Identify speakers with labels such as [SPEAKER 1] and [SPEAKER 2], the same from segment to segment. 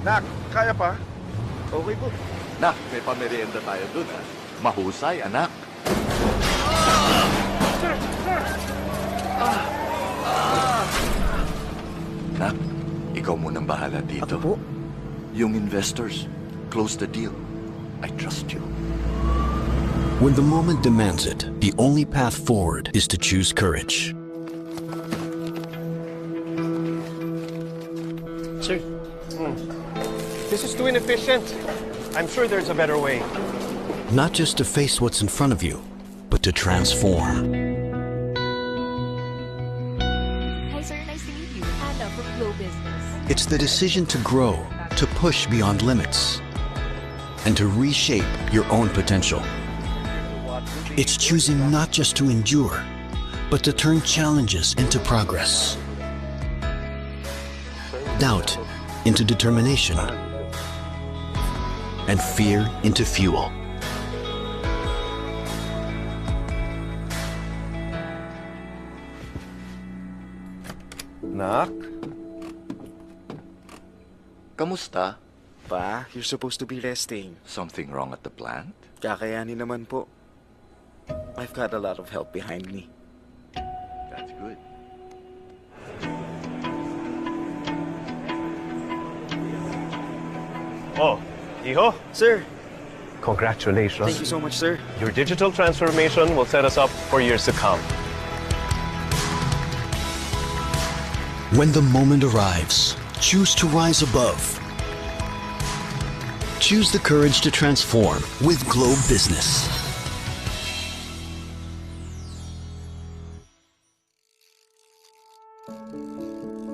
[SPEAKER 1] Nak, kaya pa?
[SPEAKER 2] Okay po.
[SPEAKER 3] Nak, may pamerienda tayo dun, ha? Mahusay, anak. Nak, ikaw munang bahala dito.
[SPEAKER 2] Ako po.
[SPEAKER 3] Yung investors, close the deal. I trust you.
[SPEAKER 4] When the moment demands it, the only path forward is to choose courage.
[SPEAKER 2] Sir.
[SPEAKER 5] This is too inefficient. I'm sure there's a better way.
[SPEAKER 4] Not just to face what's in front of you, but to transform.
[SPEAKER 6] Hi sir, nice to meet you. Anna from Glow Business.
[SPEAKER 4] It's the decision to grow, to push beyond limits, and to reshape your own potential. It's choosing not just to endure, but to turn challenges into progress. Doubt into determination, and fear into fuel.
[SPEAKER 1] Nak?
[SPEAKER 3] Kamusta?
[SPEAKER 2] Pa, you're supposed to be resting.
[SPEAKER 3] Something wrong at the plant?
[SPEAKER 2] Kakayanin naman po. I've got a lot of help behind me.
[SPEAKER 3] That's good.
[SPEAKER 5] Oh, Iho,
[SPEAKER 2] Sir,
[SPEAKER 5] congratulations.
[SPEAKER 2] thank you so much, sir.
[SPEAKER 5] Your digital transformation will set us up for years to come.
[SPEAKER 4] When the moment arrives, choose to rise above. Choose the courage to transform with Globe Business.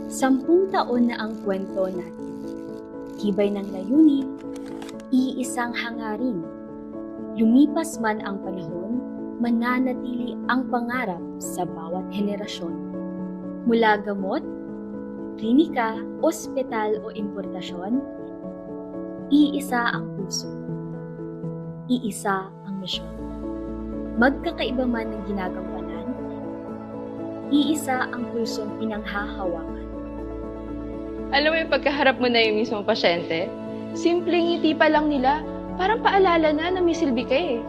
[SPEAKER 7] Sampung taon na ang kwento natin. Tibay ng layunin, iisang hangarin. Lumipas man ang panahon, mananatili ang pangarap sa bawat henerasyon. Mula gamot, klinika, ospital o importasyon, iisa ang puso. Iisa ang misyon. Magkakaiba man ng ginagampanan, iisa ang pulsong pinanghahawakan.
[SPEAKER 8] Alam mo yung pagkaharap mo na yung mismong pasyente, simpleng ngiti pa lang nila, parang paalala na may silbi ka eh.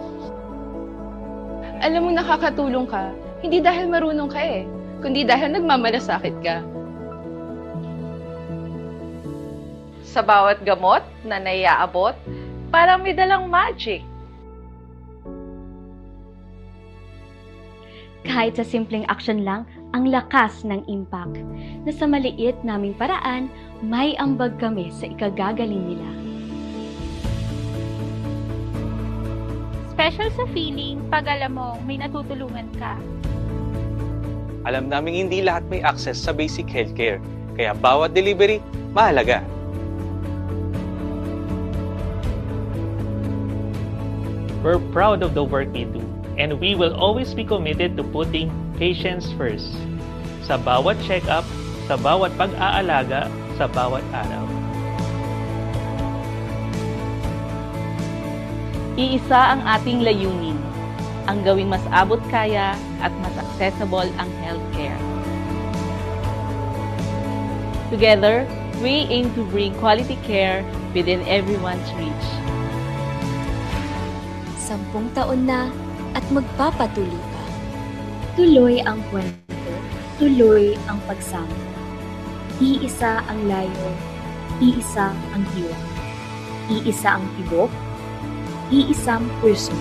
[SPEAKER 8] Alam mo nakakatulong ka, hindi dahil marunong ka eh, kundi dahil nagmamalasakit ka. Sa bawat gamot na naiaabot, parang may dalang magic.
[SPEAKER 7] Kahit sa simpleng action lang, ang lakas ng impact na sa maliit naming paraan, may ambag kami sa ikagagaling nila.
[SPEAKER 9] Special sa feeling pag alam mong may natutulungan ka.
[SPEAKER 10] Alam naming hindi lahat may access sa basic healthcare, kaya bawat delivery, mahalaga.
[SPEAKER 11] We're proud of the work we do, and we will always be committed to putting patients first. Sa bawat check-up, sa bawat pag-aalaga, sa bawat araw.
[SPEAKER 8] Iisa ang ating layunin, ang gawing mas abot kaya at mas accessible ang healthcare. Together, we aim to bring quality care within everyone's reach.
[SPEAKER 7] 10 taon na at magpapatuloy pa. Tuloy ang kwento, tuloy ang pagsama. Iisa ang layo, iisa ang diwa. Iisa ang tibok, iisang pulso.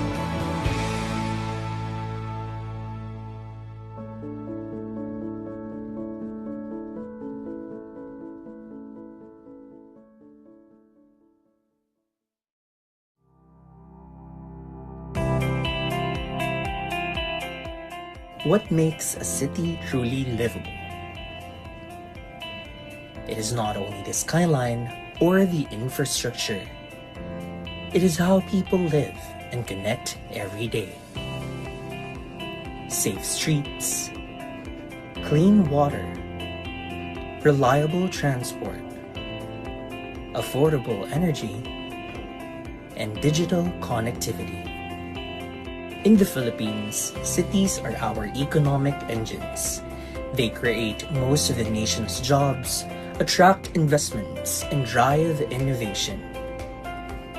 [SPEAKER 12] What makes a city truly livable? It is not only the skyline or the infrastructure. It is how people live and connect every day. Safe streets, clean water, reliable transport, affordable energy, and digital connectivity. In the Philippines, cities are our economic engines. They create most of the nation's jobs, attract investments, and drive innovation.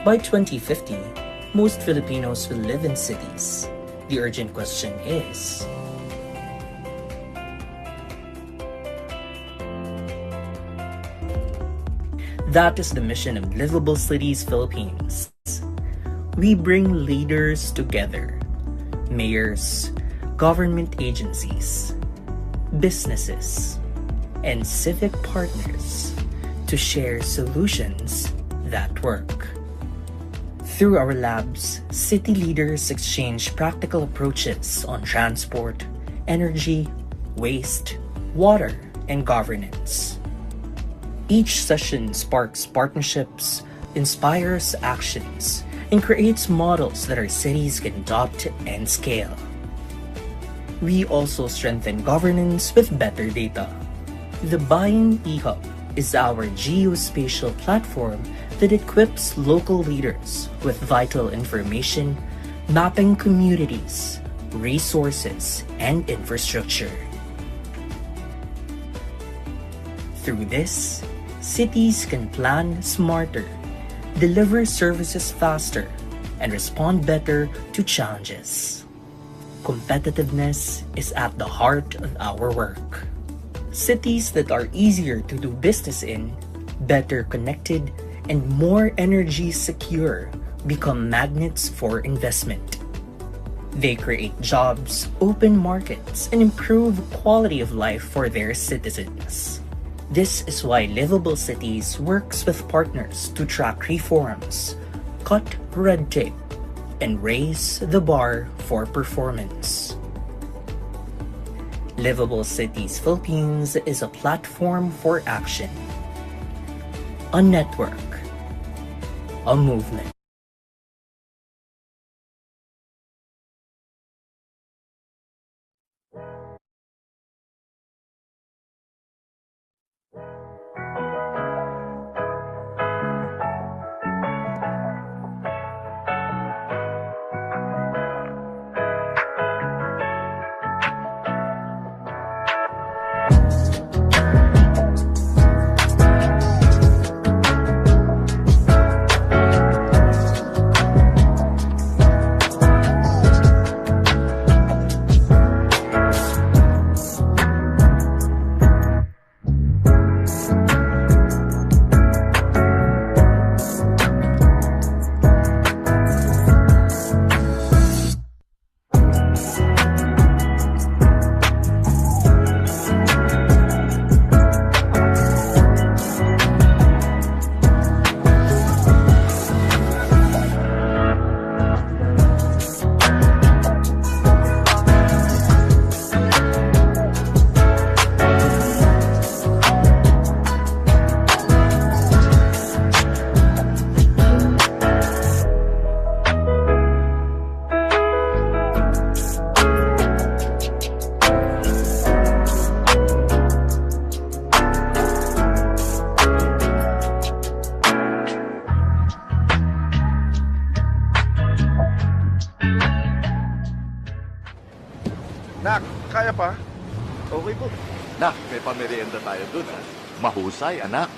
[SPEAKER 12] By 2050, most Filipinos will live in cities. The urgent question is, that is the mission of Liveable Cities Philippines. We bring leaders together, mayors, government agencies, businesses, and civic partners to share solutions that work. Through our labs, city leaders exchange practical approaches on transport, energy, waste, water, and governance. Each session sparks partnerships, inspires actions, and creates models that our cities can adopt and scale. We also strengthen governance with better data. The Bayan eHub is our geospatial platform that equips local leaders with vital information, mapping communities, resources, and infrastructure. Through this, cities can plan smarter, deliver services faster, and respond better to challenges. Competitiveness is at the heart of our work. Cities that are easier to do business in, better connected, and more energy secure become magnets for investment. They create jobs, open markets, and improve quality of life for their citizens. This is why Liveable Cities works with partners to track reforms, cut red tape, and raise the bar for performance. Liveable Cities Philippines is a platform for action, a network, a movement.
[SPEAKER 5] Nak, kaya pa?
[SPEAKER 3] Okay po. Nak, may pamerienda tayo dun, ha? Mahusay, anak.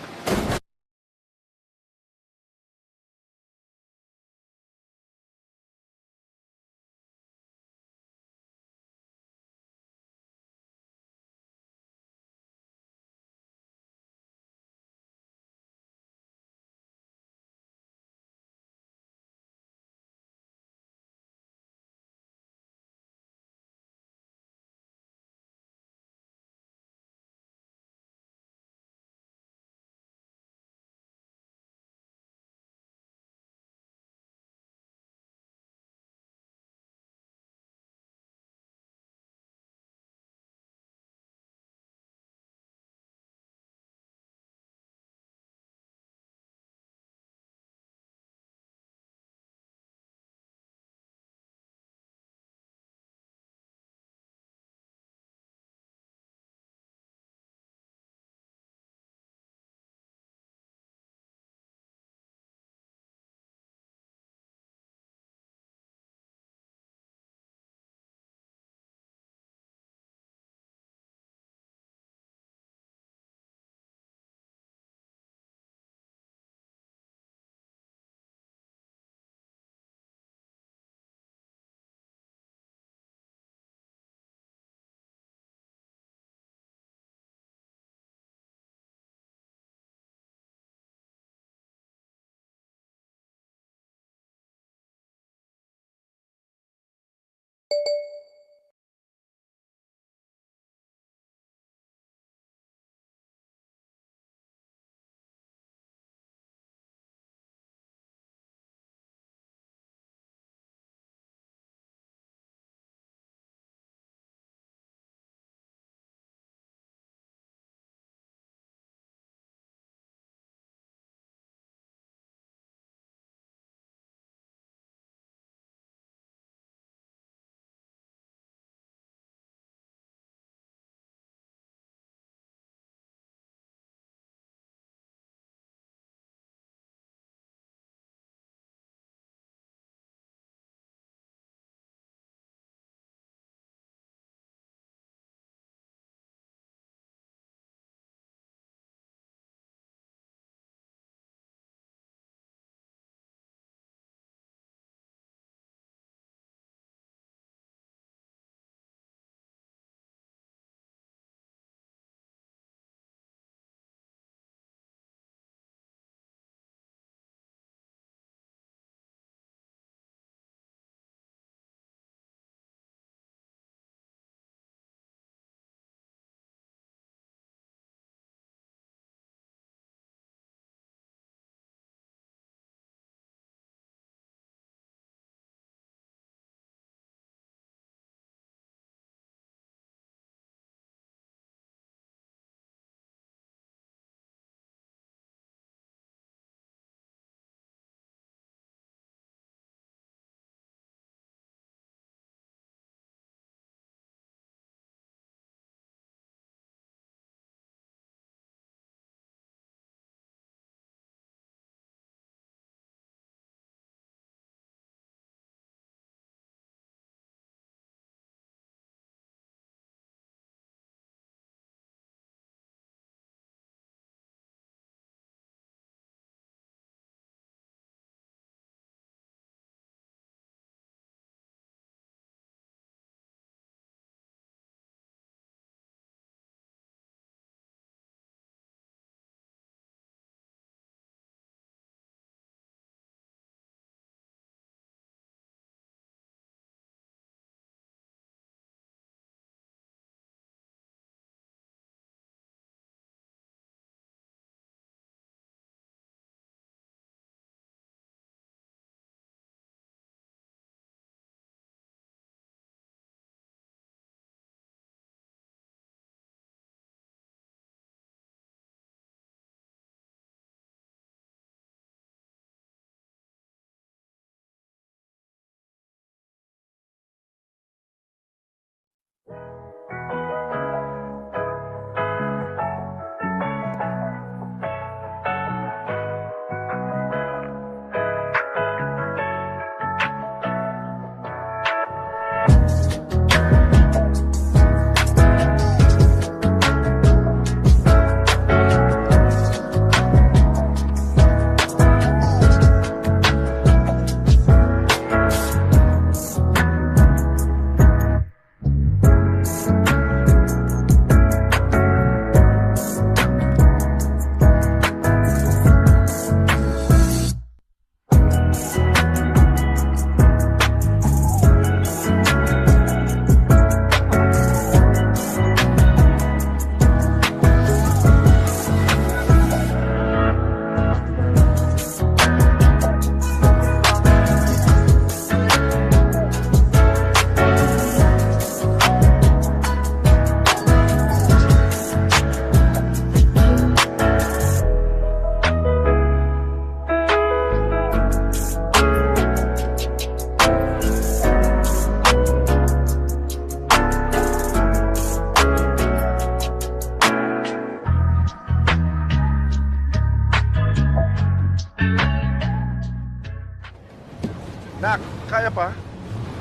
[SPEAKER 5] kaya pa.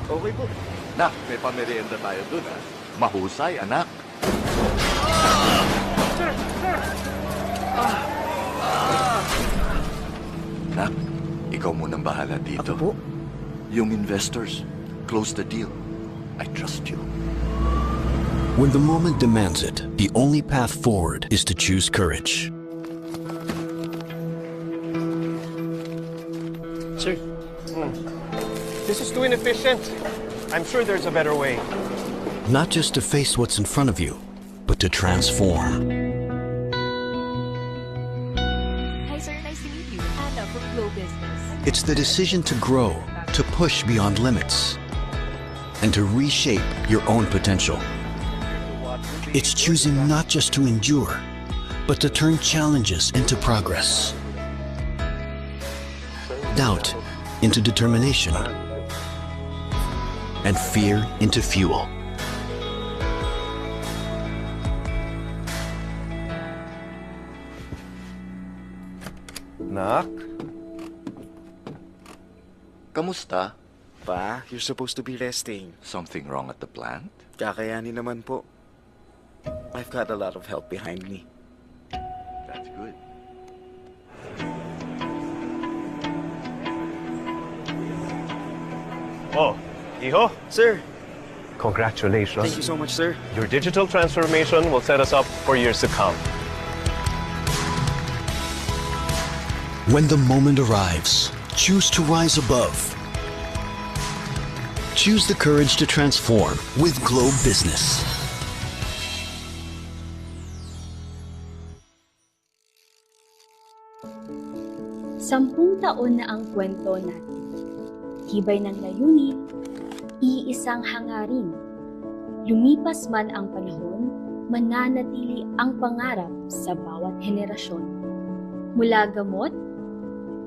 [SPEAKER 2] Okay po.
[SPEAKER 3] Nak, may pamerienda tayo dun, ha? Mahusay, anak. Nak, ikaw munang bahala dito.
[SPEAKER 2] Ako po?
[SPEAKER 3] Yung investors, close the deal. I trust you.
[SPEAKER 4] When the moment demands it, the only path forward is to choose courage.
[SPEAKER 5] Sir. This is too inefficient. I'm sure there's a better way.
[SPEAKER 4] Not just to face what's in front of you, but to transform.
[SPEAKER 6] Hi sir, nice to meet you. Anna from Glow Business.
[SPEAKER 4] It's the decision to grow, to push beyond limits, and to reshape your own potential. It's choosing not just to endure, but to turn challenges into progress. Doubt into determination, and fear into fuel.
[SPEAKER 5] Nak?
[SPEAKER 3] Kamusta?
[SPEAKER 2] Pa, you're supposed to be resting.
[SPEAKER 3] Something wrong at the plant?
[SPEAKER 2] Kakayanin naman po. I've got a lot of help behind me.
[SPEAKER 3] That's good.
[SPEAKER 5] Oh, hijo,
[SPEAKER 2] Sir,
[SPEAKER 5] congratulations.
[SPEAKER 2] thank you so much, sir.
[SPEAKER 5] Your digital transformation will set us up for years to come.
[SPEAKER 4] When the moment arrives, choose to rise above. Choose the courage to transform with Globe Business.
[SPEAKER 7] Sampung taon na ang kwento natin. Hibay ng layunin, iisang hangarin. Lumipas man ang panahon, mananatili ang pangarap sa bawat henerasyon. Mula gamot,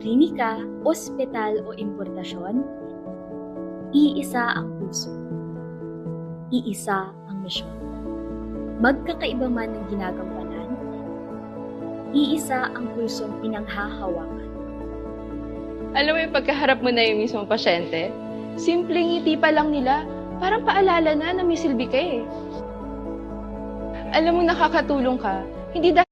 [SPEAKER 7] klinika, ospital o importasyon, iisa ang puso. Iisa ang misyon. Magkakaiba man ang ginagampanan, iisa ang pulsong pinanghahawakan.
[SPEAKER 8] Alam mo yung pagkaharap mo na yung mismong pasyente, simpleng ngiti pa lang nila, parang paalala na may silbi ka eh. Alam mo nakakatulong ka, hindi dahil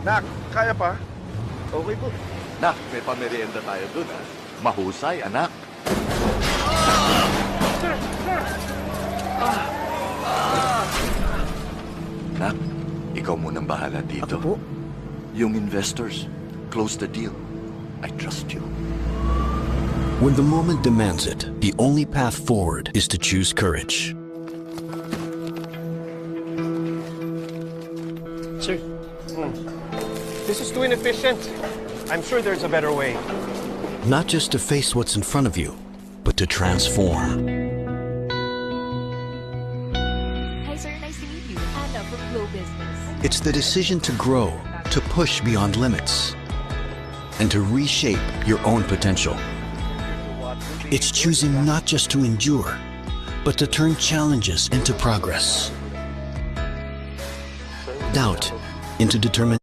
[SPEAKER 3] Nak, kaya pa?
[SPEAKER 2] Okay po.
[SPEAKER 3] Nak, may pamerienda tayo dun, ha? Mahusay, anak. Nak, ikaw munang bahala dito.
[SPEAKER 2] Ako po?
[SPEAKER 3] Yung investors, close the deal. I trust you.
[SPEAKER 4] When the moment demands it, the only path forward is to choose courage.
[SPEAKER 5] Sir. This is too inefficient. I'm sure there's a better way.
[SPEAKER 4] Not just to face what's in front of you, but to transform.
[SPEAKER 6] Hi, sir. Nice to meet you. Anna from Glow Business.
[SPEAKER 4] It's the decision to grow, to push beyond limits, and to reshape your own potential. It's choosing not just to endure, but to turn challenges into progress. Doubt into determination.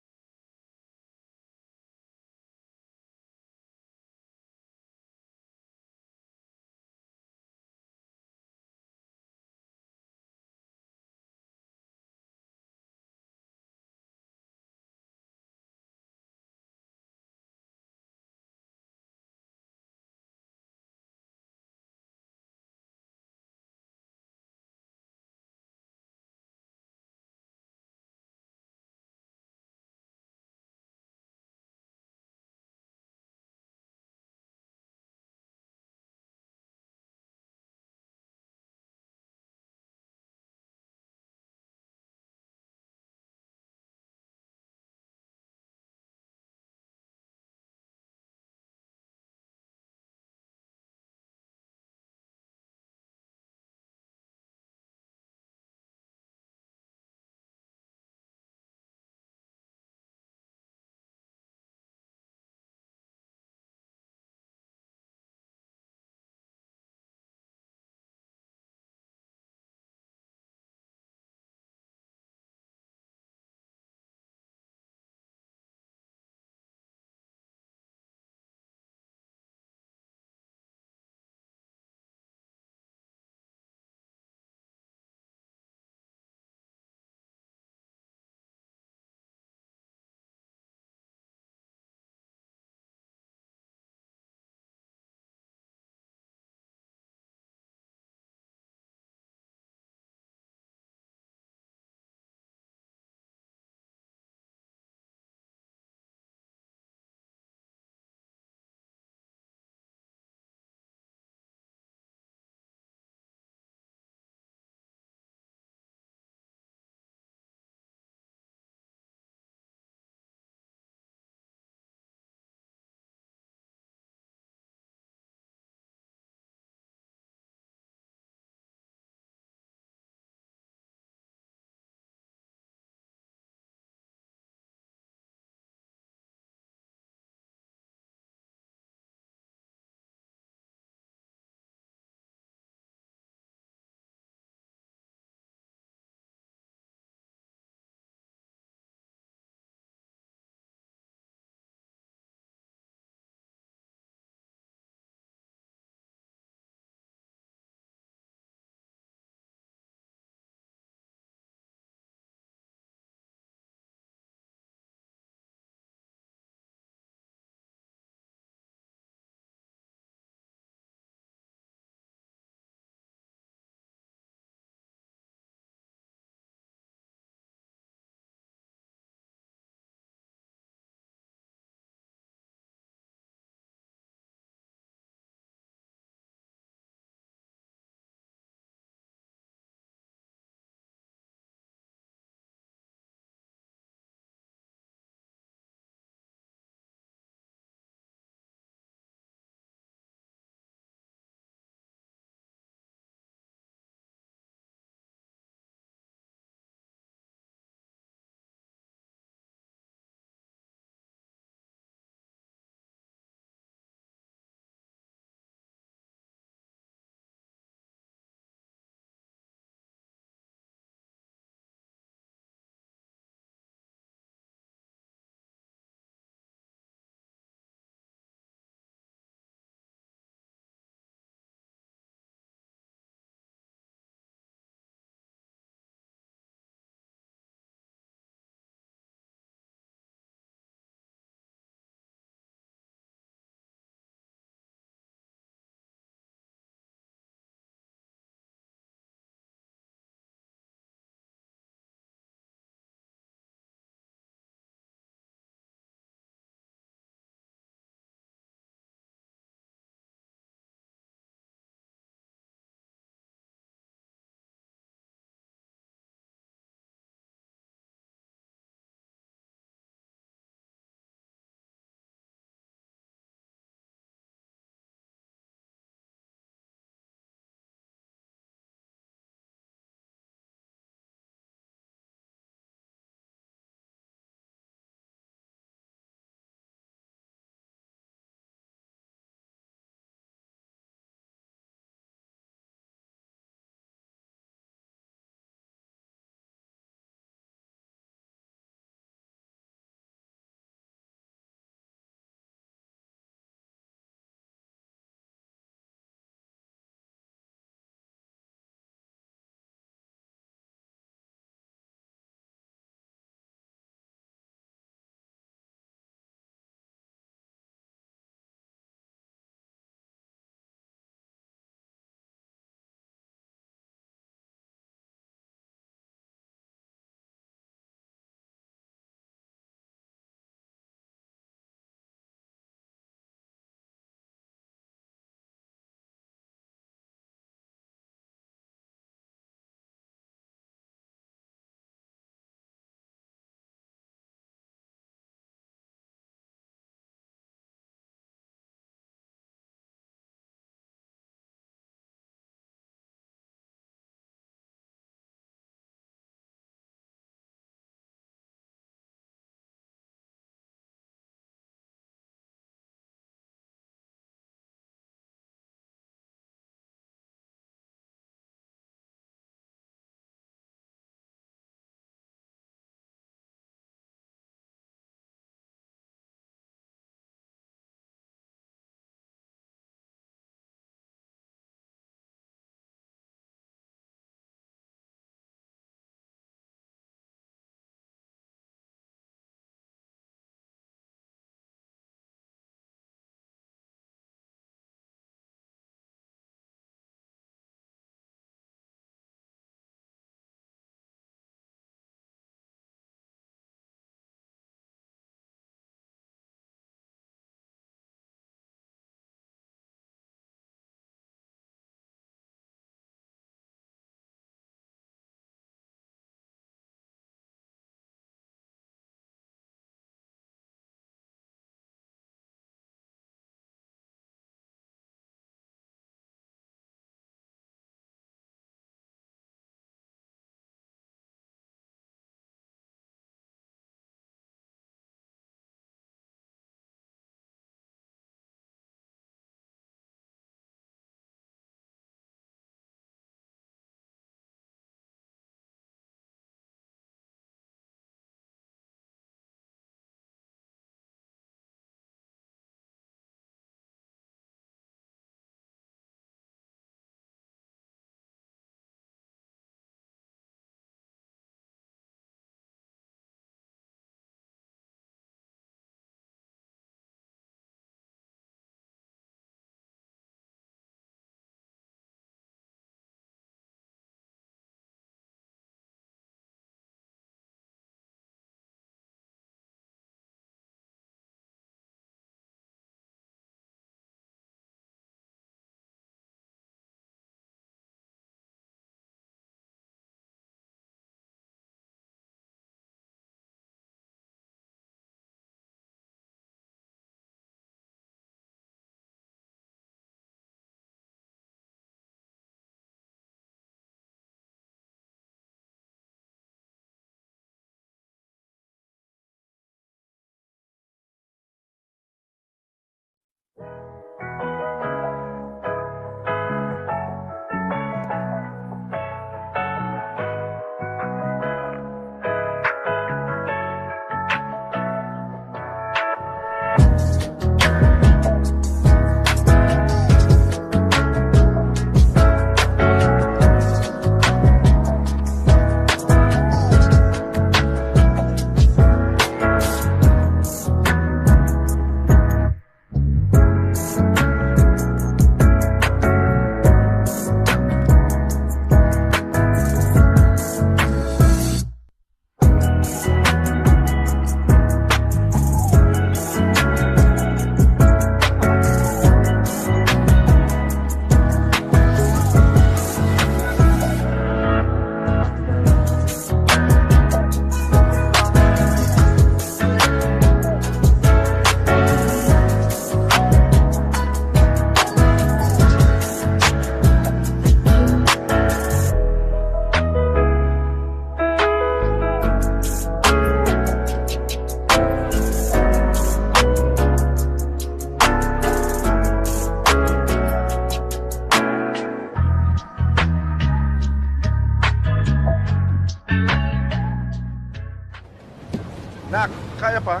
[SPEAKER 1] Nak, kaya pa?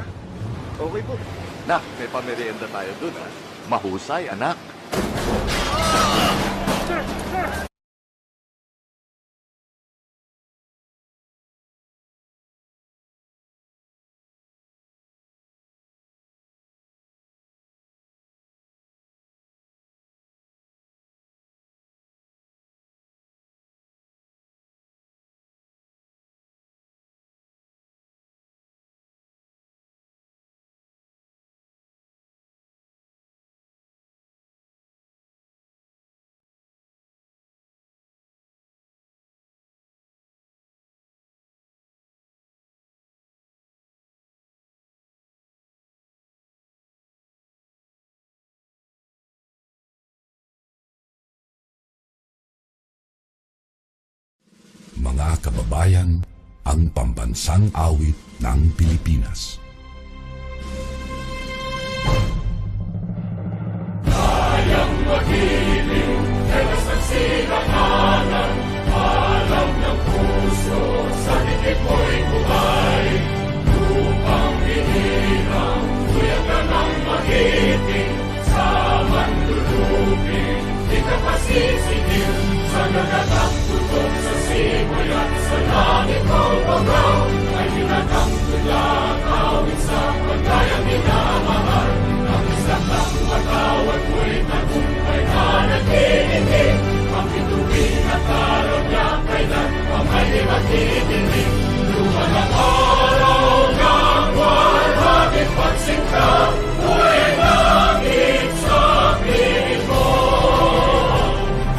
[SPEAKER 2] Okay po.
[SPEAKER 3] Nak, may pamerienda tayo dun, ha? Mahusay, anak.
[SPEAKER 13] Mga kababayan, ang pambansang awit ng Pilipinas.
[SPEAKER 14] Kayang magiging telas ng silanganan, alam ng puso sa dikit mo'y buhay. Lupang binirang, kuya ka ng magiting, sa manlulupin, di ka pasisigil, sa nagatang tutok sa simoy at sa langit kong pagaw, ay hinatang tulad awit sa pagkayang minamahal. Ang isang lang matawad mo'y tagumpay na nagtitindig, ang bituin at araw niya kailan pamay di magtitindig. Luma ng araw ng walhagit pagsingka, buhay langit sa piling mo.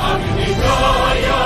[SPEAKER 14] Ang inigaya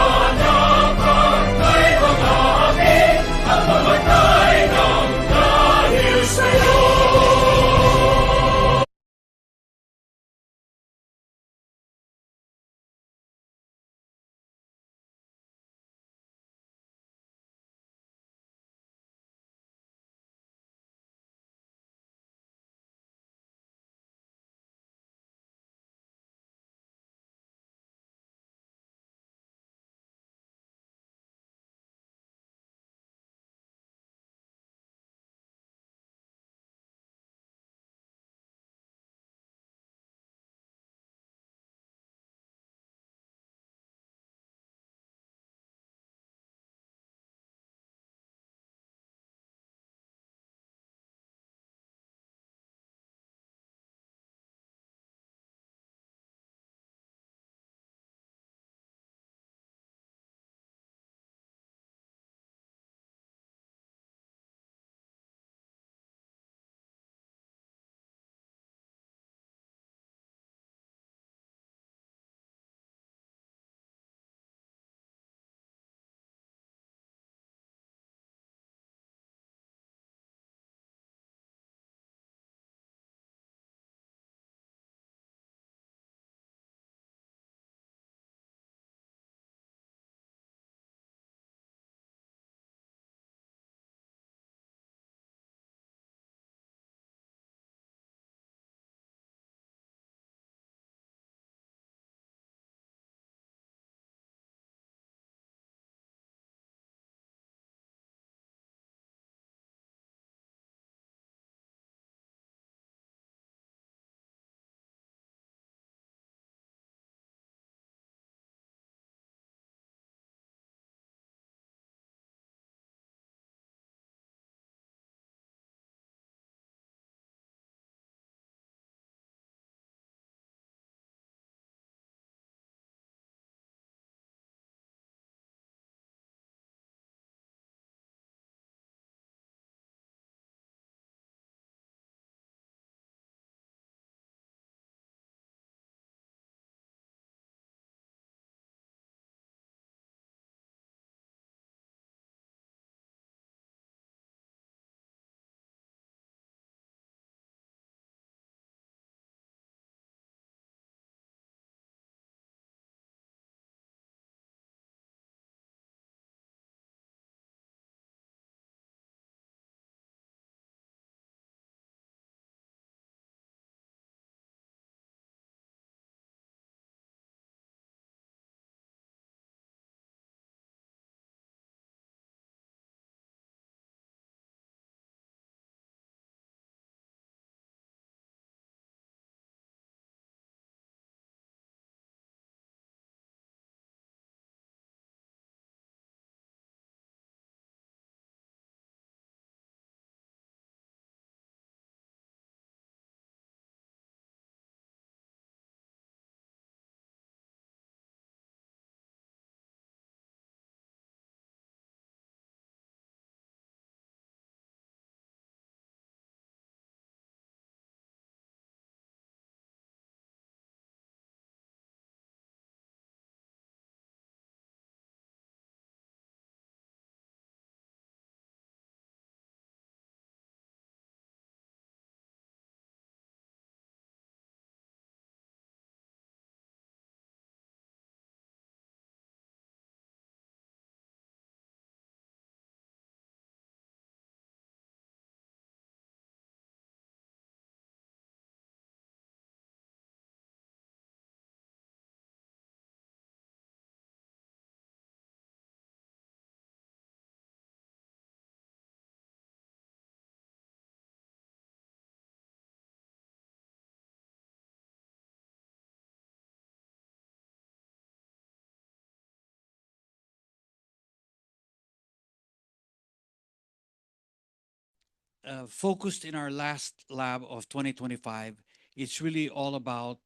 [SPEAKER 1] focused in our last lab of 2025, it's really all about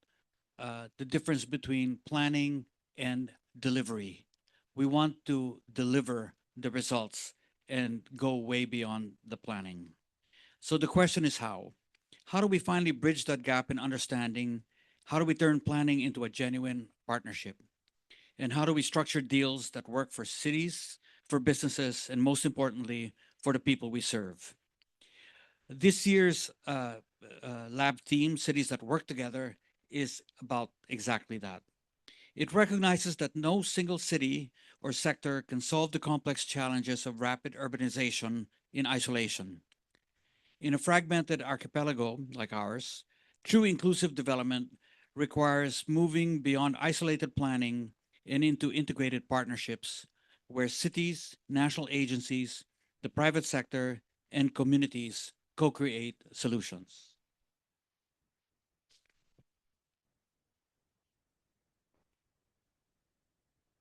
[SPEAKER 1] the difference between planning and delivery. We want to deliver the results and go way beyond the planning. So the question is how? How do we finally bridge that gap in understanding? How do we turn planning into a genuine partnership? And how do we structure deals that work for cities, for businesses, and most importantly, for the people we serve? This year's lab theme, Cities That Work Together, is about exactly that. It recognizes that no single city or sector can solve the complex challenges of rapid urbanization in isolation. In a fragmented archipelago like ours, true inclusive development requires moving beyond isolated planning and into integrated partnerships where cities, national agencies, the private sector, and communities co create solutions.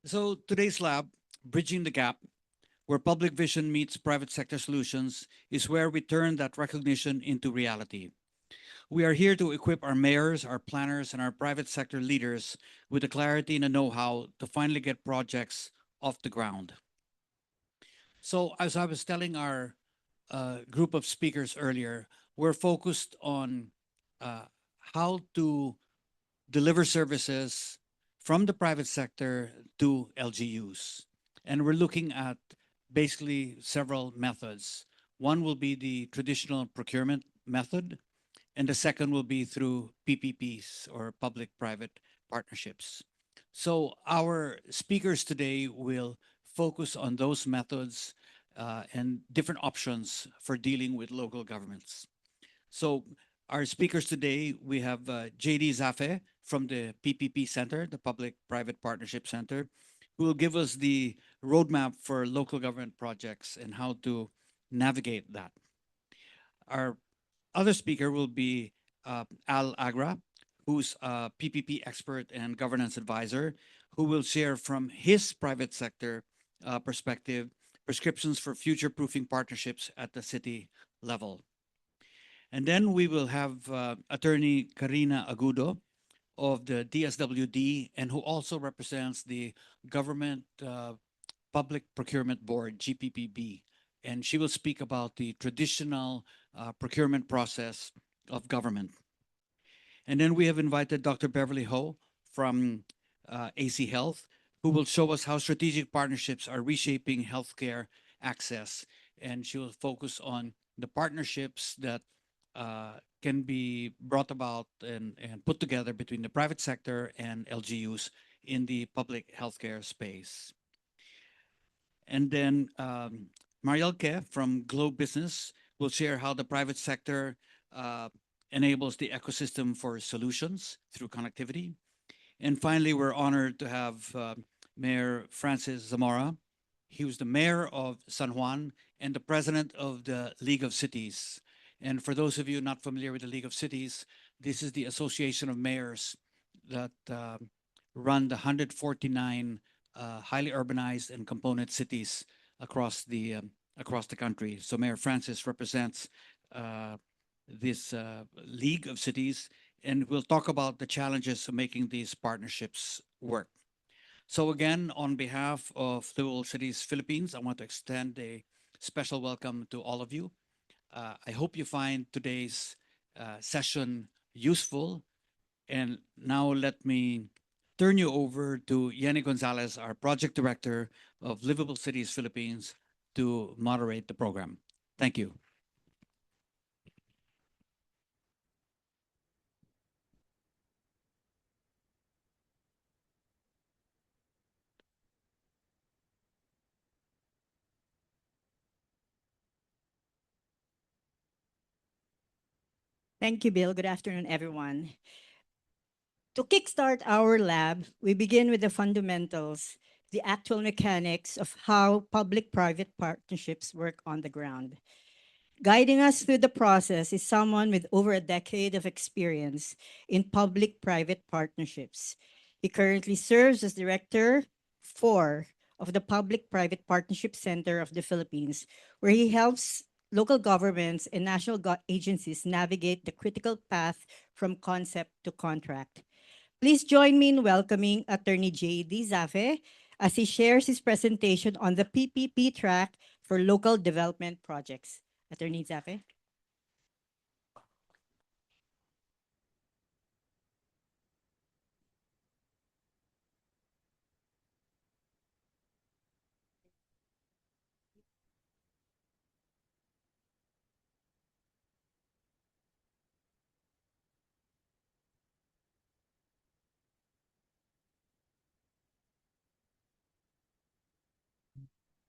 [SPEAKER 1] So, today's lab, Bridging the Gap, where public vision meets private sector solutions, is where we turn that recognition into reality. We are here to equip our mayors, our planners, and our private sector leaders with the clarity and the know how to finally get projects off the ground. So, as I was telling our group of speakers earlier, we're focused on how to deliver services from the private sector to LGUs. And we're looking at basically several methods. One will be the traditional procurement method, and the second will be through PPPs or public private partnerships. So, our speakers today will focus on those methods and different options for dealing with local governments. So, our speakers today, we have JD Zafe from the PPP Center, the Public Private Partnership Center, who will give us the roadmap for local government projects and how to navigate that. Our other speaker will be Al Agra, who's a PPP expert and governance advisor, who will share from his private sector perspective prescriptions for future proofing partnerships at the city level. And then we will have attorney Karina Agudo of the DSWD and who also represents the Government Public Procurement Board, GPPB. And she will speak about the traditional procurement process of government. And then we have invited Dr. Beverly Ho from AC Health, who will show us how strategic partnerships are reshaping healthcare access. And she will focus on the partnerships that can be brought about and put together between the private sector and LGUs in the public healthcare space. And then Mariel from Globe Business will share how the private sector enables the ecosystem for solutions through connectivity. And finally, we're honored to have Mayor Francis Zamora. He was the mayor of San Juan and the president of the League of Cities. And for those of you not familiar with the League of Cities, this is the association of mayors that run the 149 highly urbanized and component cities across the country. So Mayor Francis represents this League of Cities, and we'll talk about the challenges of making these partnerships work. So again, on behalf of Liveable Cities Philippines, I want to extend a special welcome to all of you. I hope you find today's session useful. And now let me turn you over to Yenny Gonzalez, our project director of Liveable Cities Philippines, to moderate the program. Thank you.
[SPEAKER 15] Thank you, Bill. Good afternoon, everyone. To kickstart our lab, we begin with the fundamentals, the actual mechanics of how public-private partnerships work on the ground. Guiding us through the process is someone with over a decade of experience in public-private partnerships. He currently serves as Director 4 of the Public-Private Partnership Center of the Philippines, where he helps local governments and national agencies navigate the critical path from concept to contract. Please join me in welcoming Attorney J.D. Zafe as he shares his presentation on the PPP track for local development projects. Attorney Zafe.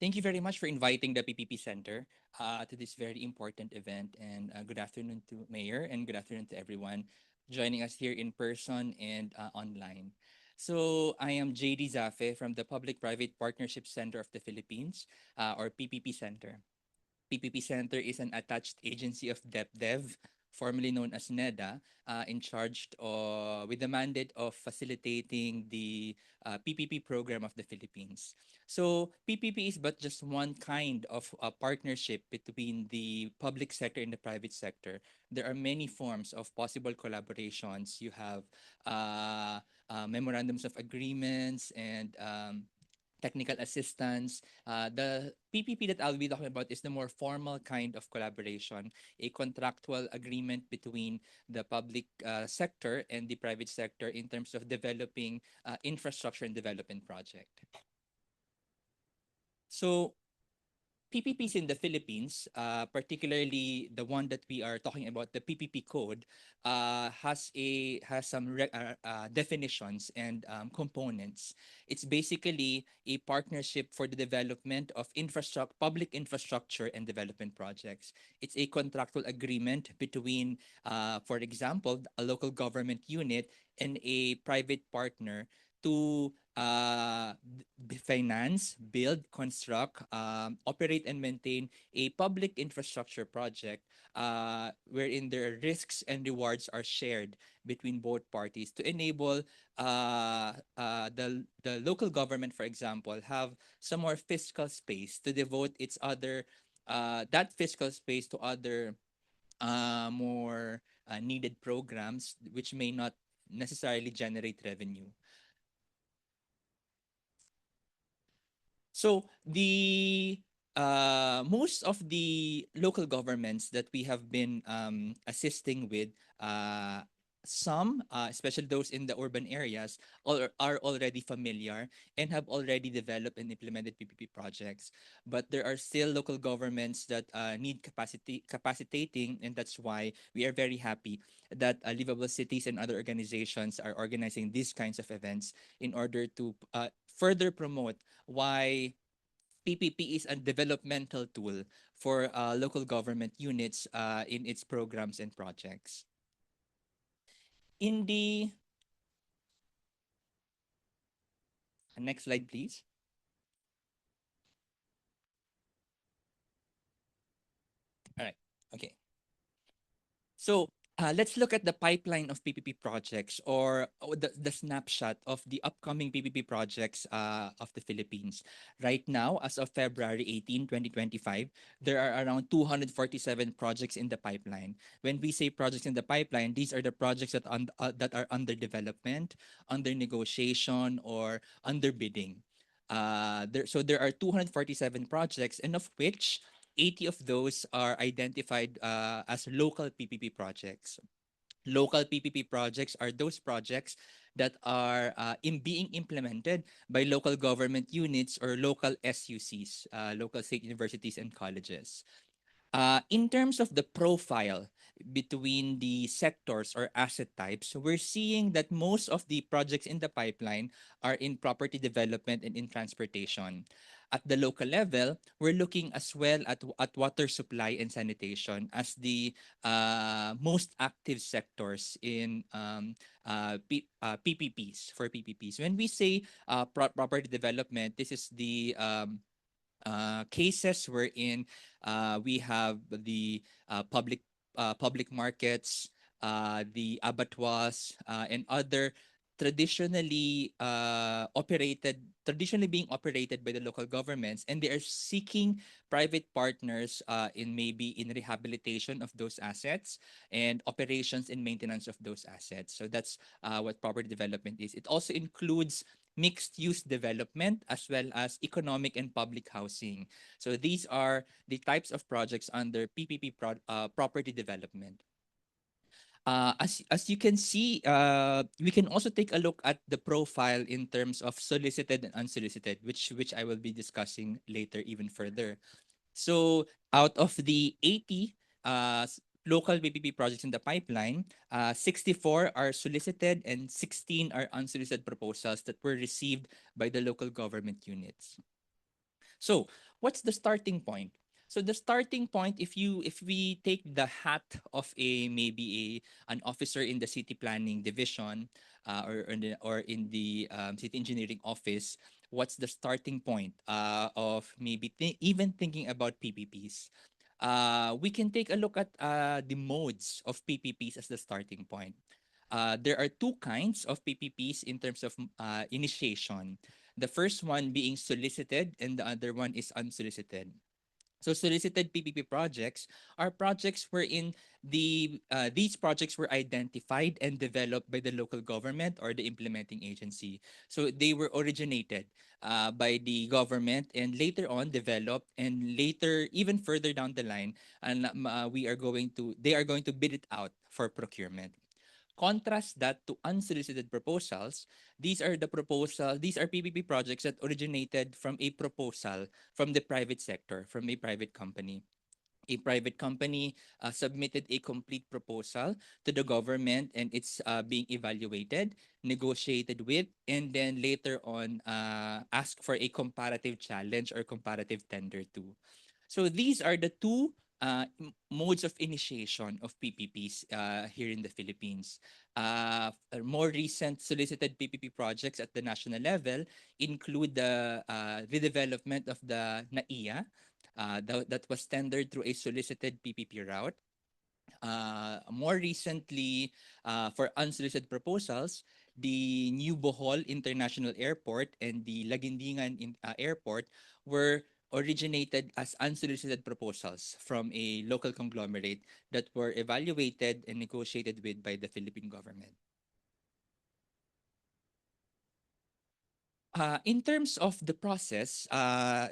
[SPEAKER 16] Thank you very much for inviting the PPP Center to this very important event. And good afternoon to Mayor and good afternoon to everyone joining us here in person and online. So I am JD Zafe from the Public-Private Partnership Center of the Philippines, or PPP Center. PPP Center is an attached agency of DepDev, formerly known as NEDA, in charge with the mandate of facilitating the PPP program of the Philippines. So PPP is but just one kind of partnership between the public sector and the private sector. There are many forms of possible collaborations. You have memorandums of agreements and technical assistance. The PPP that I'll be talking about is the more formal kind of collaboration, a contractual agreement between the public sector and the private sector in terms of developing infrastructure and development project. So PPPs in the Philippines, particularly the one that we are talking about, the PPP code, has some definitions and components. It's basically a partnership for the development of public infrastructure and development projects. It's a contractual agreement between, for example, a local government unit and a private partner to finance, build, construct, operate, and maintain a public infrastructure project wherein their risks and rewards are shared between both parties to enable the local government, for example, have some more fiscal space to devote that fiscal space to other more needed programs which may not necessarily generate revenue. So the most of the local governments that we have been assisting with, some, especially those in the urban areas, are already familiar and have already developed and implemented PPP projects. But there are still local governments that need capacitating, and that's why we are very happy that Liveable Cities and other organizations are organizing these kinds of events in order to further promote why PPP is a developmental tool for local government units in its programs and projects. In the next slide, please. All right. Okay. So let's look at the pipeline of PPP projects, or the snapshot of the upcoming PPP projects of the Philippines. Right now, as of February 18, 2025, there are around 247 projects in the pipeline. When we say projects in the pipeline, these are the projects that are under development, under negotiation, or under bidding. So there are 247 projects, and of which 80 of those are identified as local PPP projects. Local PPP projects are those projects that are being implemented by local government units or local SUCs, local state universities and colleges. In terms of the profile between the sectors or asset types, we're seeing that most of the projects in the pipeline are in property development and in transportation. At the local level, we're looking as well at water supply and sanitation as the most active sectors in PPPs, for PPPs. When we say property development, this is the cases wherein we have the public markets, the abattoirs, and other traditionally being operated by the local governments, and they are seeking private partners in maybe in rehabilitation of those assets and operations and maintenance of those assets. So that's what property development is. It also includes mixed use development as well as economic and public housing. So these are the types of projects under property development. As you can see, we can also take a look at the profile in terms of solicited and unsolicited, which I will be discussing later even further. So out of the 80 local PPP projects in the pipeline, 64 are solicited and 16 are unsolicited proposals that were received by the local government units. So what's the starting point? So the starting point, if we take the hat of a maybe an officer in the city planning division, or in the city engineering office, what's the starting point of maybe even thinking about PPPs? We can take a look at the modes of PPPs as the starting point. There are two kinds of PPPs in terms of initiation. The first one being solicited and the other one is unsolicited. So solicited PPP projects are projects wherein these projects were identified and developed by the local government or the implementing agency. So they were originated by the government and later on developed, and later even further down the line, and they are going to bid it out for procurement. Contrast that to unsolicited proposals. These are PPP projects that originated from a proposal from the private sector, from a private company. A private company submitted a complete proposal to the government, and it's being evaluated, negotiated with, and then later on asked for a comparative challenge or comparative tender too. So these are the two modes of initiation of PPPs here in the Philippines. More recent solicited PPP projects at the national level include the development of the NAIA that was tendered through a solicited PPP route. More recently, for unsolicited proposals, the New Bohol International Airport and the Laguindingan Airport were originated as unsolicited proposals from a local conglomerate that were evaluated and negotiated with by the Philippine government. In terms of the process,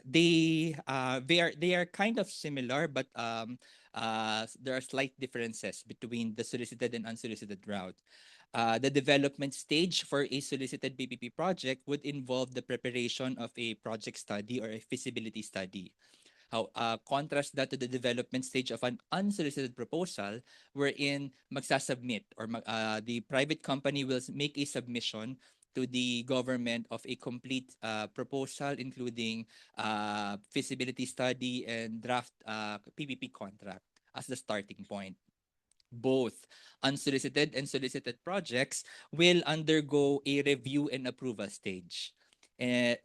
[SPEAKER 16] they are kind of similar, but there are slight differences between the solicited and unsolicited route. The development stage for a solicited PPP project would involve the preparation of a project study or a feasibility study. Contrast that to the development stage of an unsolicited proposal, wherein magsasubmit or the private company will make a submission to the government of a complete proposal, including feasibility study and draft PPP contract as the starting point. Both unsolicited and solicited projects will undergo a review and approval stage.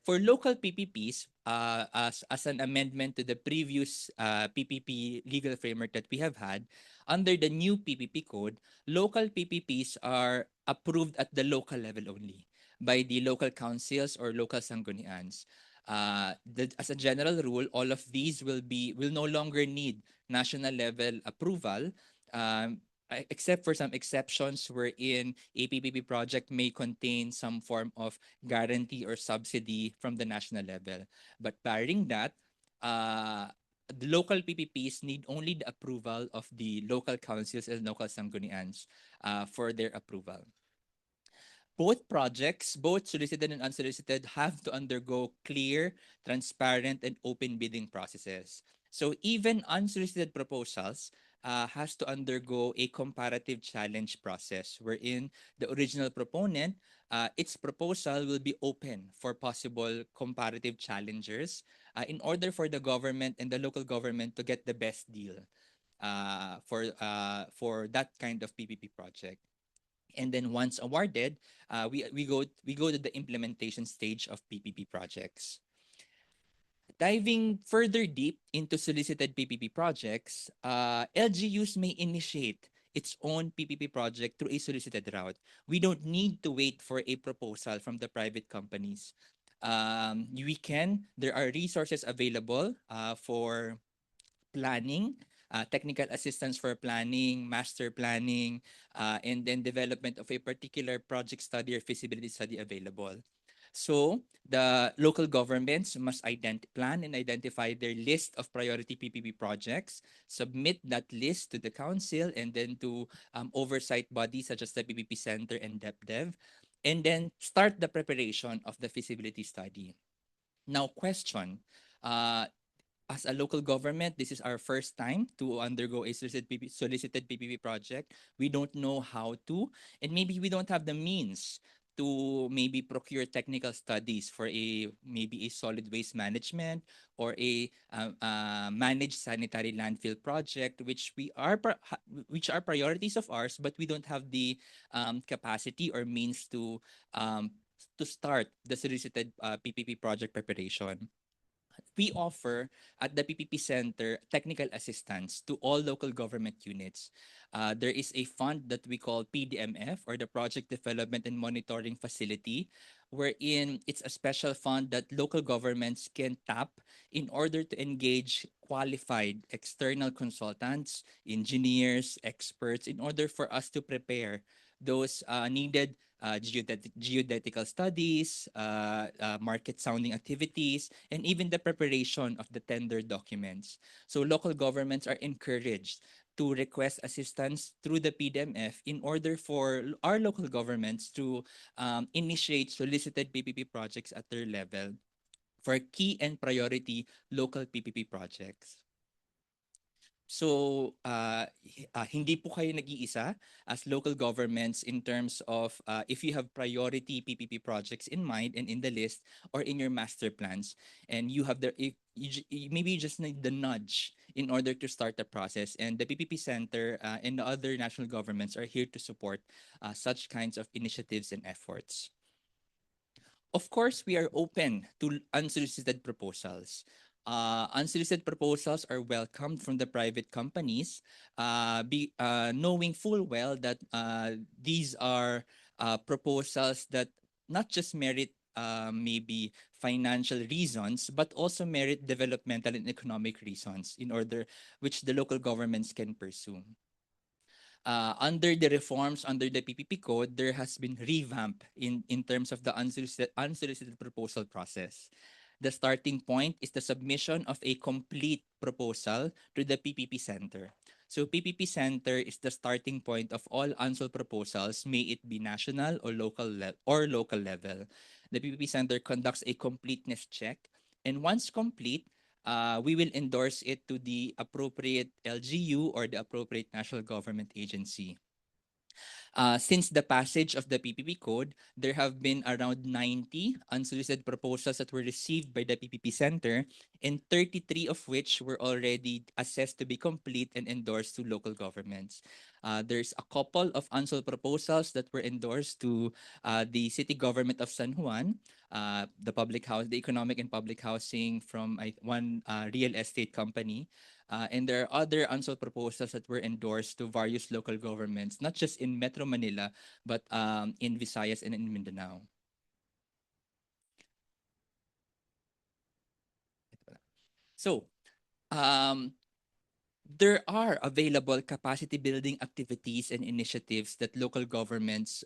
[SPEAKER 16] For local PPPs, as an amendment to the previous PPP legal framework that we have had, under the new PPP code, local PPPs are approved at the local level only by the local councils or local sanggunians. As a general rule, all of these will no longer need national level approval, except for some exceptions wherein a PPP project may contain some form of guarantee or subsidy from the national level. But barring that, the local PPPs need only the approval of the local councils and local sanggunians for their approval. Both projects, both solicited and unsolicited, have to undergo clear, transparent, and open bidding processes. So even unsolicited proposals has to undergo a comparative challenge process wherein the original proponent, its proposal will be open for possible comparative challengers in order for the government and the local government to get the best deal for that kind of PPP project. And then once awarded, we go to the implementation stage of PPP projects. Diving further deep into solicited PPP projects, LGUs may initiate its own PPP project through a solicited route. We don't need to wait for a proposal from the private companies. There are resources available for planning, technical assistance for planning, master planning, and then development of a particular project study or feasibility study available. So the local governments must plan and identify their list of priority PPP projects, submit that list to the council and then to oversight bodies such as the PPP Center and DepDev, and then start the preparation of the feasibility study. Now, question. As a local government, this is our first time to undergo a solicited PPP project. We don't know how to, and maybe we don't have the means to maybe procure technical studies for maybe a solid waste management or a managed sanitary landfill project, which are priorities of ours, but we don't have the capacity or means to start the solicited PPP project preparation. We offer at the PPP Center technical assistance to all local government units. There is a fund that we call PDMF, or the Project Development and Monitoring Facility, wherein it's a special fund that local governments can tap in order to engage qualified external consultants, engineers, experts, in order for us to prepare those needed geodetical studies, market sounding activities, and even the preparation of the tender documents. So local governments are encouraged to request assistance through the PDMF in order for our local governments to initiate solicited PPP projects at their level for key and priority local PPP projects. So, hindi po kayo nag-iisa as local governments in terms of if you have priority PPP projects in mind and in the list or in your master plans, and you have maybe you just need the nudge in order to start the process. And the PPP Center and the other national governments are here to support such kinds of initiatives and efforts. Of course, we are open to unsolicited proposals. Unsolicited proposals are welcomed from the private companies, knowing full well that these are proposals that not just merit maybe financial reasons, but also merit developmental and economic reasons in order which the local governments can pursue. Under the reforms under the PPP code, there has been revamp in terms of the unsolicited proposal process. The starting point is the submission of a complete proposal to the PPP Center. So PPP Center is the starting point of all unsold proposals, may it be national or local level. The PPP Center conducts a completeness check, and once complete, we will endorse it to the appropriate LGU or the appropriate national government agency. Since the passage of the PPP code, there have been around 90 unsolicited proposals that were received by the PPP Center, and 33 of which were already assessed to be complete and endorsed to local governments. There's a couple of unsold proposals that were endorsed to the city government of San Juan, the economic and public housing from one real estate company. And there are other unsold proposals that were endorsed to various local governments, not just in Metro Manila, but in Visayas and in Mindanao. So, there are available capacity building activities and initiatives that local governments,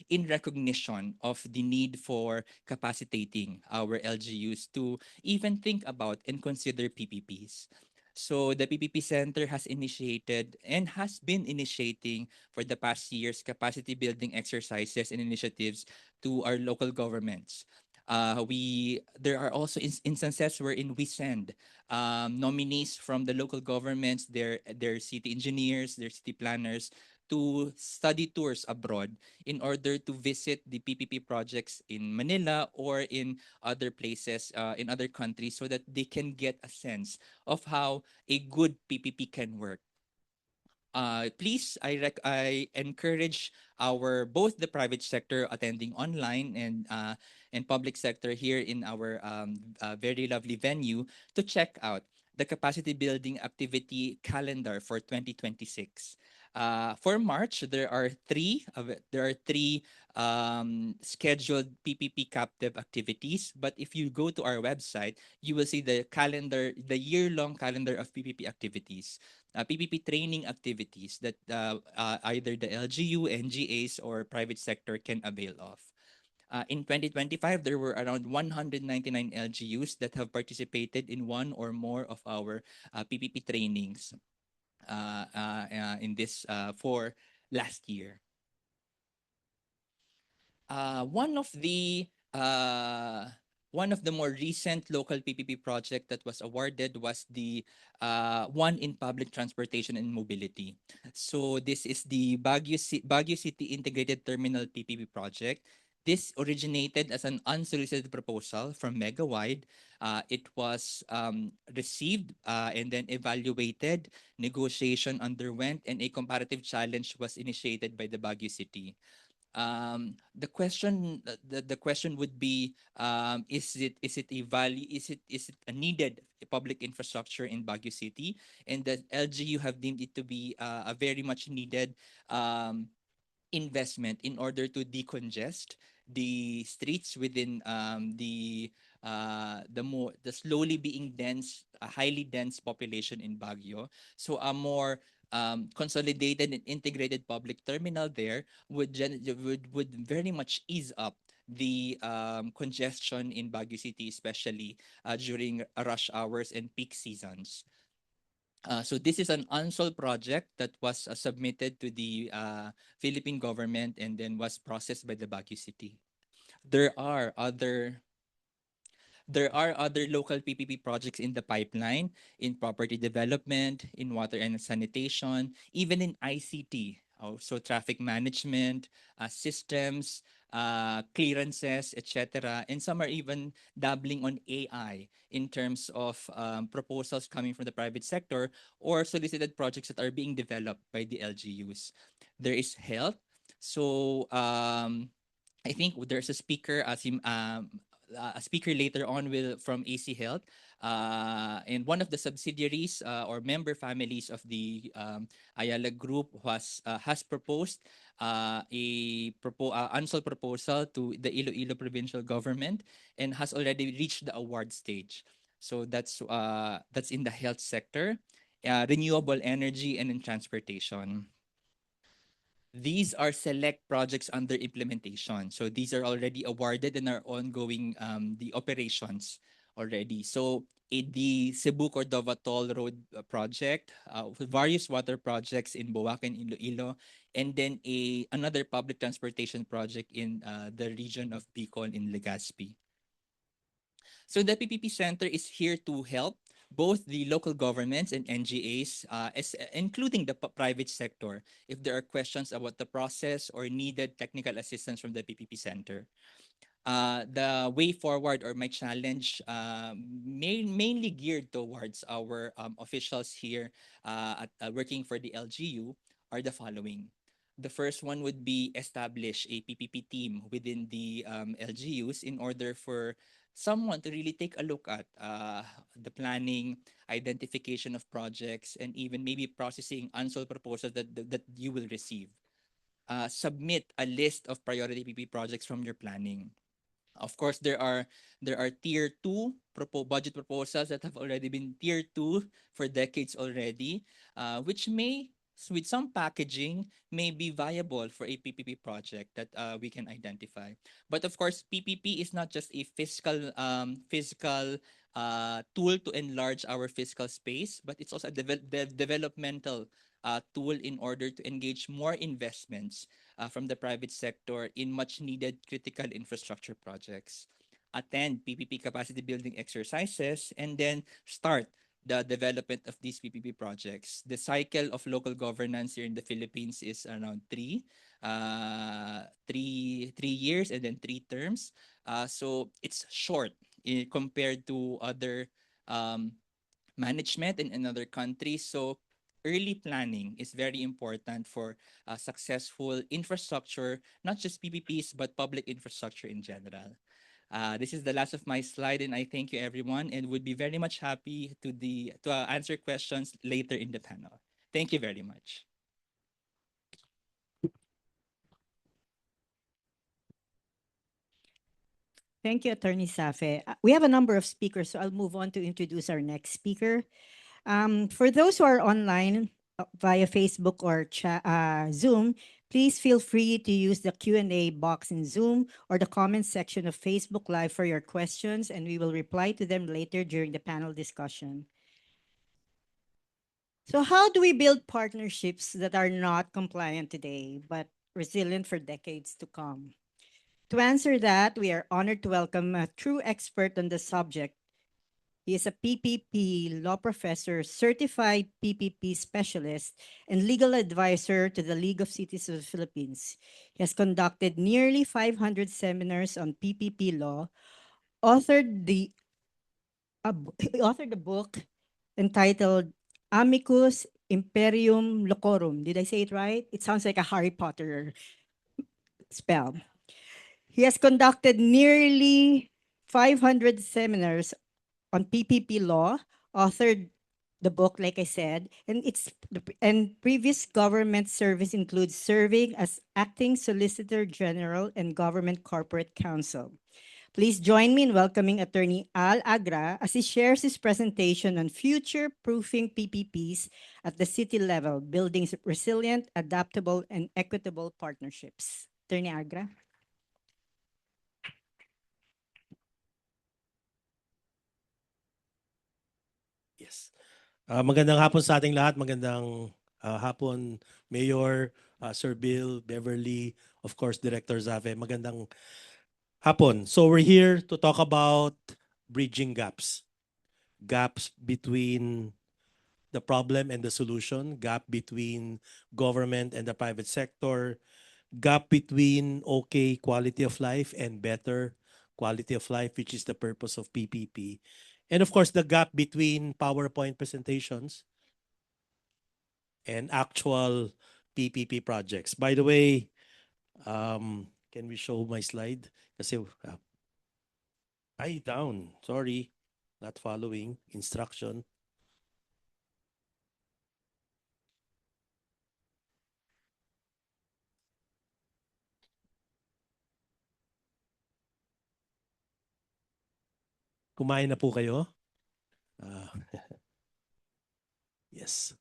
[SPEAKER 16] in recognition of the need for capacitating our LGUs, to even think about and consider PPPs. So the PPP Center has initiated and has been initiating for the past years capacity building exercises and initiatives to our local governments. There are also instances wherein we send nominees from the local governments, their city engineers, their city planners, to study tours abroad in order to visit the PPP projects in Manila or in other places, in other countries, so that they can get a sense of how a good PPP can work. Please, I encourage both the private sector attending online and public sector here in our very lovely venue to check out the capacity building activity calendar for 2026. For March, there are three scheduled PPP captive activities. But if you go to our website, you will see the calendar, the year-long calendar of PPP activities, PPP training activities that either the LGU, NGAs, or private sector can avail of. In 2025, there were around 199 LGUs that have participated in one or more of our PPP trainings in this for last year. One of the more recent local PPP project that was awarded was the one in public transportation and mobility. So this is the Baguio City Integrated Terminal PPP project. This originated as an unsolicited proposal from Megawide. It was received and then evaluated, negotiation underwent, and a comparative challenge was initiated by the Baguio City. The question would be, is it a needed public infrastructure in Baguio City? And the LGU have deemed it to be a very much needed investment in order to decongest the streets within the slowly being dense, highly dense population in Baguio. So a more consolidated and integrated public terminal there would very much ease up the congestion in Baguio City, especially during rush hours and peak seasons. So this is an unsolved project that was submitted to the Philippine government and then was processed by the Baguio City. There are other local PPP projects in the pipeline, in property development, in water and sanitation, even in ICT, so traffic management, systems, clearances, etc. And some are even dabbling on AI in terms of proposals coming from the private sector or solicited projects that are being developed by the LGUs. There is health. So I think there's a speaker a speaker later on will from AC Health, and one of the subsidiaries or member families of the Ayala Group has proposed unsold proposal to the Iloilo provincial government and has already reached the award stage. So that's in the health sector, renewable energy, and in transportation. These are select projects under implementation. So these are already awarded and are ongoing the operations already. So the Cebu Cordova Toll Road project, various water projects in Boacan, Iloilo, and then another public transportation project in the region of Bicol in Legazpi. So the PPP Center is here to help both the local governments and NGAs, including the private sector, if there are questions about the process or needed technical assistance from the PPP Center. The way forward or my challenge mainly geared towards our officials here working for the LGU are the following. The first one would be establish a PPP team within the LGUs in order for someone to really take a look at the planning, identification of projects, and even maybe processing unsold proposals that you will receive. Submit a list of priority PPP projects from your planning. Of course, there are tier 2 budget proposals that have already been tier 2 for decades already, which may, with some packaging, may be viable for a PPP project that we can identify. But of course, PPP is not just a fiscal tool to enlarge our fiscal space, but it's also a developmental tool in order to engage more investments from the private sector in much needed critical infrastructure projects. Attend PPP capacity building exercises and then start the development of these PPP projects. The cycle of local governance here in the Philippines is around three years and then 3 terms. So it's short compared to other management in other countries. So early planning is very important for successful infrastructure, not just PPPs, but public infrastructure in general. This is the last of my slide, and I thank you everyone, and would be very much happy to answer questions later in the panel. Thank you very much.
[SPEAKER 15] Thank you, Attorney Zafe. We have a number of speakers, so I'll move on to introduce our next speaker. For those who are online via Facebook or Zoom, please feel free to use the Q&A box in Zoom or the comment section of Facebook Live for your questions, and we will reply to them later during the panel discussion. So how do we build partnerships that are not compliant today, but resilient for decades to come? To answer that, we are honored to welcome a true expert on the subject. He is a PPP law professor, certified PPP specialist, and legal advisor to the League of Cities of the Philippines. He has conducted nearly 500 seminars on PPP law, authored the book entitled Amicus Imperium Locorum. Did I say it right? It sounds like a Harry Potter spell. He has conducted nearly 500 seminars on PPP law, authored the book, like I said, and previous government service includes serving as acting Solicitor General and Government Corporate Counsel. Please join me in welcoming Attorney Agra as he shares his presentation on future-proofing PPPs at the city level, building resilient, adaptable, and equitable partnerships. Attorney Agra.
[SPEAKER 17] Yes. Magandang hapon sa ating lahat. Magandang hapon, Mayor, Sir Bill, Beverly, of course, Director Zafe. Magandang hapon. So we're here to talk about bridging gaps. Gaps between the problem and the solution, gap between government and the private sector, gap between okay quality of life and better quality of life, which is the purpose of PPP. And of course, the gap between PowerPoint presentations and actual PPP projects. By the way, can we show my slide? Kasi, down. Sorry, not following instruction. Kumain na po kayo? Yes.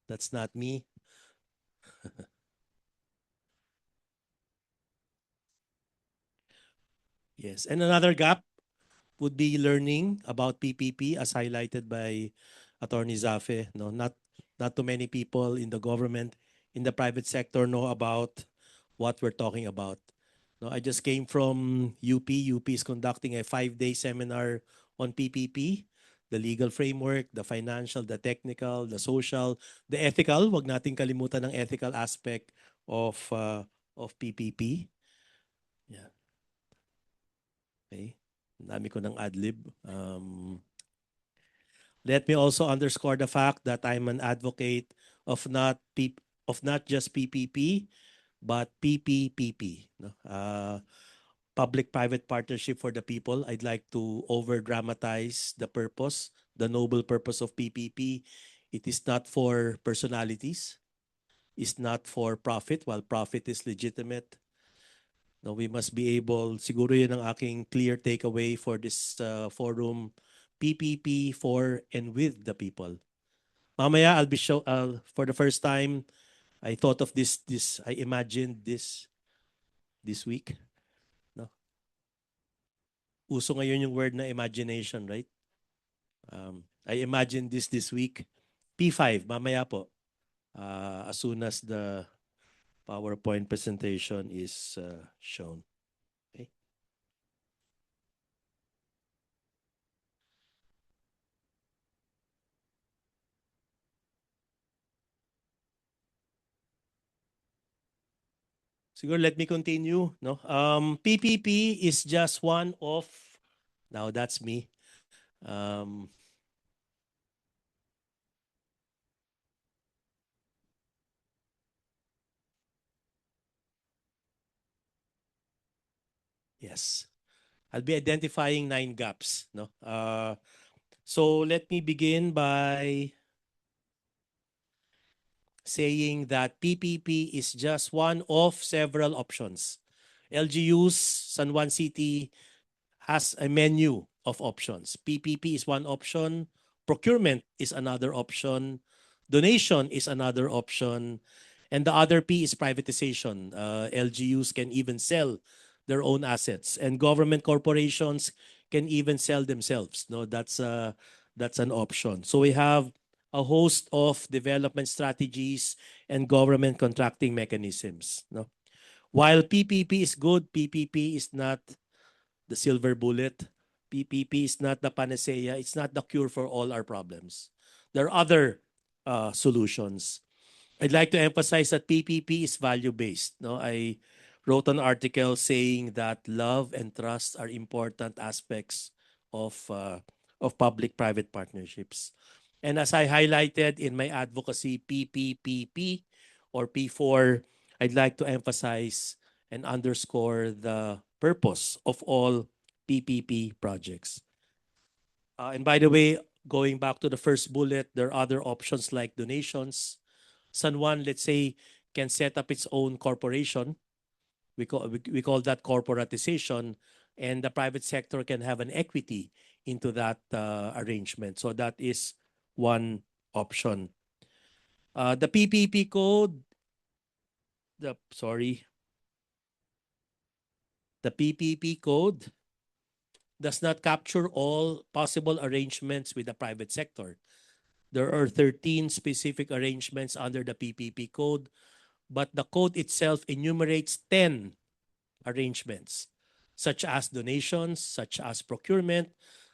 [SPEAKER 17] That's not me. Yes. And another gap would be learning about PPP as highlighted by Attorney Zafe. No, not too many people in the government, in the private sector know about what we're talking about. No, I just came from UP. UP is conducting a 5-day seminar on PPP, the legal framework, the financial, the technical, the social, the ethical. Wag nating kalimutan ng ethical aspect of PPP. Yeah. Okay. Dami ko ng adlib. Let me also underscore the fact that I'm an advocate of not just PPP, but PPPP. No? Public-private partnership for the people. I'd like to over-dramatize the purpose, the noble purpose of PPP. It is not for personalities. It's not for profit, while profit is legitimate. No, we must be able, siguro yun ang aking clear takeaway for this forum, PPP for and with the people. Mamaya, I'll be for the first time, I thought of this, I imagined this week. No? Uso ngayon yung word na imagination, right? I imagined this week. P5, mamaya po. As soon as the PowerPoint presentation is shown. Okay. Siguro let me continue. No? PPP is just one of, now that's me. Yes. I'll be identifying 9 gaps. No? So let me begin by saying that PPP is just one of several options. LGUs, San Juan City has a menu of options. PPP is one option. Procurement is another option. Donation is another option. And the other P is privatization. LGUs can even sell their own assets, and government corporations can even sell themselves. No, that's an option. So we have a host of development strategies and government contracting mechanisms. No? While PPP is good, PPP is not the silver bullet. PPP is not the panacea. It's not the cure for all our problems. There are other solutions. I'd like to emphasize that PPP is value-based. No, I wrote an article saying that love and trust are important aspects of public-private partnerships. And as I highlighted in my advocacy PPPP or P4, I'd like to emphasize and underscore the purpose of all PPP projects. And by the way, going back to the first bullet, there are other options like donations. San Juan, let's say, can set up its own corporation. We call that corporatization, and the private sector can have an equity into that arrangement. So that is one option. The PPP code, the PPP code does not capture all possible arrangements with the private sector. There are 13 specific arrangements under the PPP code, but the code itself enumerates 10 arrangements, such as donations, such as procurement,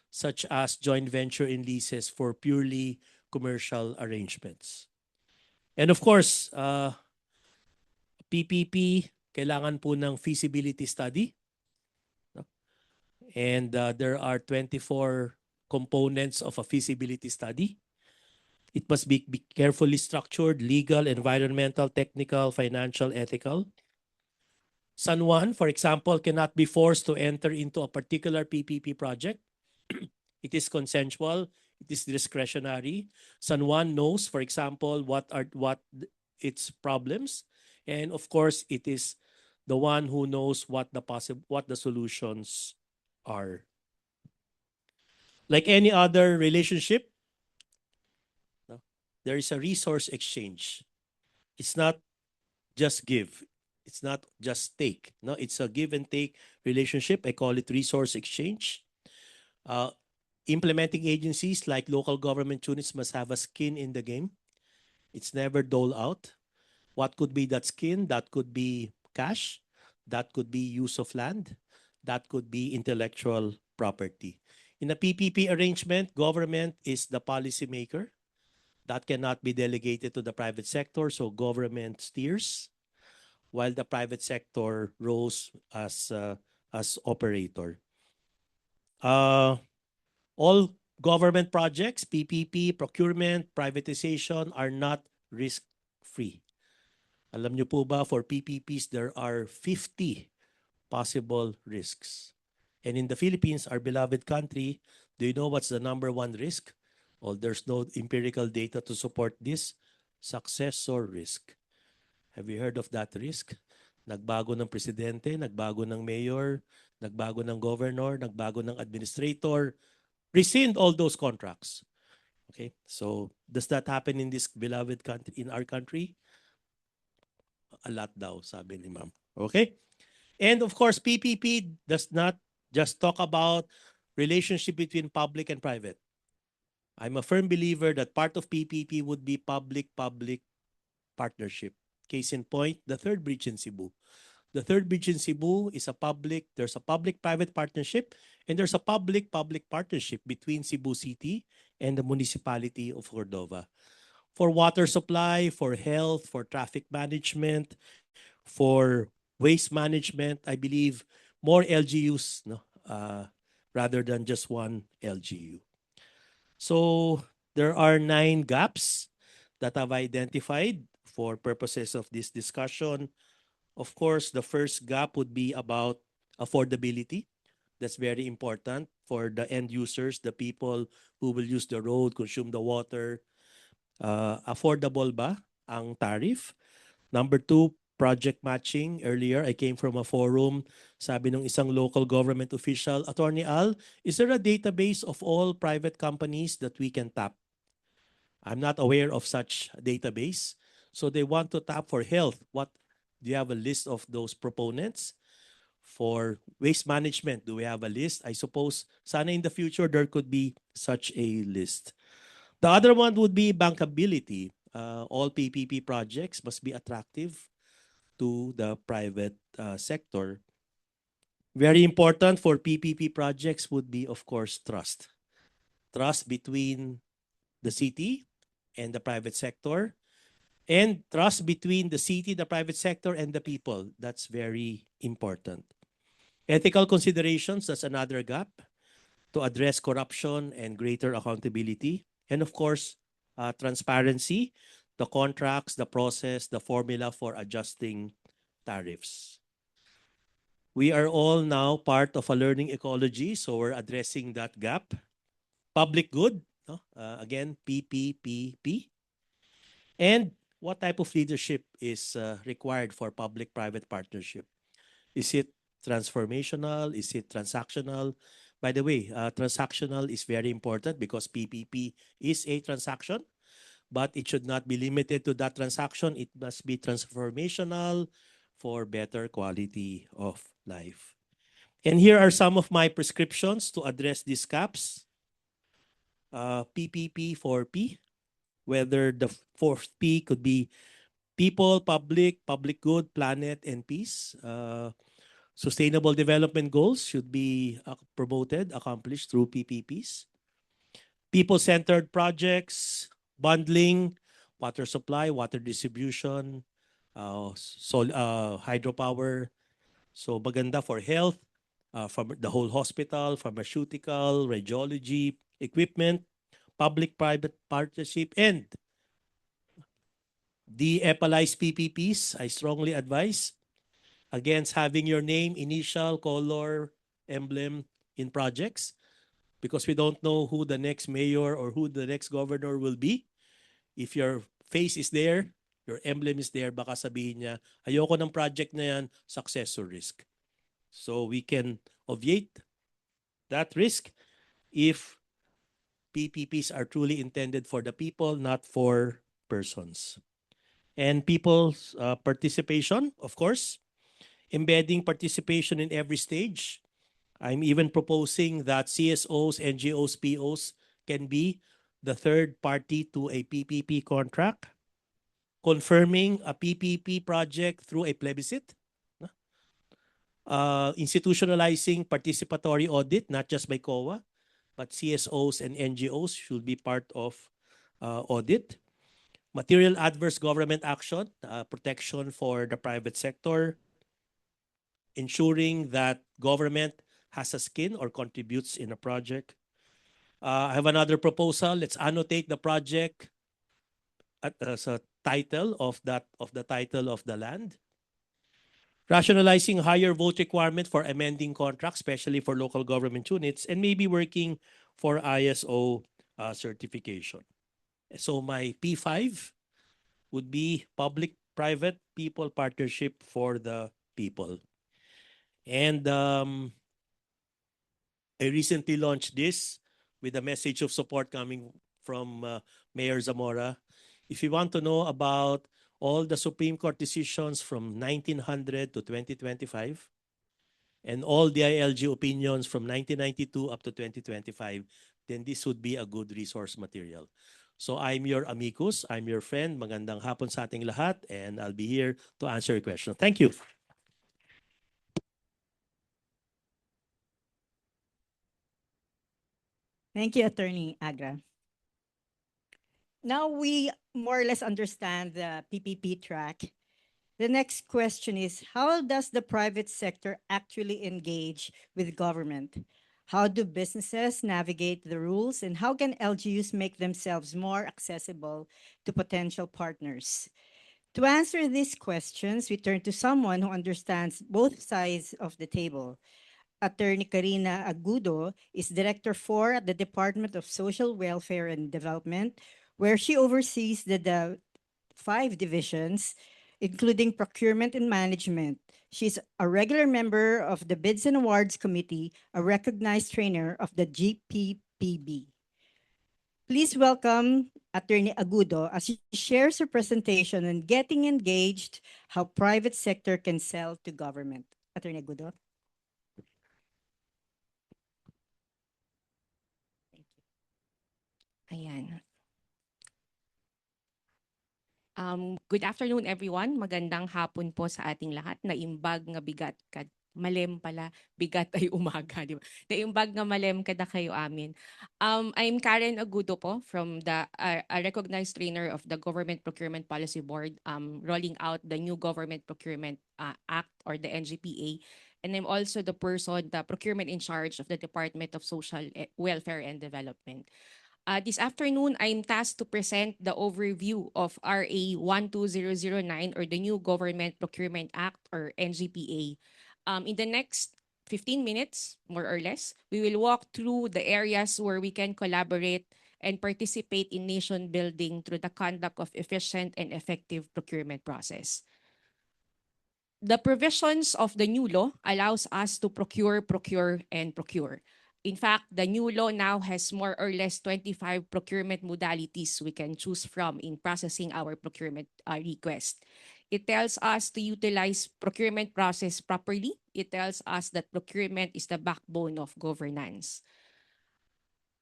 [SPEAKER 17] such as joint venture in leases for purely commercial arrangements. And of course, PPP, kailangan po ng feasibility study. And there are 24 components of a feasibility study. It must be carefully structured, legal, environmental, technical, financial, ethical. San Juan, for example, cannot be forced to enter into a particular PPP project. It is consensual. It is discretionary. San Juan knows, for example, what its problems, and of course, it is the one who knows what the solutions are. Like any other relationship, there is a resource exchange. It's not just give. It's not just take. No, it's a give and take relationship. I call it resource exchange. Implementing agencies like local government units must have a skin in the game. It's never dole out. What could be that skin? That could be cash. That could be use of land. That could be intellectual property. In a PPP arrangement, government is the policymaker. That cannot be delegated to the private sector, so government steers, while the private sector roles as operator. All government projects, PPP, procurement, privatization, are not risk-free. Alam niyo po ba, for PPPs, there are 50 possible risks. And in the Philippines, our beloved country, do you know what's the number one risk? Well, there's no empirical data to support this. Successor risk. Have you heard of that risk? Nagbago ng presidente, nagbago ng mayor, nagbago ng governor, nagbago ng administrator. Rescind all those contracts. Okay, so does that happen in this beloved country, in our country? A lot daw, sabi ni ma'am. Okay? And of course, PPP does not just talk about relationship between public and private. I'm a firm believer that part of PPP would be public-public partnership. Case in point, the third bridge in Cebu. The third bridge in Cebu is there's a public-private partnership, and there's a public-public partnership between Cebu City and the municipality of Cordova. For water supply, for health, for traffic management, for waste management, I believe more LGUs rather than just one LGU. So there are 9 gaps that I've identified for purposes of this discussion. Of course, the first gap would be about affordability. That's very important for the end users, the people who will use the road, consume the water. Affordable ba ang tariff? Number two, project matching. Earlier, I came from a forum. Sabi ng isang local government official, Attorney Al, is there a database of all private companies that we can tap? I'm not aware of such database. So they want to tap for health. What do you have a list of those proponents? For waste management, do we have a list? I suppose sana in the future there could be such a list. The other one would be bankability. All PPP projects must be attractive to the private sector. Very important for PPP projects would be, of course, trust. Trust between the city and the private sector, and trust between the city, the private sector, and the people. That's very important. Ethical considerations, that's another gap to address corruption and greater accountability. And of course, transparency, the contracts, the process, the formula for adjusting tariffs. We are all now part of a learning ecology, so we're addressing that gap. Public good, no? Again, PPPP. And what type of leadership is required for public-private partnership? Is it transformational? Is it transactional? By the way, transactional is very important because PPP is a transaction, but it should not be limited to that transaction. It must be transformational for better quality of life. And here are some of my prescriptions to address these gaps. PPP for P, whether the fourth P could be people, public good, planet, and peace. Sustainable development goals should be promoted, accomplished through PPPs. People-centered projects, bundling, water supply, water distribution, hydropower. So maganda for health, from the whole hospital, pharmaceutical, radiology, equipment, public-private partnership, and de-epalize PPPs. I strongly advise against having your name, initial, color, emblem in projects because we don't know who the next mayor or who the next governor will be. If your face is there, your emblem is there, baka sabihin niya, ayoko ng project na yan, success or risk. So we can obviate that risk if PPPs are truly intended for the people, not for persons. And people's participation, of course, embedding participation in every stage. I'm even proposing that CSOs, NGOs, POs can be the third party to a PPP contract, confirming a PPP project through a plebiscite, institutionalizing participatory audit, not just by COA, but CSOs and NGOs should be part of audit. Material adverse government action, protection for the private sector, ensuring that government has a skin or contributes in a project. I have another proposal. Let's annotate the project as a title of the title of the land. Rationalizing higher vote requirement for amending contracts, especially for local government units, and maybe working for ISO certification. So my P5 would be public-private people partnership for the people. And I recently launched this with a message of support coming from Mayor Zamora. If you want to know about all the Supreme Court decisions from 1900 to 2025 and all the ILG opinions from 1992 up to 2025, then this would be a good resource material. So I'm your amicus, I'm your friend. Magandang hapon sa ating lahat, and I'll be here to answer your question. Thank you.
[SPEAKER 15] Thank you, Attorney Agra. Now we more or less understand the PPP track. The next question is, how does the private sector actually engage with government? How do businesses navigate the rules, and how can LGUs make themselves more accessible to potential partners? To answer these questions, we turn to someone who understands both sides of the table. Attorney Karina Agudo is Director 4 at the Department of Social Welfare and Development, where she oversees the 5 divisions, including procurement and management. She's a regular member of the Bids and Awards Committee, a recognized trainer of the GPPB. Please welcome Attorney Agudo as she shares her presentation on getting engaged, how private sector can sell to government. Attorney Agudo.
[SPEAKER 18] Ayan. Good afternoon everyone. Magandang hapon po sa ating lahat. Naimbag nga bigat kad malem pala bigat ay umaga, di ba? Naimbag nga malem kada kayo amin. I'm Karen Agudo po from the a recognized trainer of the Government Procurement Policy Board, rolling out the new Government Procurement Act or the NGPA. And I'm also the procurement in charge of the Department of Social Welfare and Development. This afternoon, I'm tasked to present the overview of RA 12009 or the new Government Procurement Act or NGPA. In the next 15 minutes, more or less, we will walk through the areas where we can collaborate and participate in nation building through the conduct of efficient and effective procurement process. The provisions of the new law allows us to procure, and procure. In fact, the new law now has more or less 25 procurement modalities we can choose from in processing our procurement request. It tells us to utilize procurement process properly. It tells us that procurement is the backbone of governance.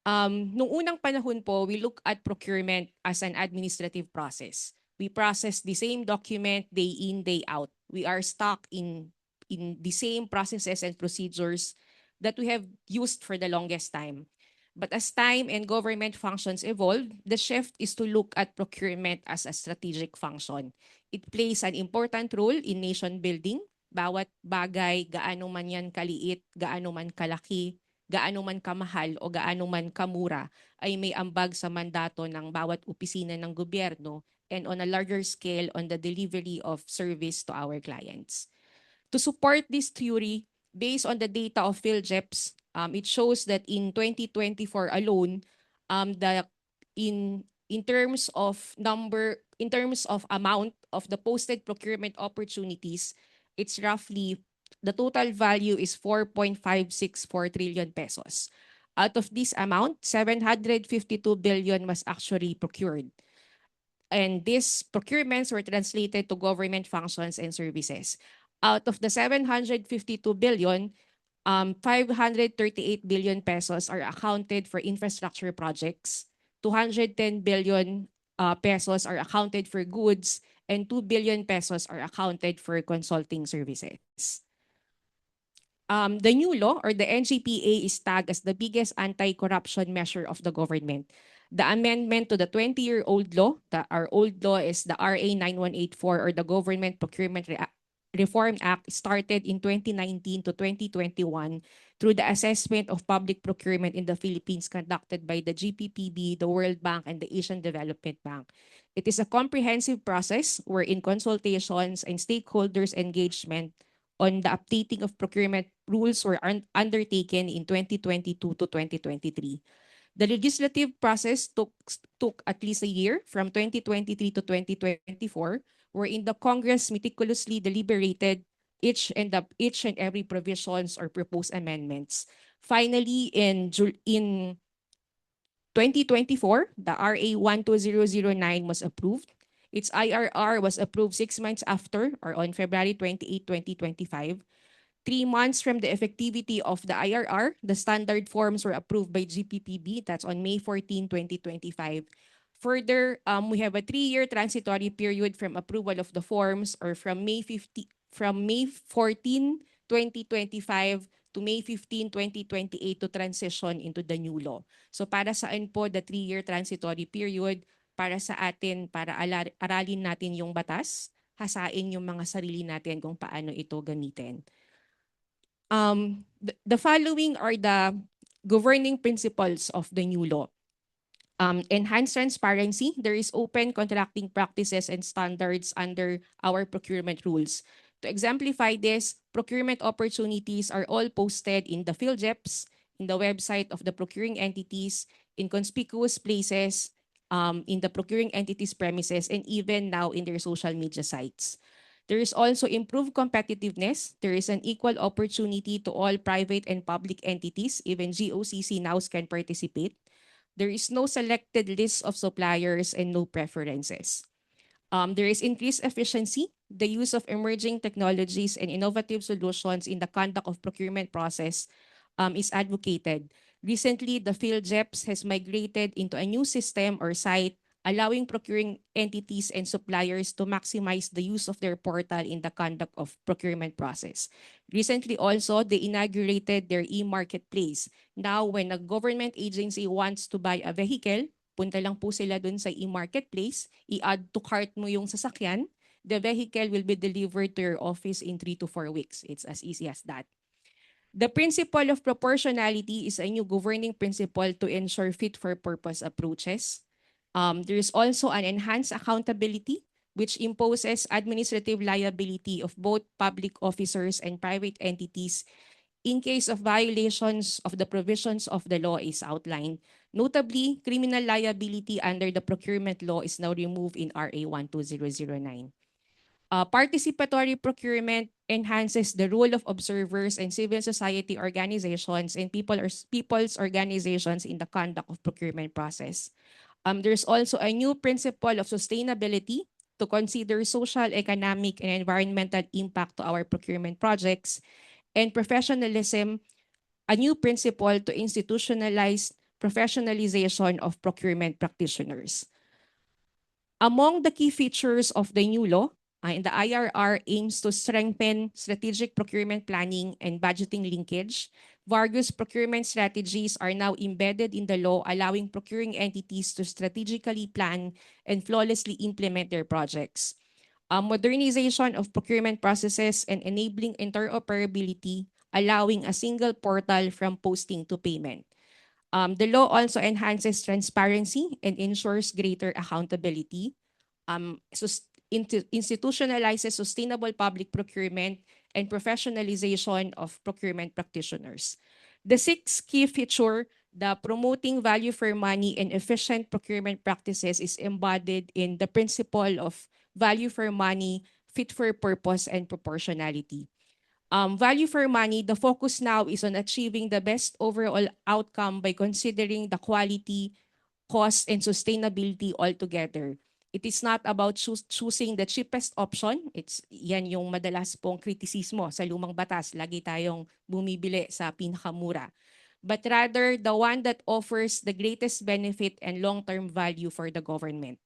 [SPEAKER 18] Nung unang panahon po, we look at procurement as an administrative process. We process the same document day in, day out. We are stuck in the same processes and procedures that we have used for the longest time. But as time and government functions evolve, the shift is to look at procurement as a strategic function. It plays an important role in nation building. Bawat bagay, gaano man yan kaliit, gaano man kalaki, gaano man kamahal o gaano man kamura, ay may ambag sa mandato ng bawat opisina ng gobyerno and on a larger scale on the delivery of service to our clients. To support this theory, based on the data of PhilJeps, it shows that in 2024 alone, in terms of amount of the posted procurement opportunities, it's roughly the total value is 4.564 trillion pesos. Out of this amount, 752 billion was actually procured. And these procurements were translated to government functions and services. Out of the 752 billion, 538 billion pesos are accounted for infrastructure projects, 210 billion pesos are accounted for goods, and 2 billion pesos are accounted for consulting services. The new law or the NGPA is tagged as the biggest anti-corruption measure of the government. The amendment to the 20-year-old law, our old law is the RA 9184 or the Government Procurement Reform Act, started in 2019 to 2021 through the assessment of public procurement in the Philippines conducted by the GPPB, the World Bank, and the Asian Development Bank. It is a comprehensive process wherein consultations and stakeholders' engagement on the updating of procurement rules were undertaken in 2022 to 2023. The legislative process took at least a year from 2023 to 2024, wherein the Congress meticulously deliberated each and every provisions or proposed amendments. Finally, in 2024, the RA 12009 was approved. Its IRR was approved 6 months after or on February 28, 2025. 3 months from the effectivity of the IRR, the standard forms were approved by GPPB. That's on May 14, 2025. Further, we have a 3-year transitory period from approval of the forms or from May 14, 2025 to May 15, 2028 to transition into the new law. So para saan po the 3-year transitory period? Para sa atin, para aralin natin yung batas, hasain yung mga sarili natin kung paano ito gamitin. The following are the governing principles of the new law. Enhanced transparency. There is open contracting practices and standards under our procurement rules. To exemplify this, procurement opportunities are all posted in the PhilJeps, in the website of the procuring entities, in conspicuous places, in the procuring entities' premises, and even now in their social media sites. There is also improved competitiveness. There is an equal opportunity to all private and public entities. Even GOCC now can participate. There is no selected list of suppliers and no preferences. There is increased efficiency. The use of emerging technologies and innovative solutions in the conduct of procurement process is advocated. Recently, the PhilJeps has migrated into a new system or site, allowing procuring entities and suppliers to maximize the use of their portal in the conduct of procurement process. Recently also, they inaugurated their e-marketplace. Now, when a government agency wants to buy a vehicle, punta lang po sila dun sa e-marketplace, i-add to cart mo yung sasakyan, the vehicle will be delivered to your office in 3 to 4 weeks. It's as easy as that. The principle of proportionality is a new governing principle to ensure fit-for-purpose approaches. There is also an enhanced accountability, which imposes administrative liability of both public officers and private entities in case of violations of the provisions of the law is outlined. Notably, criminal liability under the procurement law is now removed in RA 12009. Participatory procurement enhances the role of observers and civil society organizations and people's organizations in the conduct of procurement process. There's also a new principle of sustainability to consider social, economic, and environmental impact to our procurement projects, and professionalism, a new principle to institutionalize professionalization of procurement practitioners. Among the key features of the new law, the IRR aims to strengthen strategic procurement planning and budgeting linkage. Various procurement strategies are now embedded in the law, allowing procuring entities to strategically plan and flawlessly implement their projects. Modernization of procurement processes and enabling interoperability, allowing a single portal from posting to payment. The law also enhances transparency and ensures greater accountability. Institutionalizes sustainable public procurement and professionalization of procurement practitioners. The sixth key feature, the promoting value for money and efficient procurement practices, is embodied in the principle of value for money, fit for purpose, and proportionality. Value for money, the focus now is on achieving the best overall outcome by considering the quality, cost, and sustainability altogether. It is not about choosing the cheapest option. Yan yung madalas pong kritisismo sa lumang batas. Lagi tayong bumibili sa pinakamura. But rather, the one that offers the greatest benefit and long-term value for the government.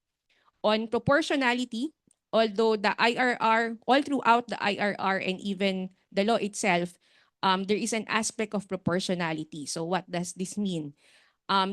[SPEAKER 18] On proportionality, although the IRR, all throughout the IRR and even the law itself, there is an aspect of proportionality. So what does this mean?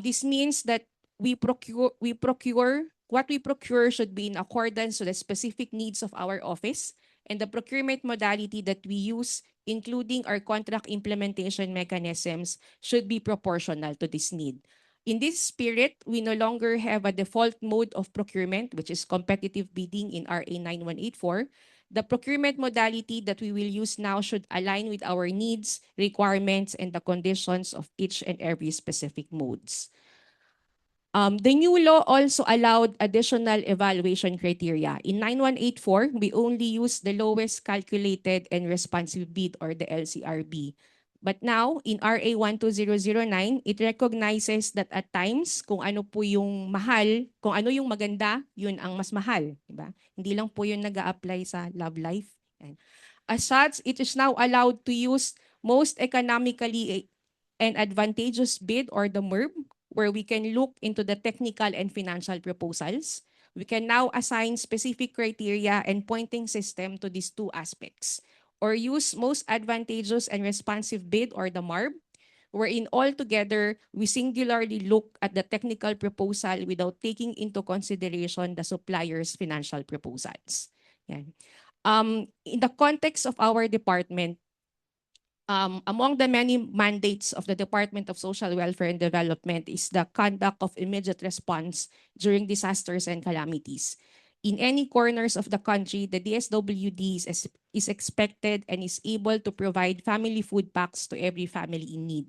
[SPEAKER 18] This means that what we procure should be in accordance to the specific needs of our office, and the procurement modality that we use, including our contract implementation mechanisms, should be proportional to this need. In this spirit, we no longer have a default mode of procurement, which is competitive bidding in RA 9184. The procurement modality that we will use now should align with our needs, requirements, and the conditions of each and every specific modes. The new law also allowed additional evaluation criteria. In 9184, we only use the lowest calculated and responsive bid, or the LCRB. But now, in RA 12009, it recognizes that at times, kung ano po yung mahal, kung ano yung maganda, yun ang mas mahal. Diba? Hindi lang po yun nag-a-apply sa Love Life. As such, it is now allowed to use most economically and advantageous bid, or the MERB, where we can look into the technical and financial proposals. We can now assign specific criteria and pointing system to these two aspects, or use most advantageous and responsive bid, or the MARB, wherein altogether we singularly look at the technical proposal without taking into consideration the supplier's financial proposals. Yan. In the context of our department, Among the many mandates of the Department of Social Welfare and Development is the conduct of immediate response during disasters and calamities. In any corners of the country, the DSWD is expected and is able to provide family food packs to every family in need.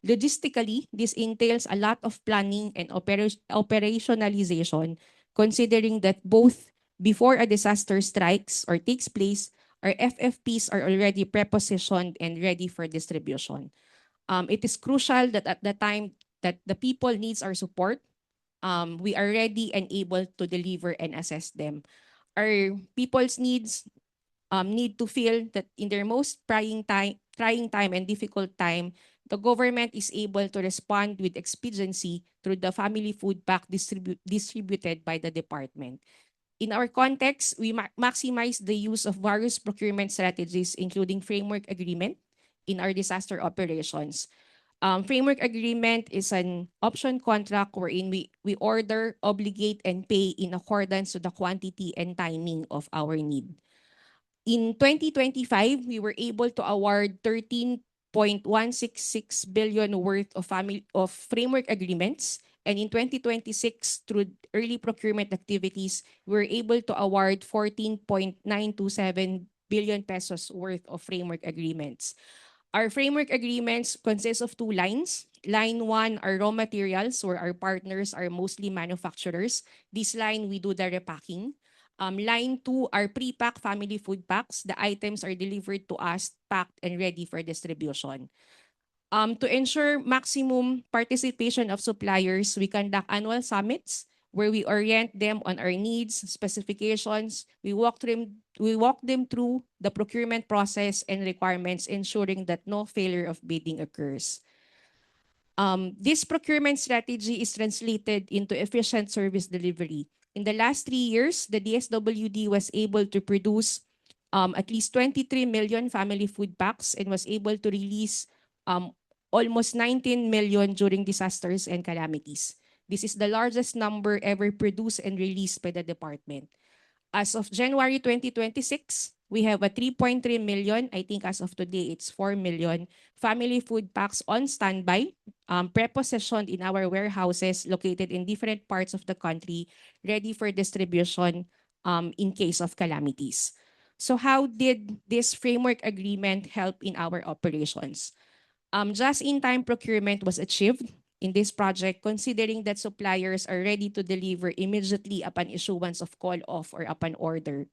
[SPEAKER 18] Logistically, this entails a lot of planning and operationalization, considering that both before a disaster strikes or takes place, our FFPs are already prepositioned and ready for distribution. It is crucial that at the time that the people needs our support, we are ready and able to deliver and assess them. Our people's needs need to feel that in their most trying time and difficult time, the government is able to respond with expediency through the family food pack distributed by the department. In our context, we maximize the use of various procurement strategies, including framework agreement in our disaster operations. Framework agreement is an option contract wherein we order, obligate, and pay in accordance with the quantity and timing of our need. In 2025, we were able to award 13.166 billion worth of framework agreements. And in 2026, through early procurement activities, we were able to award 14.927 billion pesos worth of framework agreements. Our framework agreements consist of two lines. Line 1 are raw materials, where our partners are mostly manufacturers. This line, we do the repacking. Line 2 are pre-packed family food packs. The items are delivered to us, packed and ready for distribution. To ensure maximum participation of suppliers, we conduct annual summits where we orient them on our needs, specifications. We walk them through the procurement process and requirements, ensuring that no failure of bidding occurs. This procurement strategy is translated into efficient service delivery. In the last 3 years, the DSWD was able to produce at least 23 million family food packs and was able to release almost 19 million during disasters and calamities. This is the largest number ever produced and released by the department. As of January 2026, we have a 3.3 million, I think as of today, it's 4 million family food packs on standby, prepositioned in our warehouses located in different parts of the country, ready for distribution in case of calamities. So how did this framework agreement help in our operations? Just-in-time procurement was achieved in this project, considering that suppliers are ready to deliver immediately upon issuance of call-off or upon order.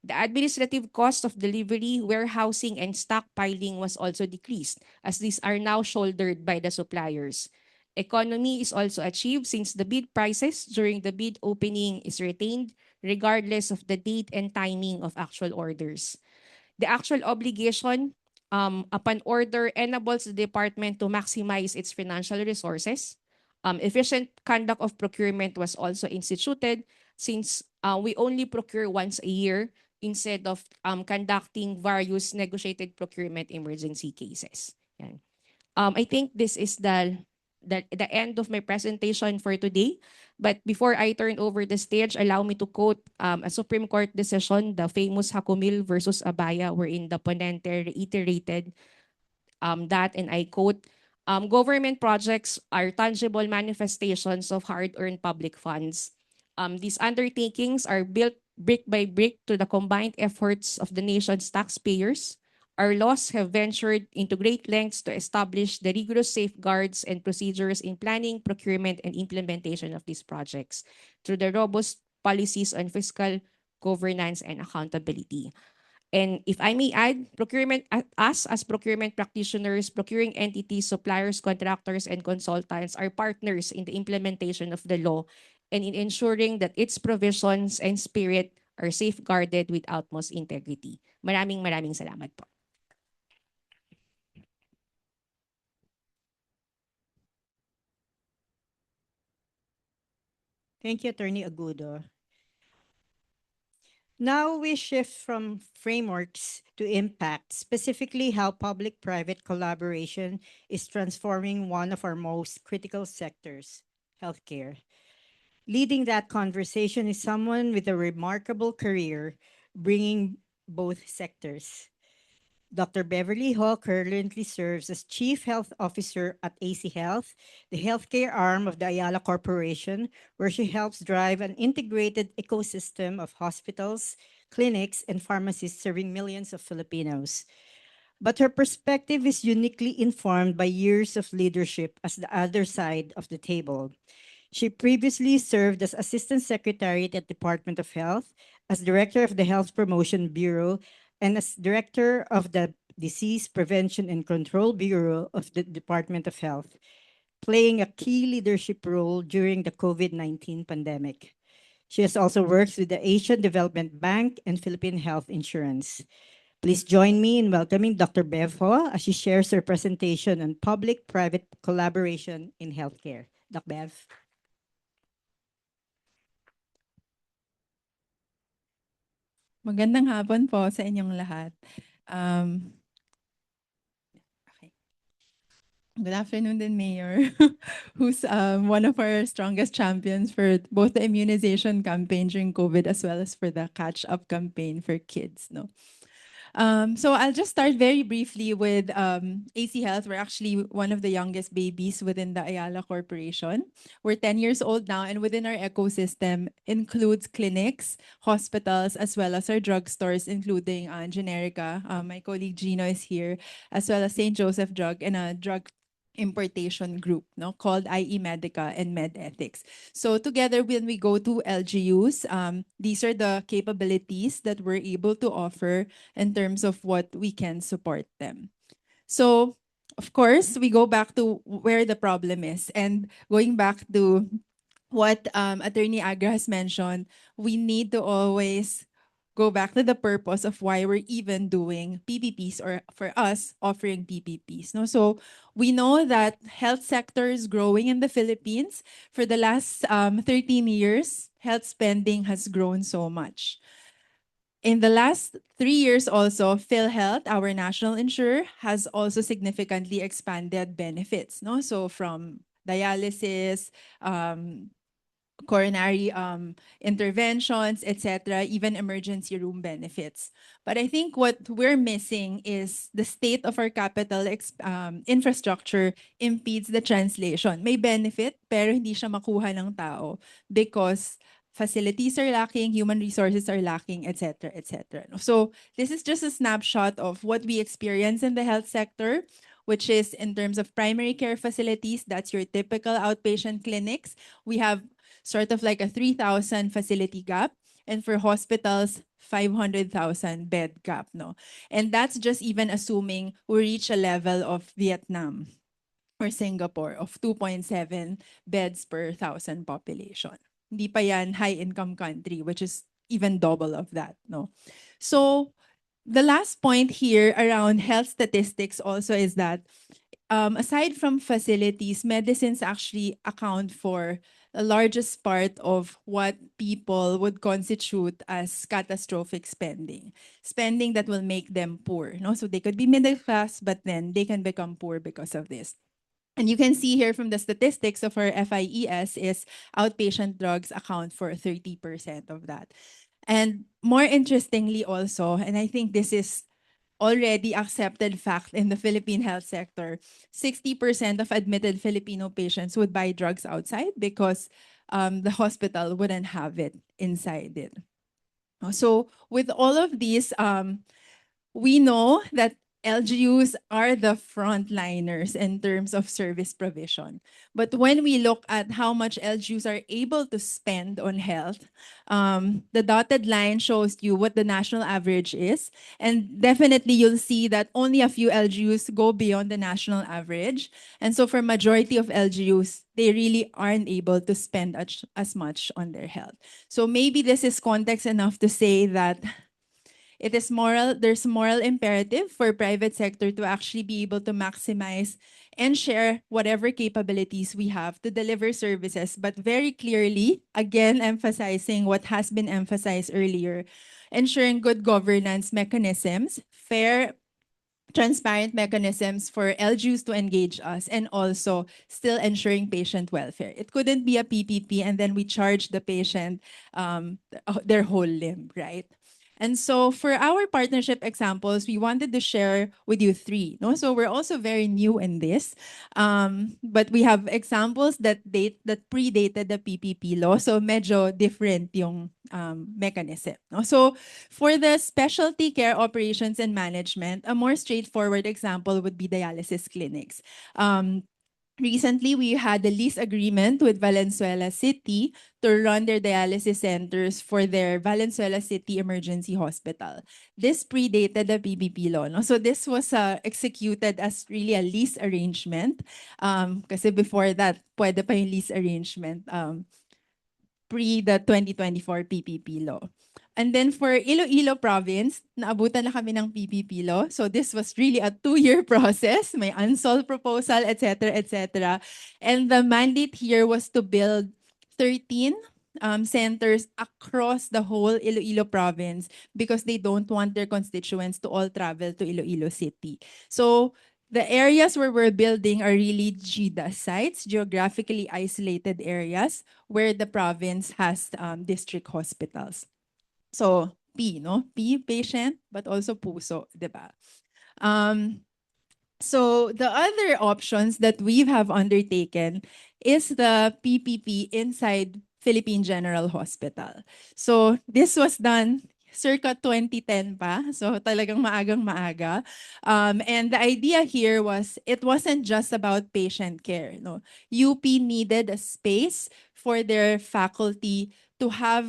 [SPEAKER 18] The administrative cost of delivery, warehousing, and stockpiling was also decreased, as these are now shouldered by the suppliers. Economy is also achieved since the bid prices during the bid opening is retained regardless of the date and timing of actual orders. The actual obligation upon order enables the department to maximize its financial resources. Efficient conduct of procurement was also instituted since we only procure once a year instead of conducting various negotiated procurement emergency cases. Yan. I think this is the end of my presentation for today. But before I turn over the stage, allow me to quote a Supreme Court decision, the famous Hakumil versus Abaya, wherein the ponente reiterated that, and I quote, government projects are tangible manifestations of hard-earned public funds. These undertakings are built brick by brick to the combined efforts of the nation's taxpayers. Our laws have ventured into great lengths to establish the rigorous safeguards and procedures in planning, procurement, and implementation of these projects through the robust policies on fiscal governance and accountability. And if I may add, procurement, us as procurement practitioners, procuring entities, suppliers, contractors, and consultants are partners in the implementation of the law and in ensuring that its provisions and spirit are safeguarded with utmost integrity. Maraming salamat po.
[SPEAKER 15] Thank you, Attorney Agudo. Now we shift from frameworks to impact, specifically how public-private collaboration is transforming one of our most critical sectors, healthcare. Leading that conversation is someone with a remarkable career, bringing both sectors. Dr. Beverly currently serves as Chief Health Officer at AC Health, the healthcare arm of the Ayala Corporation, where she helps drive an integrated ecosystem of hospitals, clinics, and pharmacies serving millions of Filipinos. But her perspective is uniquely informed by years of leadership as the other side of the table. She previously served as Assistant Secretary at the Department of Health, as Director of the Health Promotion Bureau, and as Director of the Disease Prevention and Control Bureau of the Department of Health, playing a key leadership role during the COVID-19 pandemic. She has also worked with the Asian Development Bank and Philippine Health Insurance. Please join me in welcoming Dr. Bev Ho as she shares her presentation on public-private collaboration in healthcare. Dr. Bev.
[SPEAKER 19] Magandang hapon po sa inyong lahat. Okay. Good afternoon din, Mayor, who's one of our strongest champions for both the immunization campaign during COVID as well as for the catch-up campaign for kids. No. So I'll just start very briefly with AC Health. We're actually one of the youngest babies within the Ayala Corporation. We're 10 years old now, and within our ecosystem includes clinics, hospitals, as well as our drugstores, including Generica. My colleague Gino is here, as well as St. Joseph Drug and a drug importation group, no, called IE Medica and Med Ethics. So together, when we go to LGUs, these are the capabilities that we're able to offer in terms of what we can support them. So, of course, we go back to where the problem is. And going back to what Attorney Agra has mentioned, we need to always go back to the purpose of why we're even doing PPPs, or for us offering PPPs. No? So we know that health sector is growing in the Philippines. For the last 13 years, health spending has grown so much. In the last 3 years also, PhilHealth, our national insurer, has also significantly expanded benefits. No? So from dialysis, coronary interventions, etc., even emergency room benefits. But I think what we're missing is the state of our capital infrastructure impedes the translation. May benefit, pero hindi siya makuha ng tao because facilities are lacking, human resources are lacking, etc., etc. So this is just a snapshot of what we experience in the health sector, which is in terms of primary care facilities, that's your typical outpatient clinics. We have sort of like a 3,000 facility gap, and for hospitals, 500,000 bed gap. No? And that's just even assuming we reach a level of Vietnam or Singapore of 2.7 beds per 1,000 population. Hindi pa yan high-income country, which is even double of that. No? So the last point here around health statistics also is that aside from facilities, medicines actually account for the largest part of what people would constitute as catastrophic spending. Spending that will make them poor. No? So they could be middle class, but then they can become poor because of this. And you can see here from the statistics of our FIES is outpatient drugs account for 30% of that. And more interestingly also, and I think this is already accepted fact in the Philippine health sector, 60% of admitted Filipino patients would buy drugs outside because the hospital wouldn't have it inside it. So with all of these, we know that LGUs are the frontliners in terms of service provision. But when we look at how much LGUs are able to spend on health, the dotted line shows you what the national average is. And definitely you'll see that only a few LGUs go beyond the national average. And so for majority of LGUs, they really aren't able to spend as much on their health. So maybe this is context enough to say that it is there's moral imperative for private sector to actually be able to maximize and share whatever capabilities we have to deliver services, but very clearly, again, emphasizing what has been emphasized earlier, ensuring good governance mechanisms, fair, transparent mechanisms for LGUs to engage us, and also still ensuring patient welfare. It couldn't be a PPP and then we charge the patient their whole limb, right? And so for our partnership examples, we wanted to share with you three. No? So we're also very new in this, but we have examples that predated the PPP law. So medyo different yung mechanism. No? So for the specialty care operations and management, a more straightforward example would be dialysis clinics. Recently, we had a lease agreement with Valenzuela City to run their dialysis centers for their Valenzuela City Emergency Hospital. This predated the PPP law. No? So this was executed as really a lease arrangement. Kasi before that, pwede pa yung lease arrangement pre the 2024 PPP law. And then for Iloilo province, naabutan na kami ng PPP law. So this was really a 2-year process. May unsolved proposal, etc., etc. And the mandate here was to build 13 centers across the whole Iloilo province because they don't want their constituents to all travel to Iloilo City. So the areas where we're building are really GDA sites, geographically isolated areas where the province has district hospitals. So, P, no? P, patient, but also puso, di ba? So, the other options that we have undertaken is the PPP inside Philippine General Hospital. So, this was done circa 2010 pa. So, talagang maagang-maaga. And the idea here was, it wasn't just about patient care. No? UP needed a space for their faculty to have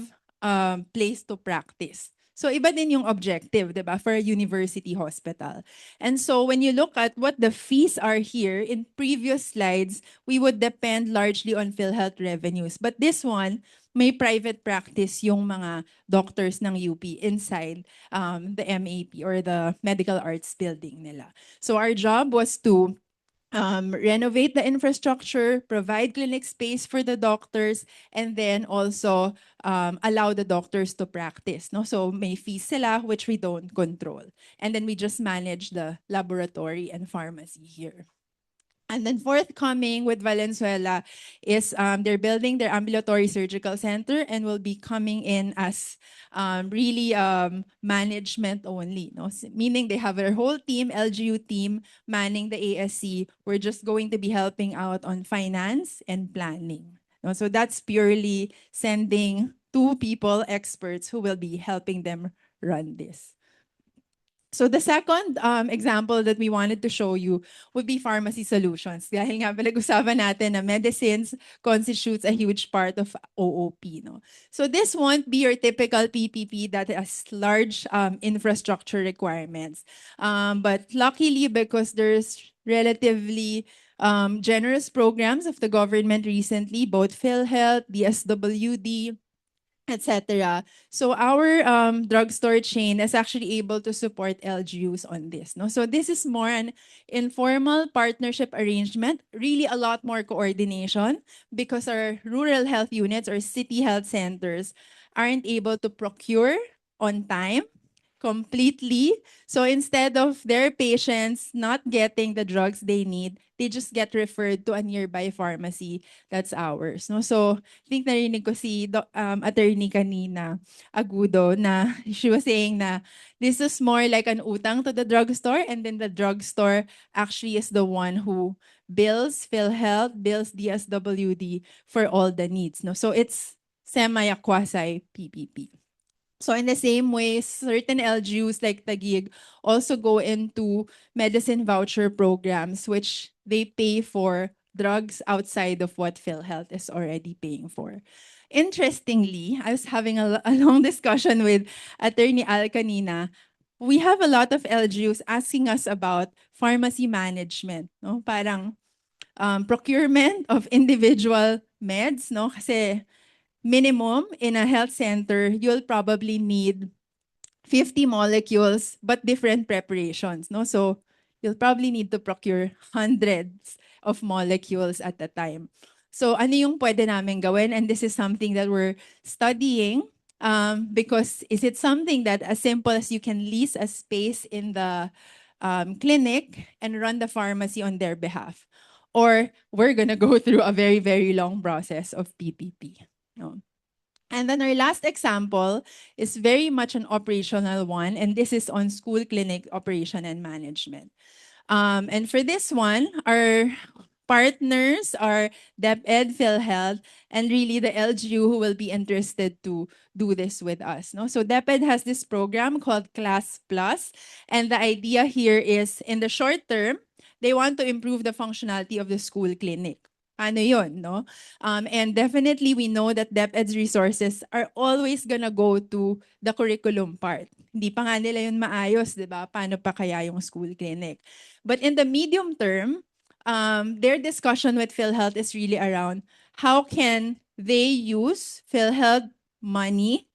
[SPEAKER 19] place to practice. So iba din yung objective, di ba, for a university hospital. And so when you look at what the fees are here, in previous slides, we would depend largely on PhilHealth revenues. But this one, may private practice yung mga doctors ng UP inside the MAP or the Medical Arts Building nila. So our job was to renovate the infrastructure, provide clinic space for the doctors, and then also allow the doctors to practice. No? So may fees sila, which we don't control. And then we just manage the laboratory and pharmacy here. And then forthcoming with Valenzuela is they're building their ambulatory surgical center and will be coming in as really management only. No? Meaning they have their whole team, LGU team, manning the ASC. We're just going to be helping out on finance and planning. No? So that's purely sending 2 people, experts, who will be helping them run this. So the second example that we wanted to show you would be pharmacy solutions. Dahil nga pinag-usapan natin na medicines constitutes a huge part of OOP. No? So this won't be your typical PPP that has large infrastructure requirements. But luckily, because there's relatively generous programs of the government recently, both PhilHealth, DSWD, etc. So our drugstore chain is actually able to support LGUs on this. No? So this is more an informal partnership arrangement, really a lot more coordination because our rural health units or city health centers aren't able to procure on time completely. So instead of their patients not getting the drugs they need, they just get referred to a nearby pharmacy that's ours. No? So I think narinig ko si Attorney Karina Agudo na she was saying na this is more like an utang to the drugstore, and then the drugstore actually is the one who bills PhilHealth, bills DSWD for all the needs. No? So it's semi-quasi PPP. So in the same way, certain LGUs like Taguig also go into medicine voucher programs, which they pay for drugs outside of what PhilHealth is already paying for. Interestingly, I was having a long discussion with Attorney Al kanina. We have a lot of LGUs asking us about pharmacy management. No? Parang procurement of individual meds. No? Kasi minimum in a health center, you'll probably need 50 molecules, but different preparations. No? So you'll probably need to procure hundreds of molecules at a time. So ano yung pwede namin gawin? And this is something that we're studying because is it something that as simple as you can lease a space in the clinic and run the pharmacy on their behalf? Or we're going to go through a very, very long process of PPP. No? And then our last example is very much an operational one, and this is on school clinic operation and management. And for this one, our partners are DepEd, PhilHealth, and really the LGU who will be interested to do this with us. No? So DepEd has this program called Class Plus, and the idea here is in the short term, they want to improve the functionality of the school clinic. Ano yun, no? And definitely we know that DepEd's resources are always gonna go to the curriculum part. Hindi pa nga nila yun maayos, di ba? Paano pa kaya yung school clinic? But in the medium term, their discussion with PhilHealth is really around how can they use PhilHealth money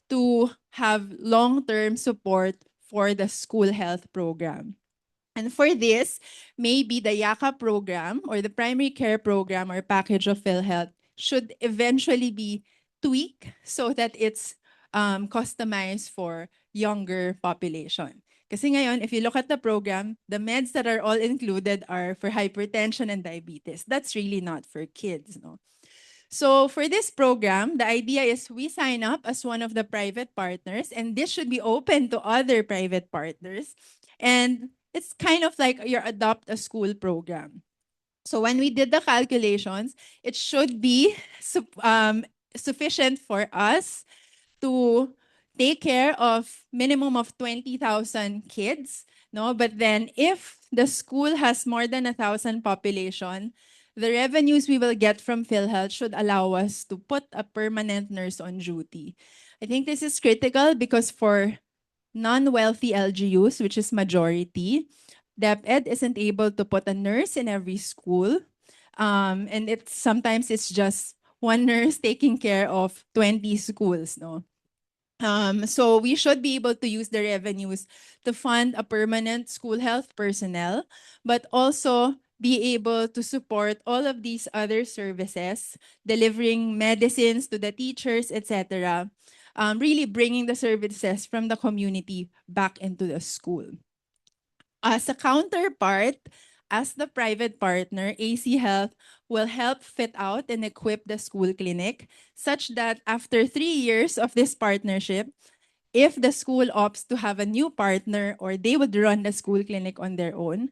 [SPEAKER 19] to have long-term support for the school health program. And for this, maybe the YAKA program or the primary care program or package of PhilHealth should eventually be tweaked so that it's customized for younger population. Kasi ngayon, if you look at the program, the meds that are all included are for hypertension and diabetes. That's really not for kids, no? So for this program, the idea is we sign up as one of the private partners, and this should be open to other private partners. And it's kind of like your adopt a school program. So when we did the calculations, it should be sufficient for us to take care of minimum of 20,000 kids, no? But then if the school has more than 1,000 population, the revenues we will get from PhilHealth should allow us to put a permanent nurse on duty. I think this is critical because for non-wealthy LGUs, which is majority, DepEd isn't able to put a nurse in every school. And sometimes it's just one nurse taking care of 20 schools, no? So we should be able to use the revenues to fund a permanent school health personnel, but also be able to support all of these other services, delivering medicines to the teachers, etc. Really bringing the services from the community back into the school. As a counterpart, as the private partner, AC Health will help fit out and equip the school clinic such that after 3 years of this partnership, if the school opts to have a new partner or they would run the school clinic on their own,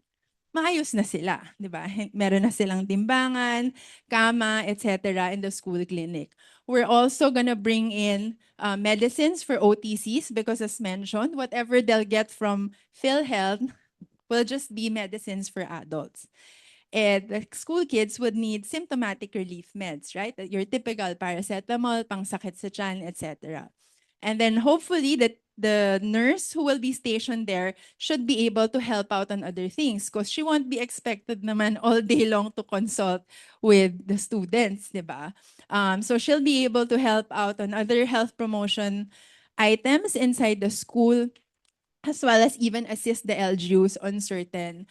[SPEAKER 19] maayos na sila, di ba? Meron na silang timbangan, kama, etc. in the school clinic. We're also gonna bring in medicines for OTCs because as mentioned, whatever they'll get from PhilHealth will just be medicines for adults. And the school kids would need symptomatic relief meds, right? Your typical paracetamol, pangsakit sa tiyan, etc. And then hopefully the nurse who will be stationed there should be able to help out on other things because she won't be expected naman all day long to consult with the students, di ba? So she'll be able to help out on other health promotion items inside the school, as well as even assist the LGUs on certain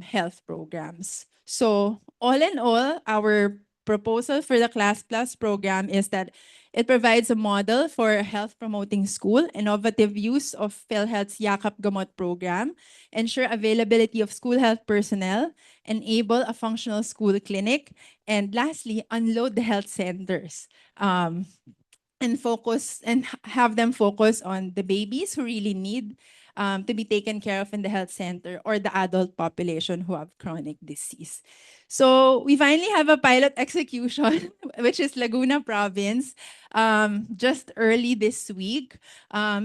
[SPEAKER 19] health programs. So all in all, our proposal for the Class Plus program is that it provides a model for a health promoting school, innovative use of PhilHealth's Yakap Gamot program, ensure availability of school health personnel, enable a functional school clinic, and lastly, unload the health centers. And focus and have them focus on the babies who really need to be taken care of in the health center or the adult population who have chronic disease. So we finally have a pilot execution, which is Laguna Province, just early this week.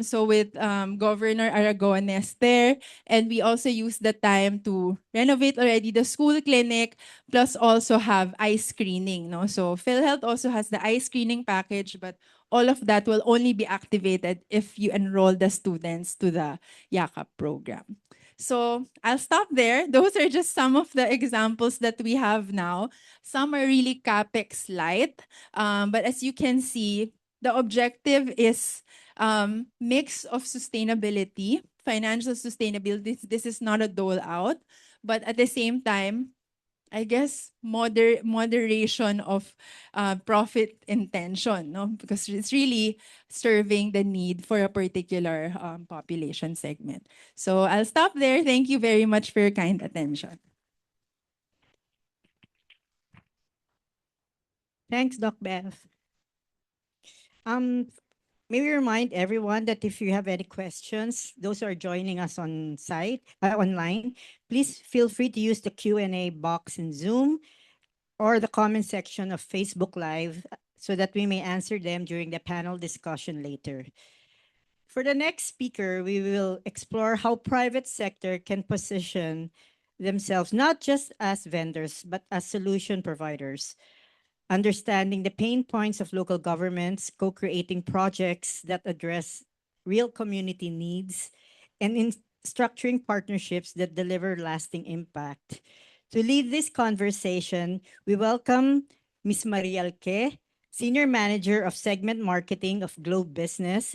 [SPEAKER 19] So with Governor Aragones there, and we also used the time to renovate already the school clinic, plus also have eye screening. No? So PhilHealth also has the eye screening package, but all of that will only be activated if you enroll the students to the YAKAP program. So I'll stop there. Those are just some of the examples that we have now. Some are really CapEx light, but as you can see, the objective is mix of sustainability, financial sustainability. This is not a dole out, but at the same time, I guess moderation of profit intention, no? Because it's really serving the need for a particular population segment. So I'll stop there. Thank you very much for your kind attention.
[SPEAKER 15] Thanks, Doc Bev. May we remind everyone that if you have any questions, those who are joining us on site, online, please feel free to use the Q&A box in Zoom or the comment section of Facebook Live so that we may answer them during the panel discussion later. For the next speaker, we will explore how private sector can position themselves not just as vendors, but as solution providers, understanding the pain points of local governments, co-creating projects that address real community needs, and in structuring partnerships that deliver lasting impact. To lead this conversation, we welcome Ms. Mariel Ke, Senior Manager of Segment Marketing of Globe Business,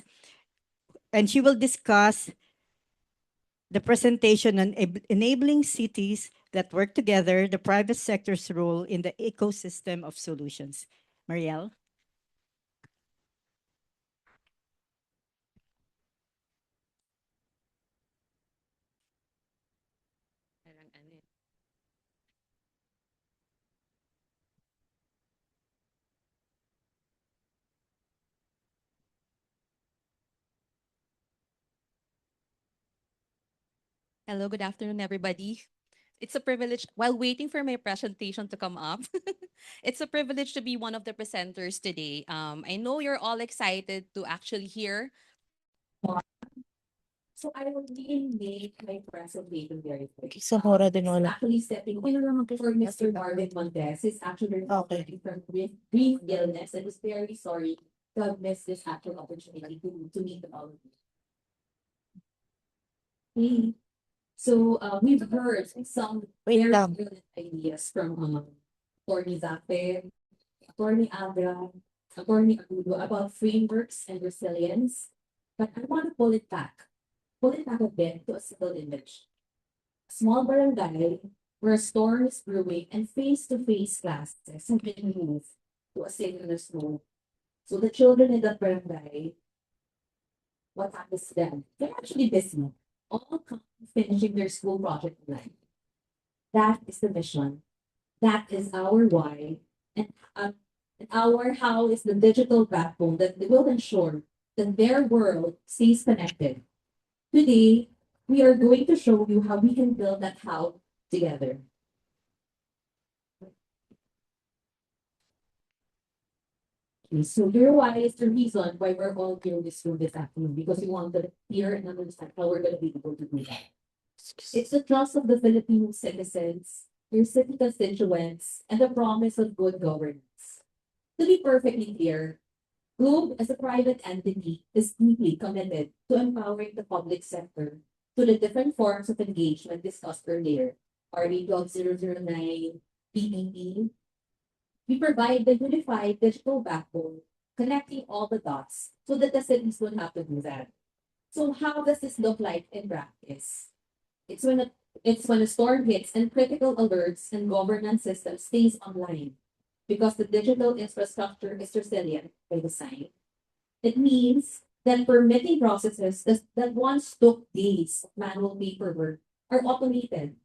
[SPEAKER 15] and she will discuss the presentation on enabling cities that work together, the private sector's role in the ecosystem of solutions. Mariel?
[SPEAKER 20] Hello, good afternoon, everybody. It's a privilege, while waiting for my presentation to come up, it's a privilege to be one of the presenters today. I know you're all excited to actually hear. So I will really make my presentation very quick.
[SPEAKER 21] Zamora din wala.
[SPEAKER 20] Actually stepping in for Mr. Marvin Montes. He's actually recovering from brief illness and is very sorry to have missed this actual opportunity to meet all of you. Okay. So we've heard some very brilliant ideas from Atty. Zafe, Atty. Agra, Atty. Agudo about frameworks and resilience. But I want to pull it back a bit to a single image. A small barangay where a storm is brewing and face-to-face classes have been moved to a synchronous mode. So the children in that barangay, what happens to them? They're actually busy, all finishing their school project online. That is the mission. That is our why. And our how is the digital backbone that will ensure that their world stays connected. Today, we are going to show you how we can build that how together. Okay, so your why is the reason why we're all here in this room this afternoon, because we want to hear and understand how we're going to be able to do that. It's the trust of the Filipino citizens, your city constituents, and the promise of good governance. To be perfectly clear, Globe as a private entity is deeply committed to empowering the public sector to the different forms of engagement discussed earlier, RD.009, PPP. We provide the unified digital backbone, connecting all the dots so that the cities don't have to do that. So how does this look like in practice? It's when a storm hits and critical alerts and governance system stays online because the digital infrastructure is resilient by design. It means that permitting processes that once took days of manual paperwork are automated,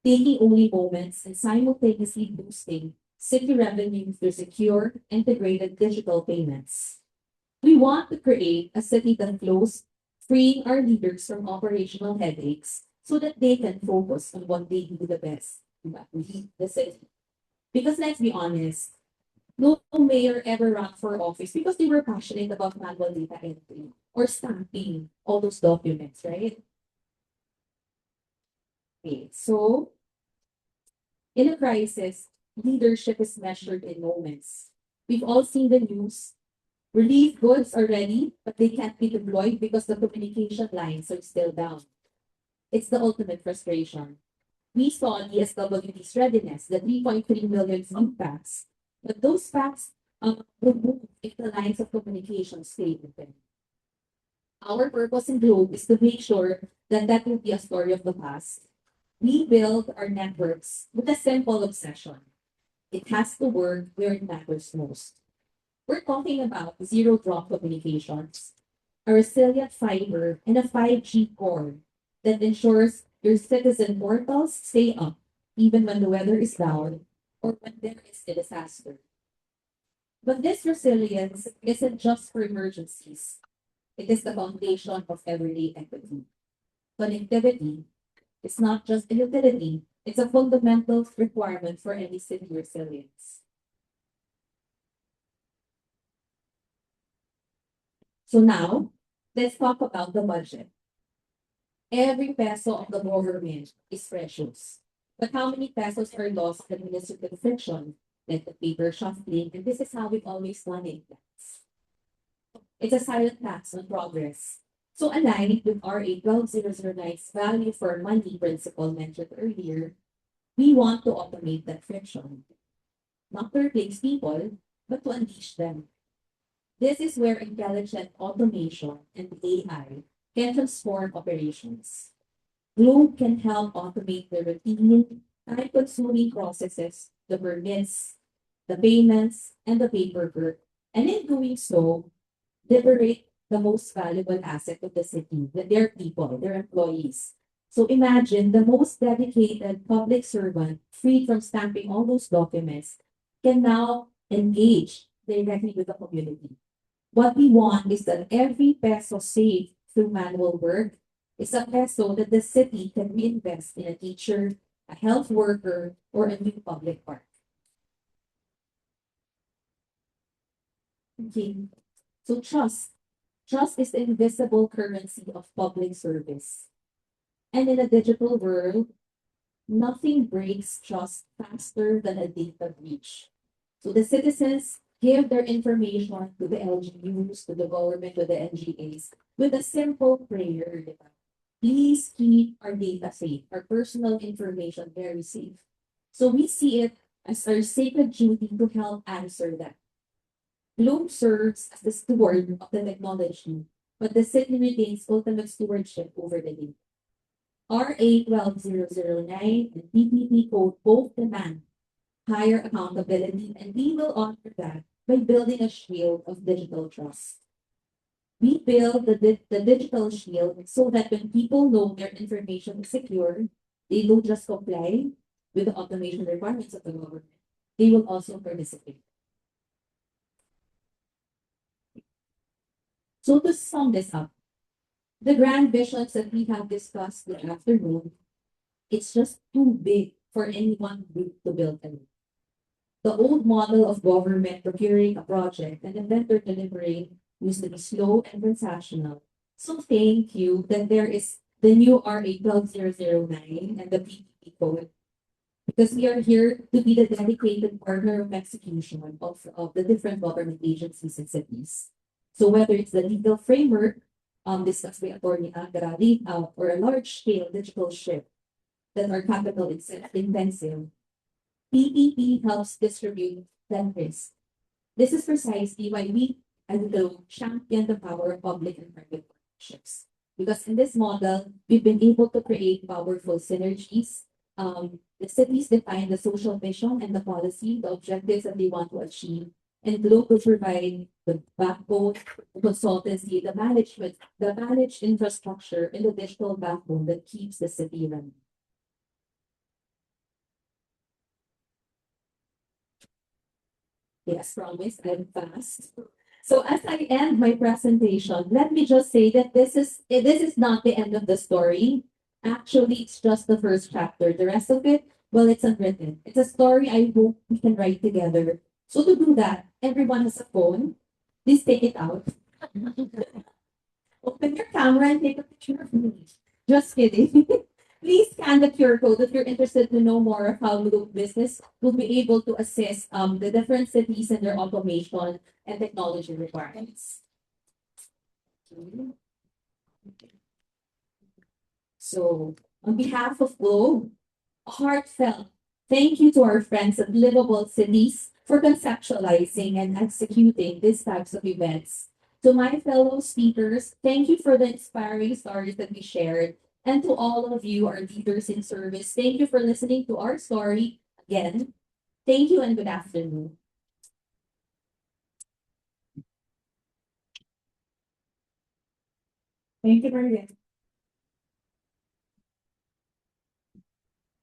[SPEAKER 20] taking only moments and simultaneously boosting city revenue through secure, integrated digital payments. We want to create a city that flows, freeing our leaders from operational headaches so that they can focus on what they do the best, lead the city. Because let's be honest, no mayor ever ran for office because they were passionate about manual data entry or stamping all those documents, right? Okay, so in a crisis, leadership is measured in moments. We've all seen the news. Relief goods are ready, but they can't be deployed because the communication lines are still down. It's the ultimate frustration. We saw DSWD's readiness, the 3.3 million food packs, but those packs will move if the lines of communication stay open. Our purpose in Globe is to make sure that that will be a story of the past. We build our networks with a simple obsession. It has to work where it matters most. We're talking about zero-drop communications, a resilient fiber, and a 5G core that ensures your citizen portals stay up even when the weather is down or when there is a disaster. But this resilience isn't just for emergencies. It is the foundation of everyday equity. Connectivity is not just a utility, it's a fundamental requirement for any city resilience. So now, let's talk about the budget. Every peso of the government is precious. But how many pesos are lost in administrative friction, like the paper shuffling, and this is how we always run it. It's a silent tax on progress. So aligned with RA 12009's value for money principle mentioned earlier, we want to automate that friction. Not to replace people, but to unleash them. This is where intelligent automation and AI can transform operations. Globe can help automate the routine, time-consuming processes, the permits, the payments, and the paperwork, and in doing so, liberate the most valuable asset of the city, their people, their employees. So imagine the most dedicated public servant, freed from stamping all those documents, can now engage directly with the community. What we want is that every peso saved through manual work is a peso that the city can reinvest in a teacher, a health worker, or a new public park. Okay. So trust. Trust is the invisible currency of public service. And in a digital world, nothing breaks trust faster than a data breach. So the citizens give their information to the LGUs, to the government, to the NGAs with a simple prayer. Please keep our data safe, our personal information very safe. So we see it as our sacred duty to help answer that. Globe serves as the steward of the technology, but the city retains ultimate stewardship over the data. RA 12009 and PPP code both demand higher accountability, and we will honor that by building a shield of digital trust. We build the digital shield so that when people know their information is secure, they don't just comply with the automation requirements of the government, they will also participate. So to sum this up, the grand visions that we have discussed this afternoon, it's just too big for any one group to build alone. The old model of government procuring a project and then vendor delivering used to be slow and transactional. So thank you that there is the new RA 12009 and the PPP code, because we are here to be the dedicated partner of execution of the different government agencies and cities. So whether it's the legal framework discussed by Atty. Agra, or a large-scale digital shift that are capital intensive, PPP helps distribute that risk. This is precisely why we, as the champion the power of public and private partnerships. Because in this model, we've been able to create powerful synergies. The cities define the social vision and the policy, the objectives that they want to achieve, and Globe will provide the backbone, the consultancy, the management, the managed infrastructure, and the digital backbone that keeps the city running. Yes, promise, I'm fast. So as I end my presentation, let me just say that this is not the end of the story. Actually, it's just the first chapter. The rest of it, well, it's unwritten. It's a story I hope we can write together. So to do that, everyone has a phone. Please take it out. Open your camera and take a picture of me. Just kidding. Please scan the QR code if you're interested to know more of how Globe Business will be able to assist the different cities and their automation and technology requirements. So, on behalf of Globe, a heartfelt thank you to our friends at Liveable Cities for conceptualizing and executing these types of events. To my fellow speakers, thank you for the inspiring stories that we shared. And to all of you, our leaders in service, thank you for listening to our story. Again, thank you and good afternoon. Thank you, Mariel.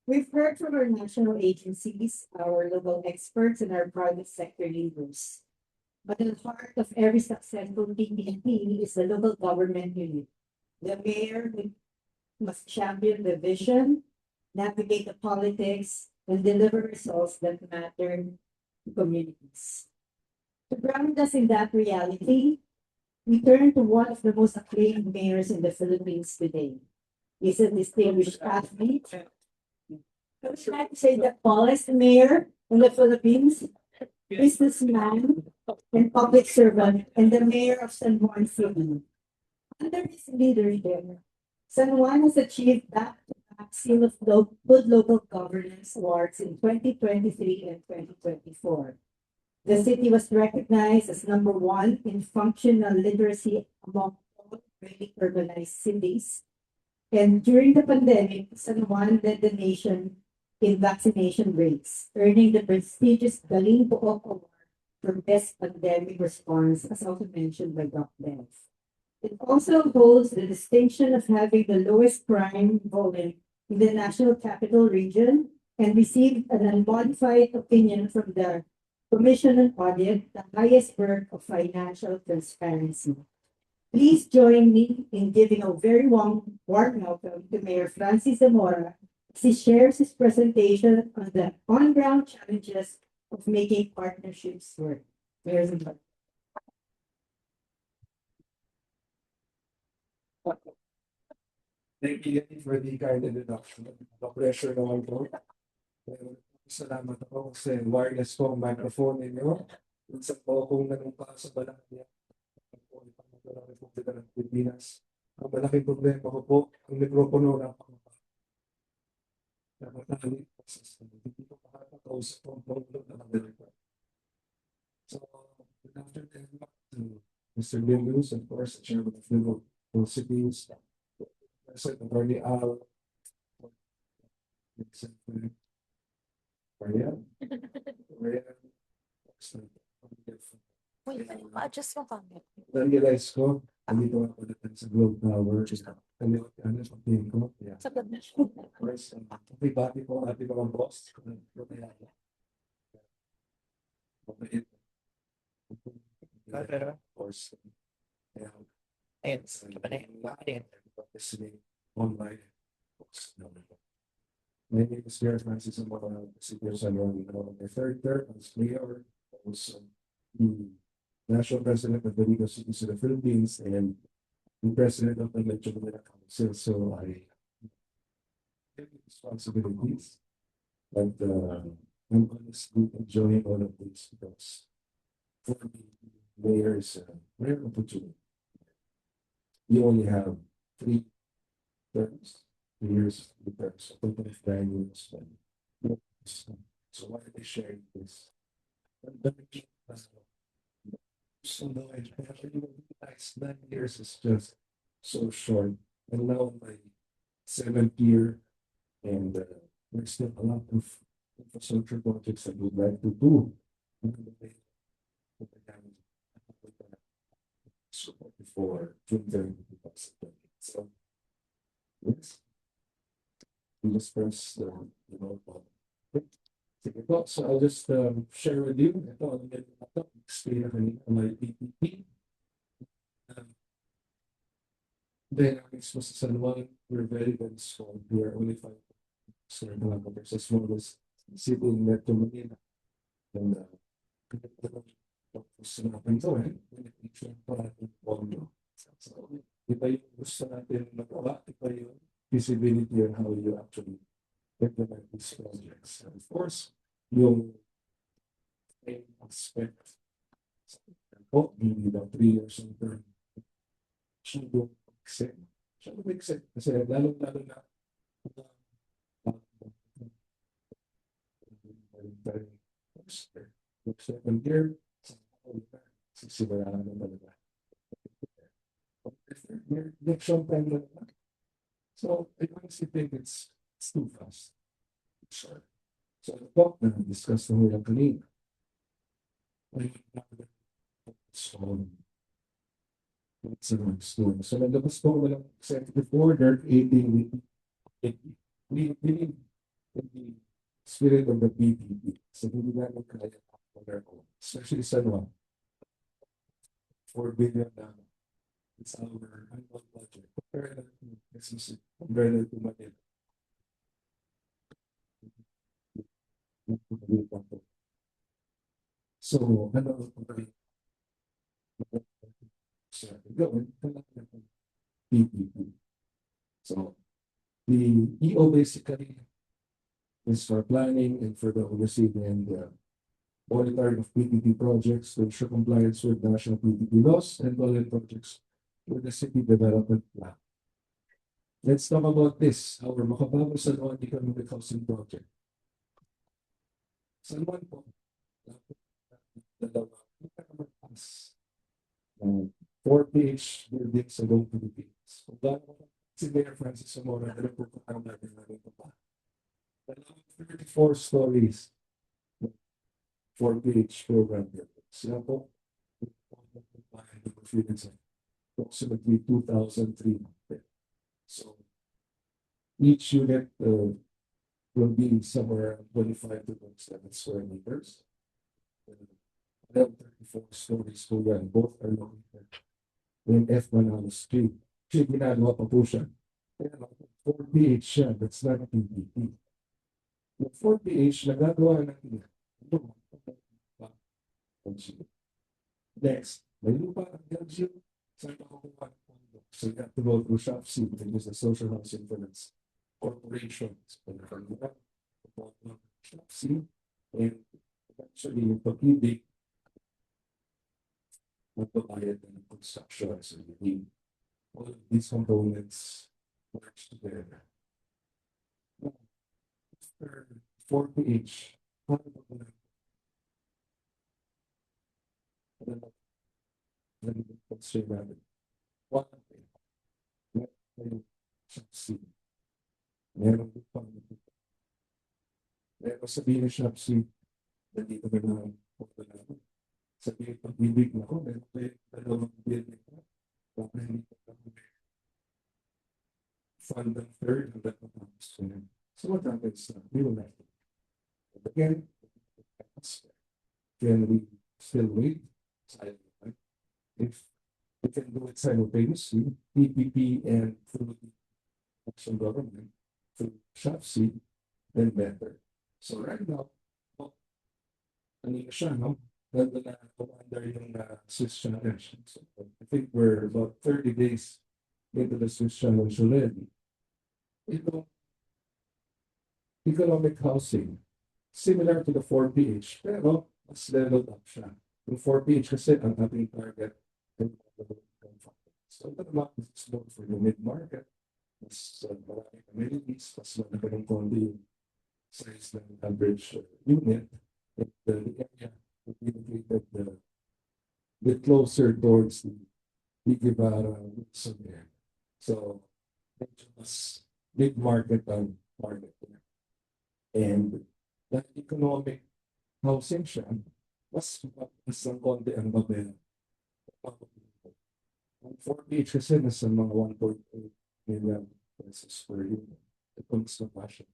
[SPEAKER 20] We've heard from our national agencies, our local experts, and our private sector leaders. But at the heart of every successful PPP is the local government unit. The mayor must champion the vision, navigate the politics, and deliver results that matter to communities. To ground us in that reality, we turn to one of the most acclaimed mayors in the Philippines today. He's a distinguished athlete. I would like to say the tallest mayor in the Philippines, businessman, and public servant, and the mayor of San Juan City. Under his leadership, San Juan has achieved back-to-back Seal of Good Local Governance Awards in 2023 and 2024. The city was recognized as #1 in functional literacy among all already urbanized cities. And during the pandemic, San Juan led the nation in vaccination rates, earning the prestigious Galing Pook Award for Best Pandemic Response, as also mentioned by Doc Bev. It also holds the distinction of having the lowest crime volume in the National Capital Region and received an unmodified opinion from the Commission on Audit, the highest work of financial transparency. Please join me in giving a very warm welcome to Mayor Francis Zamora as he shares his presentation on the on-ground challenges of making partnerships work. Mayor Zamora.
[SPEAKER 21] Thank you for the kind introduction. Pressure naman po. Salamat ako kasi wireless po ang microphone ninyo. Minsan po akong nanumpa sa Balakanya. Republika ng Pilipinas. Ang malaking problema ko po, ang mikropono na namatali sa hindi ko makakatausap po ang problem na Amerika. So, good afternoon to Mr. Lindus, of course, the Chairman of Liveable Cities, President Mariel,
[SPEAKER 6] Ma-adjust mo kami.
[SPEAKER 21] Na-realize ko, andito ako natin sa Globe Tower. Ano sa tingin ko? Yeah. Of course, bati po ang ating mga boss. Mabait. Of course. Ayun, listening online. My name is Francis Zamora, City San Juan. My third term as mayor, also the National President of the Liveable Cities Philippines and the President of the Metro Manila Council. So I have responsibilities, but I'm honestly enjoying all of this because for the mayor is a rare opportunity. You only have 3 terms, 3 years, 3 terms, so 9 years. So why are they sharing this? So no, I actually realized 9 years is just so short. And now my 7th year, and there's still a lot of infrastructure projects that we'd like to do. Support before June 30, 2020. So, yes, we just press the remote button. So I'll just share with you. Ito, explain na my PPP. Dynamics was San Juan, we're very small. We are only 5 kilometers as small as city in Metro Manila. And tapos natin ito so, iba yung gusto natin magawa, iba yung visibility on how you actually implement these projects. And of course, yung main aspect po, hindi daw 3 years in term. Siya yung exit. Kasi lalo-lalo na second year, sisimula na talaga. Election time na naman. So, I honestly think it's too fast. Sure. So, the talk na discuss na nila kanina. So, it's a next one. So, nagabas po walang executive order 18 we believe in the spirit of the PPP. So, hindi namin kaya especially San Juan. 4 billion na it's our annual budget. Compare that to SEC, compare that to Mariel. So, ano gawin? PPP. So, the EO basically is for planning and for the overseeing and monitoring of PPP projects to ensure compliance with national PPP laws and all projects with the city development plan. Let's talk about this, our makabagong San Juan Economic Housing Project. San Juan po, dalawa, pinakamatang 4 PH buildings sa buong Pilipinas. Kung gano'n si Mayor Francis Zamora, dala po ko ang natin namin ito pa. Dalawang 34 stories 4 PH program buildings. Sila po, approximately 2,300. So, each unit will be somewhere 25 to 27 square meters. 34 stories po yan. Both are located in F1 on the street. Actually, ginagawa pa po siya. 4PH siya. That's not a PPP. Yung 4PH, nagagawa natin yan. Next, may lupa ang LGU. Saan pa kukuha ng pondo? So you have to go through SHOPC, which is the Social Housing Finance Corporation. So SHOPC, and eventually yung pag-ibig, magbabayad ng construction. So you need all of these components merge together. After 4PH, paano ba ba constrain natin? One thing, meron SHOPC. Meron pang meron sabihin ng SHOPC, nandito ba na punto namin? Sabihin pag-ibig na ko, meron kayo dalawang building na. Baka hindi pa kami fund ng third and that matapos ko na. So what happens na? We will have to. But again, can we still wait? If we can do it simultaneously, PPP and through the action government, through SHOPC, then better. So right now, ano siya, no? Under yung Swiss challenge. So I think we're about 30 days into the Swiss challenge already. Ito, economic housing, similar to the 4PH, pero mas leveled up siya. Yung 4PH kasi ang ating target. So ito naman is known for the mid-market, mas maraming amenities, mas malaki ng kondo yung size ng average unit. And the area will be located a bit closer towards the Guevara Wilson area. So, medyo mas big market ang target there. And that economic housing siya, mas ang konti ang babel. Ang 4PH kasi nasa mga 1.8 million pesos per unit. Ito mas na passion.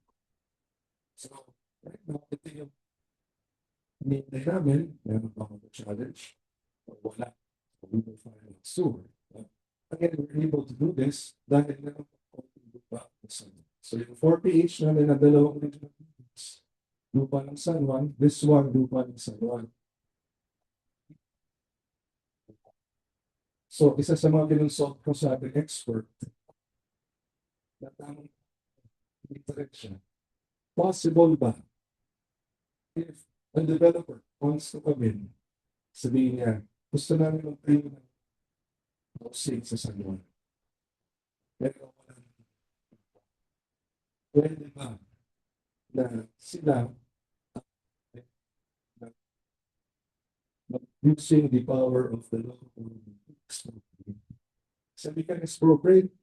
[SPEAKER 21] So, right now, ito yung hinihintay namin, meron pa mga challenge, o wala. So, we will find it soon. Again, we're able to do this dahil meron pa konting lupa ng San Juan. So, yung 4PH namin na dalawang regional units, lupa ng San Juan, this one, lupa ng San Juan. So, isa sa mga kinonsult ko sa ating expert, na tamang direction. Possible ba if a developer wants to come in, sabihin niya, gusto namin mag-tayo ng housing sa San Juan. Pero pwede ba na sila using the power of the law so we can expropriate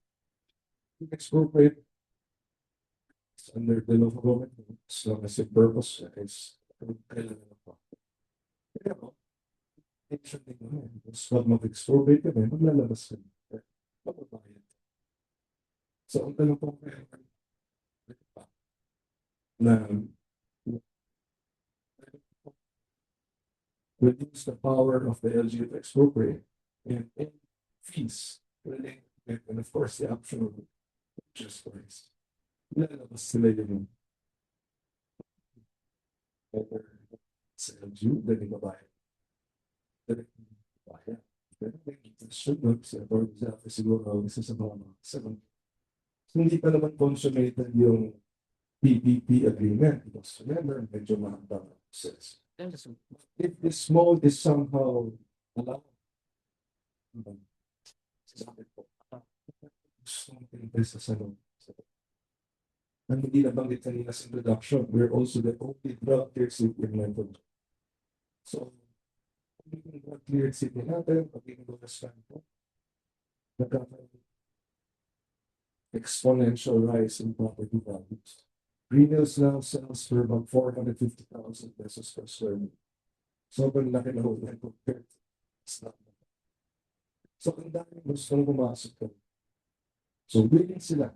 [SPEAKER 21] under the law of government as long as the purpose is kailangan pa. Pero, action din naman. Mas mag-expropriate kami, maglalabas kami. Magbabayad. So, ang tanong po kaya na reduce the power of the LGU to expropriate. and fees related, and of course the optional purchase price. Lalabas sila yung whether sa LGU, dahil babae. Dahil babae. Pero may sunod sa board Zafe siguro isa sa mga seven. So, hindi pa naman consummated yung PPP agreement because remember, medyo mahaba ang process. If this mode is somehow allowed, sabi ko, gusto natin sa salon. And hindi nabanggit kanina sa introduction, we're also the only drug cleared city in London. So, kung yung drug cleared city natin, pag inulas ka ito, nagkakaroon exponential rise in property values. Green Hills now sells for about 450,000 pesos per square meter. Sobrang laki na huli compared to Islam. So, ang dami gustong pumasok ko. So, willing sila.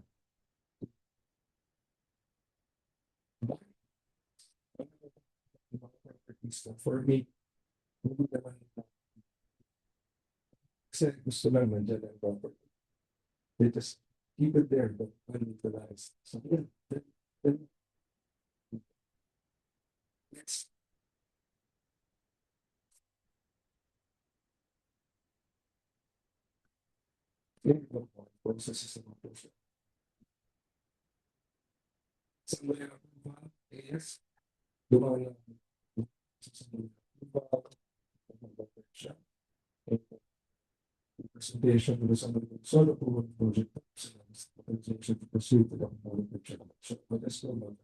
[SPEAKER 21] For me, hindi naman kasi gusto lang nandiyan ang property. They just keep it there, but unutilized. So, yeah, then it's processes of operation. Somewhere is dumaan presentation to the summer solo project organization to pursue the picture. But that's no matter.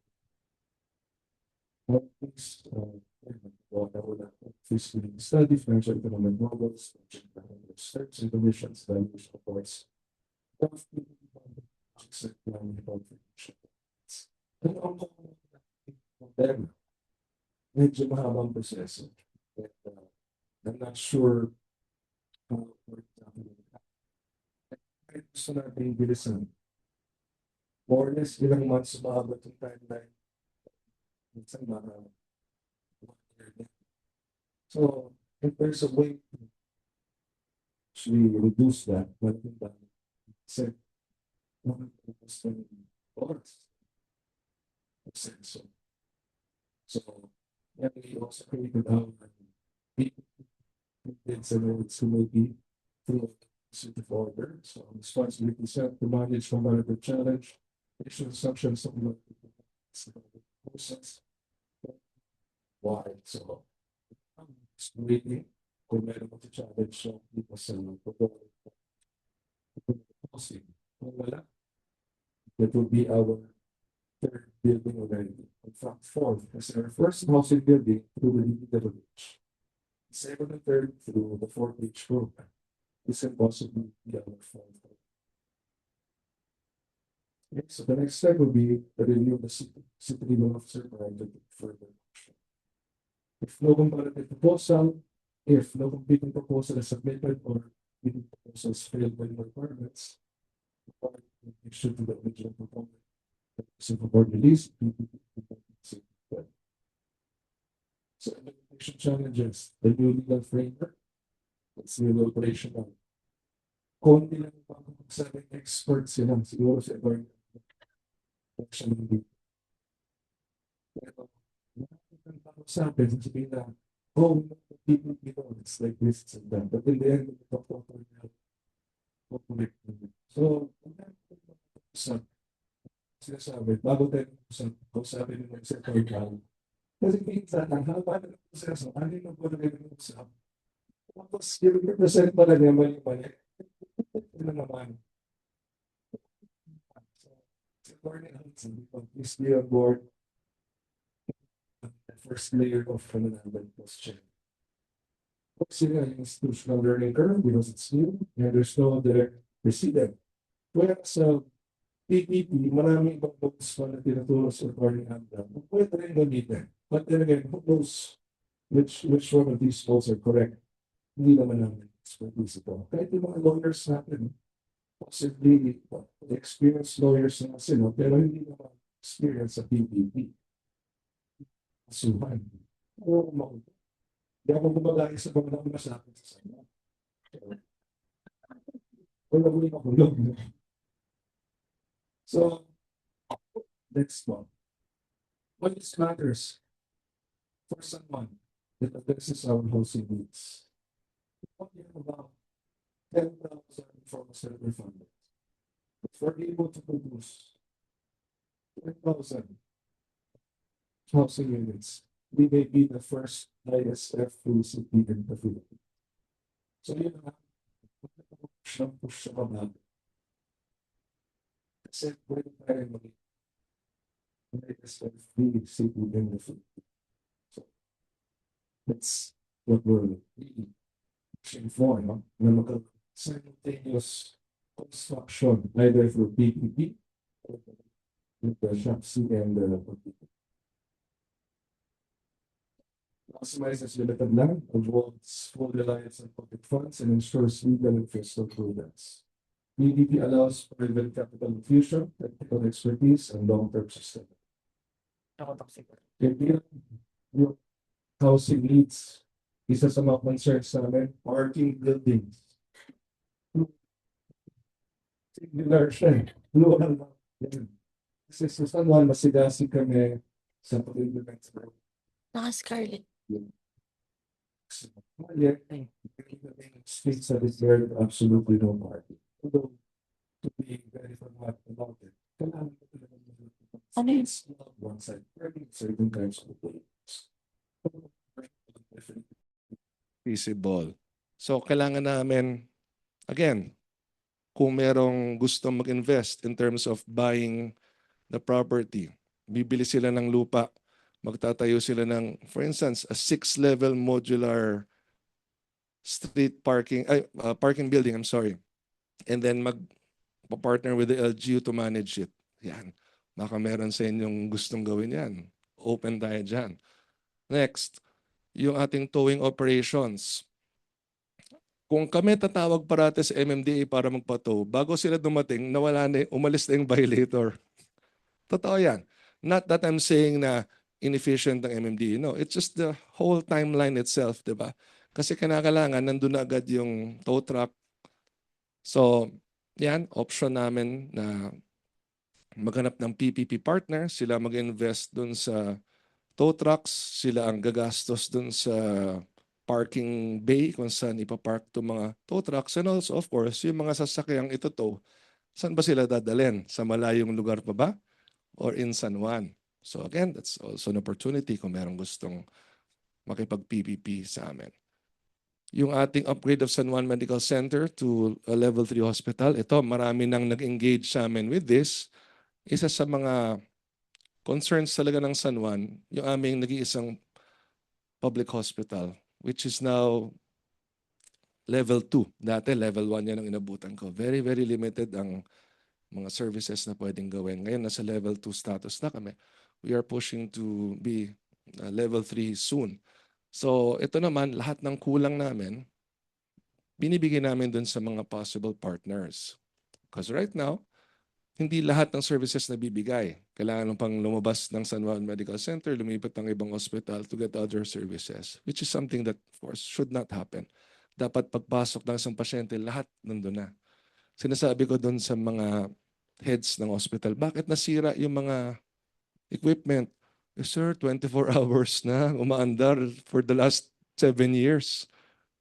[SPEAKER 21] Fiscal study, financial economic models, research and commissions, values reports. Medyo mahabang proseso. I'm not sure how gusto natin bilisan. More or less, ilang months mahabot yung timeline. Minsan mga so, if there's a way to actually reduce that, but said, so, and we also created our it's maybe through city order. So, responsibility set to manage comparative challenge, issue assumptions of the process. Why? So, waiting kung meron mo challenge so dito sa policy. Kung wala, that will be our third building already. In fact, fourth, as our first housing building through the Liveable Village. Second and third through the 4-H program. This can possibly be our fourth. Okay, so the next step will be the review of the city legal officer provided further. If no comparative proposal, if no competing proposal is submitted or competing proposals fail by requirements, issue to the original proponent. So for board release, so implementation challenges, the new legal framework, it's new operational. Kung ilang pag-sabing experts sila, siguro sa environment. Pero, sa atin, sabihin na, oh, people, it's like this and that. But in the end, we talk about so, sinasabi, bago tayo sabi nyo sa pagkakas. Kasi minsan, ang haba ng proseso, ano yung nagpapagay ng usap? Tapos, yung represent pala niya mali-mali. Ito naman. So, please be on board. The first layer of phenomenon question. Sila yung institutional learning curve because it's new and there's no direct precedent. Whereas sa PPP, maraming ibang books pa na tinuturo sa recording handa. Pwede rin gamitin. But then again, who knows which one of these books are correct? Hindi naman namin expertise ito. Kahit yung mga lawyers natin, possibly experienced lawyers na sila, pero hindi naman experience sa PPP. Suhan. Hindi ako bumagay sa mga naman sa akin sa sana. Wala mo yung makulog. So, next one. What this matters for someone that addresses our housing needs. What we have about 10,000 from center funded. If we're able to produce 10,000 housing units, we may be the first ISF-free city in the Philippines. So yun nga, push sa baba. Kasi pwede tayo maging ISF-free city in the Philippines. So that's what we're really pushing for, no? Na simultaneous construction, either through PPP or with the SHAPC and the maximizes limited land, avoids full reliance on public funds, and ensures legal and fiscal prudence. PPP allows private capital infusion, technical expertise, and long-term sustainability. Yung housing needs, isa sa mga concerns namin, parking buildings. Singular siya. Plural lang. Kasi sa San Juan, masigasi kami sa pag-implement sa
[SPEAKER 6] Naka-scarlet.
[SPEAKER 21] Streets that is there absolutely no parking. Although, to be very pragmatic about it, kailangan ko
[SPEAKER 6] ano yun?
[SPEAKER 21] One side, certain kinds of buildings.
[SPEAKER 9] Feasible. So, kailangan namin, again, kung merong gustong mag-invest in terms of buying the property, bibili sila ng lupa, magtatayo sila ng, for instance, a 6-level modular street parking, parking building, I'm sorry. And then mag-partner with the LGU to manage it. Yan. Baka meron sa inyong gustong gawin yan. Open tayo dyan. Next, yung ating towing operations. Kung kami tatawag parate sa MMDA para magpa-tow, bago sila dumating, nawala na, umalis na yung violator. Totoo yan. Not that I'm saying na inefficient ang MMDA. No, it's just the whole timeline itself, di ba? Kasi kinakailangan, nandun na agad yung tow truck. So, yan, option namin na maghanap ng PPP partner. Sila mag-invest dun sa tow trucks. Sila ang gagastos dun sa parking bay kung saan ipapark itong mga tow trucks. And also, of course, yung mga sasakyang ito tow, saan ba sila dadalhin? Sa malayong lugar pa ba? Or in San Juan? So again, that's also an opportunity kung merong gustong makipag-PPP sa amin. Yung ating upgrade of San Juan Medical Center to a level 3 hospital, ito, marami nang nag-engage sa amin with this. Isa sa mga concerns talaga ng San Juan, yung aming nag-iisang public hospital, which is now level 2. Dati level 1 yan ang inabutan ko. Very, very limited ang mga services na pwedeng gawin. Ngayon, nasa level 2 status na kami. We are pushing to be level 3 soon. So, ito naman, lahat ng kulang namin, binibigay namin dun sa mga possible partners. Because right now, hindi lahat ng services na bibigay. Kailangan pang lumabas ng San Juan Medical Center, lumipat ng ibang hospital to get other services, which is something that, of course, should not happen. Dapat pagpasok ng isang pasyente, lahat nandun na. Sinasabi ko dun sa mga heads ng hospital, bakit nasira yung mga equipment? Eh, sir, 24 hours na umaandar for the last 7 years.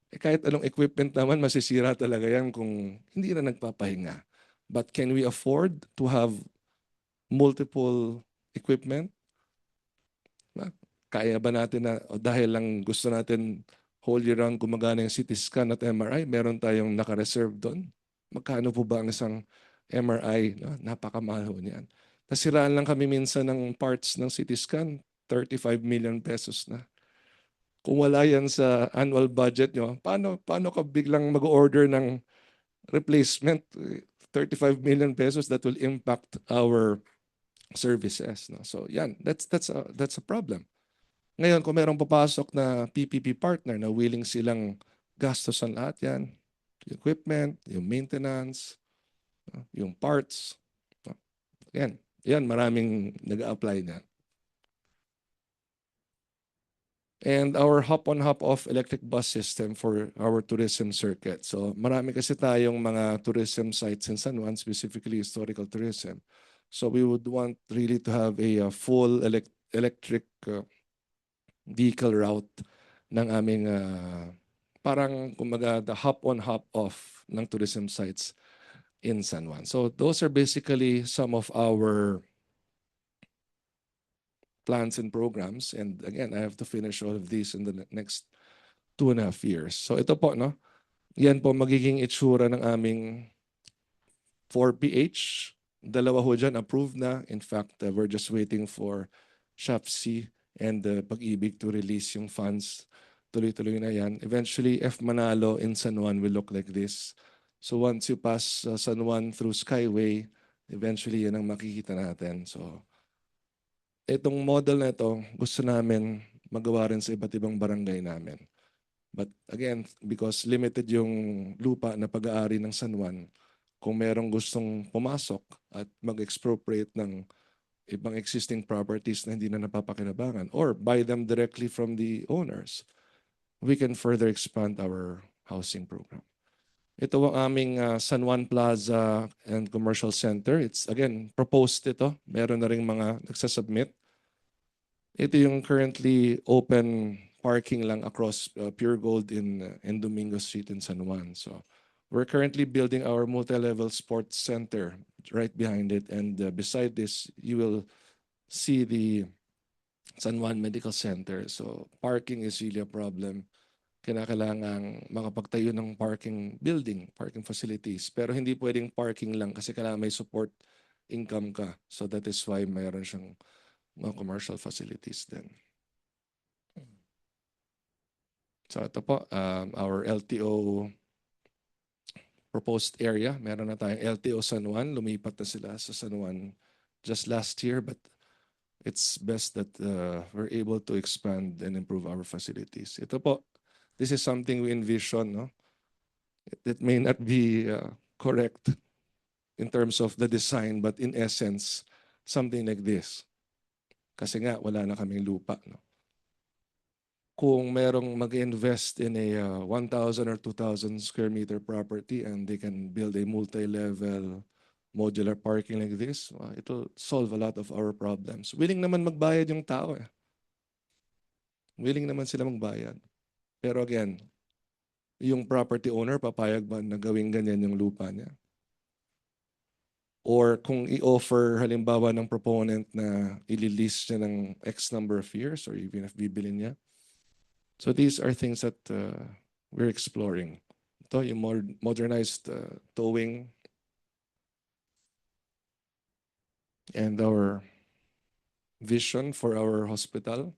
[SPEAKER 9] Eh, kahit anong equipment naman, masisira talaga yan kung hindi na nagpapahinga. But can we afford to have multiple equipment? Kaya ba natin na dahil lang gusto natin whole year round gumagana yung CT scan at MRI, meron tayong naka-reserve doon? Magkano po ba ang isang MRI? No? Napakamahal niyan. Nasiraan lang kami minsan ng parts ng CT scan, 35 million pesos na. Kung wala yan sa annual budget nyo, paano ka biglang mag-order ng replacement? 35 million pesos that will impact our services. No? So yan, that's a problem. Ngayon, kung mayroong papasok na PPP partner na willing silang gastosan lahat yan, yung equipment, yung maintenance, yung parts, yan, maraming nag-a-apply na. and our hop-on hop-off electric bus system for our tourism circuit. So marami kasi tayong mga tourism sites in San Juan, specifically historical tourism. So we would want really to have a full electric vehicle route ng aming parang kumbaga the hop-on hop-off ng tourism sites in San Juan. So those are basically some of our plans and programs. And again, I have to finish all of these in the next 2.5 years. So ito po, no? Yan po magiging itsura ng aming 4PH. Dalawa ho dyan, approved na. In fact, we're just waiting for SHAPC and Pag-ibig to release yung funds. Tuloy-tuloy na yan. Eventually, F Manalo in San Juan will look like this. So once you pass San Juan through Skyway, eventually yan ang makikita natin. So itong model na ito, gusto namin magawa rin sa iba't ibang barangay namin. But again, because limited yung lupa na pag-aari ng San Juan, kung merong gustong pumasok at mag-expropriate ng ibang existing properties na hindi na napapakinabangan or buy them directly from the owners, we can further expand our housing program. Ito ang aming San Juan Plaza and Commercial Center. It's again, proposed ito. Meron na rin mga nagsasubmit. Ito yung currently open parking lang across Pure Gold in Domingo Street in San Juan. So we're currently building our multi-level sports center right behind it. And beside this, you will see the San Juan Medical Center. So parking is really a problem. Kinakailangang makapagtayo ng parking building, parking facilities. Pero hindi pwedeng parking lang kasi kailangan may support income ka. So that is why mayroon siyang mga commercial facilities din. So ito po, our LTO proposed area. Meron na tayong LTO San Juan. Lumipat na sila sa San Juan just last year. But it's best that we're able to expand and improve our facilities. Ito po, this is something we envision. No? It may not be correct in terms of the design, but in essence, something like this. Kasi nga, wala na kaming lupa. No? Kung merong mag-invest in a 1,000 or 2,000 square meter property and they can build a multi-level modular parking like this, it will solve a lot of our problems. Willing naman magbayad yung tao. Willing naman sila magbayad. Pero again, yung property owner, papayag ba na gawing ganyan yung lupa niya? Or kung i-offer halimbawa ng proponent na i-lease niya ng X number of years or even if bibili niya. So these are things that we're exploring. Ito yung modernized towing and our vision for our hospital.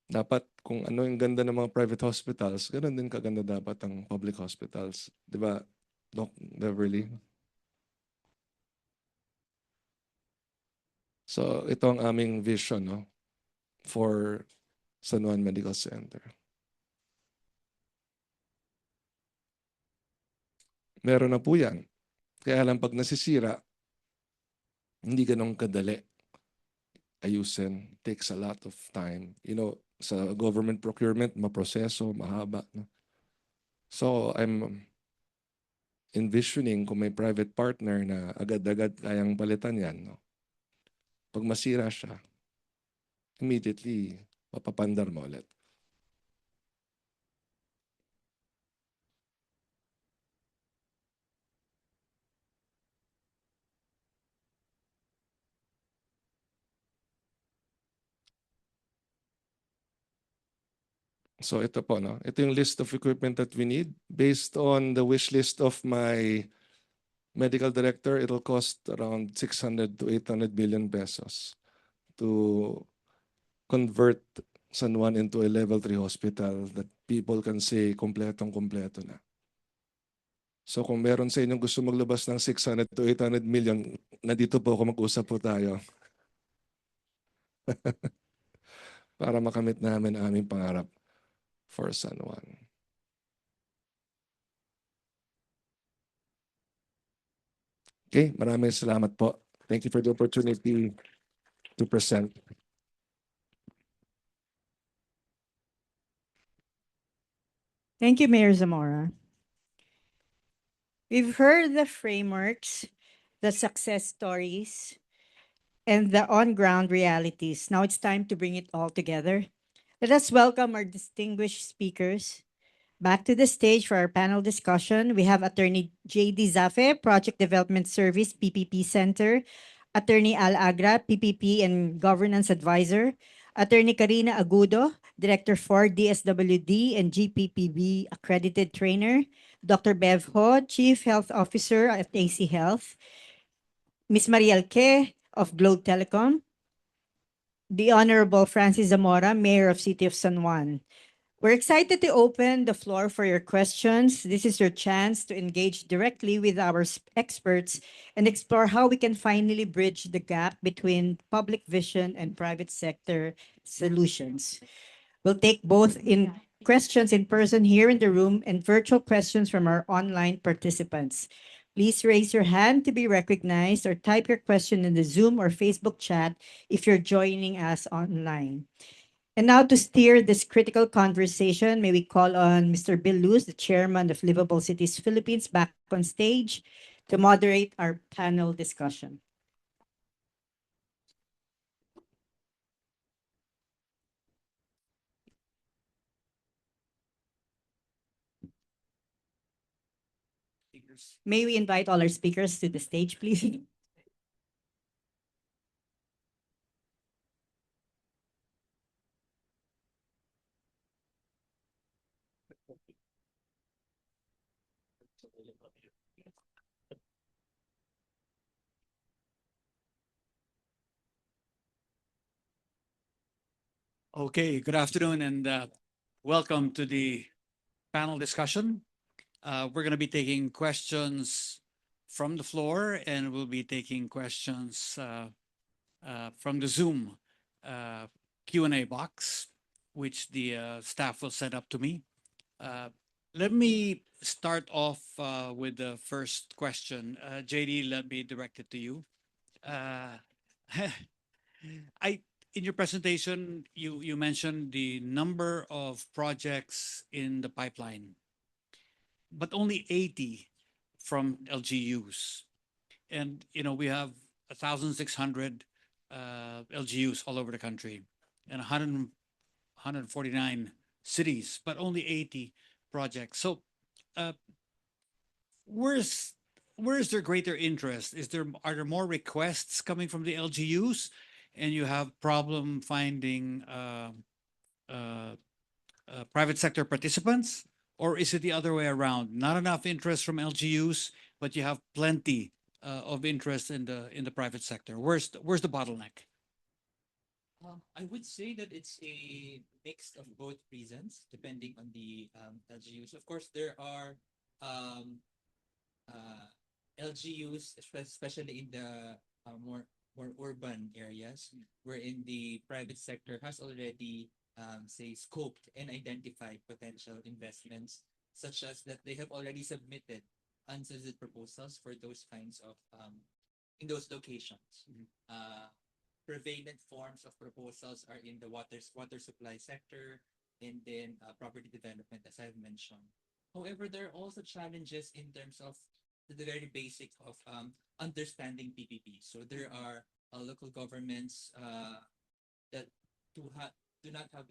[SPEAKER 9] Dapat kung ano yung ganda ng mga private hospitals, ganoon din kaganda dapat ang public hospitals. Di ba, Doc Beverly? So ito ang aming vision, no, for San Juan Medical Center. Meron na po yan. Kaya lang pag nasisira, hindi ganun kadali ayusin. Takes a lot of time. You know, sa government procurement, maproseso, mahaba. No? So I'm envisioning kung may private partner na agad-agad kayang palitan yan. No? Pag masira siya, immediately mapapandar mo ulit. So ito po, no? Ito yung list of equipment that we need. Based on the wish list of my medical director, it'll cost around 600 to 800 billion pesos to convert San Juan into a level 3 hospital that people can say kompletong-kompleto na. So kung meron sa inyong gusto maglabas ng 600 to 800 million, nandito po ako, mag-usap po tayo. Para makamit namin ang aming pangarap for San Juan. Okay, maraming salamat po. Thank you for the opportunity to present.
[SPEAKER 15] Thank you, Mayor Zamora. We've heard the frameworks, the success stories, and the on-ground realities. Now it's time to bring it all together. Let us welcome our distinguished speakers. Back to the stage for our panel discussion, we have Attorney J.D. Zafe, Project Development Service, PPP Center, Attorney Al Agra, PPP and Governance Advisor, Attorney Karina Agudo, Director for DSWD and GPPB Accredited Trainer, Dr. Bev Ho, Chief Health Officer at AC Health, Ms. Mariel K of Globe Telecom, the Honorable Francis Zamora, Mayor of City of San Juan. We're excited to open the floor for your questions. This is your chance to engage directly with our experts and explore how we can finally bridge the gap between public vision and private sector solutions. We'll take both in questions in person here in the room and virtual questions from our online participants. Please raise your hand to be recognized or type your question in the Zoom or Facebook chat if you're joining us online. And now to steer this critical conversation, may we call on Mr. Bill Luz, the chairman of Liveable Cities Philippines, back on stage to moderate our panel discussion. May we invite all our speakers to the stage, please?
[SPEAKER 1] Okay, good afternoon and welcome to the panel discussion. We're going to be taking questions from the floor and we'll be taking questions from the Zoom Q&A box, which the staff will set up to me. Let me start off with the first question. JD, let me direct it to you. In your presentation, you mentioned the number of projects in the pipeline, but only 80 from LGUs. And, we have 1,600 LGUs all over the country and 149 cities, but only 80 projects. So where's there greater interest? Are there more requests coming from the LGUs and you have problem finding private sector participants? Or is it the other way around? Not enough interest from LGUs, but you have plenty of interest in the private sector. Where's the bottleneck?
[SPEAKER 16] I would say that it's a mix of both reasons, depending on the LGUs. Of course, there are LGUs, especially in the more urban areas, wherein the private sector has already, say, scoped and identified potential investments, such as that they have already submitted unsolicited proposals for those kinds of in those locations. Prevalent forms of proposals are in the water supply sector and then property development, as I've mentioned. However, there are also challenges in terms of the very basic of understanding PPP. So there are local governments that do not have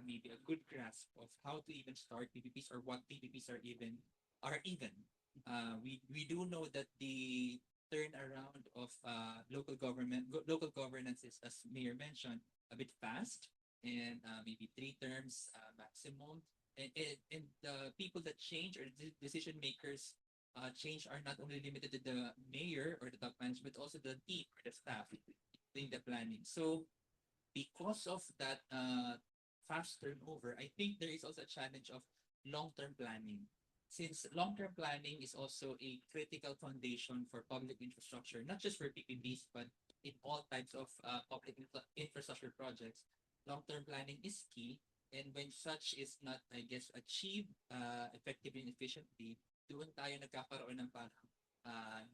[SPEAKER 16] maybe a good grasp of how to even start PPPs or what PPPs are even. We do know that the turnaround of local governance is, as Mayor mentioned, a bit fast and maybe 3 terms maximum. And the people that change or decision makers change are not only limited to the mayor or the top management, but also the team or the staff doing the planning. So because of that fast turnover, I think there is also a challenge of long-term planning. Since long-term planning is also a critical foundation for public infrastructure, not just for PPPs, but in all types of public infrastructure projects, long-term planning is key. And when such is not, I guess, achieved effectively and efficiently, doon tayo nagkakaroon ng parang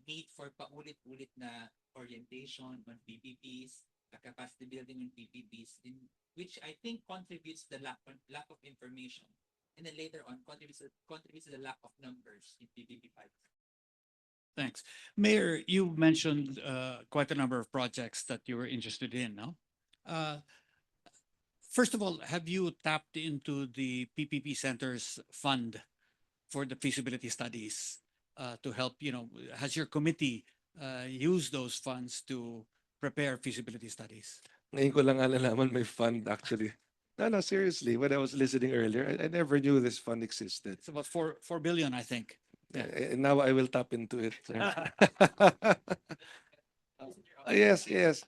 [SPEAKER 16] need for paulit-ulit na orientation on PPPs, capacity building on PPPs, in which I think contributes the lack of information and then later on contributes to the lack of numbers in PPP pipe.
[SPEAKER 1] Thanks. Mayor, you mentioned quite a number of projects that you were interested in, no? First of all, have you tapped into the PPP Center's fund for the feasibility studies to help, has your committee used those funds to prepare feasibility studies?
[SPEAKER 9] Ngayon ko lang alalaman may fund actually. No, seriously. When I was listening earlier, I never knew this fund existed.
[SPEAKER 1] It's about 4 billion, I think.
[SPEAKER 9] And now I will tap into it. Sir. Yes, yes.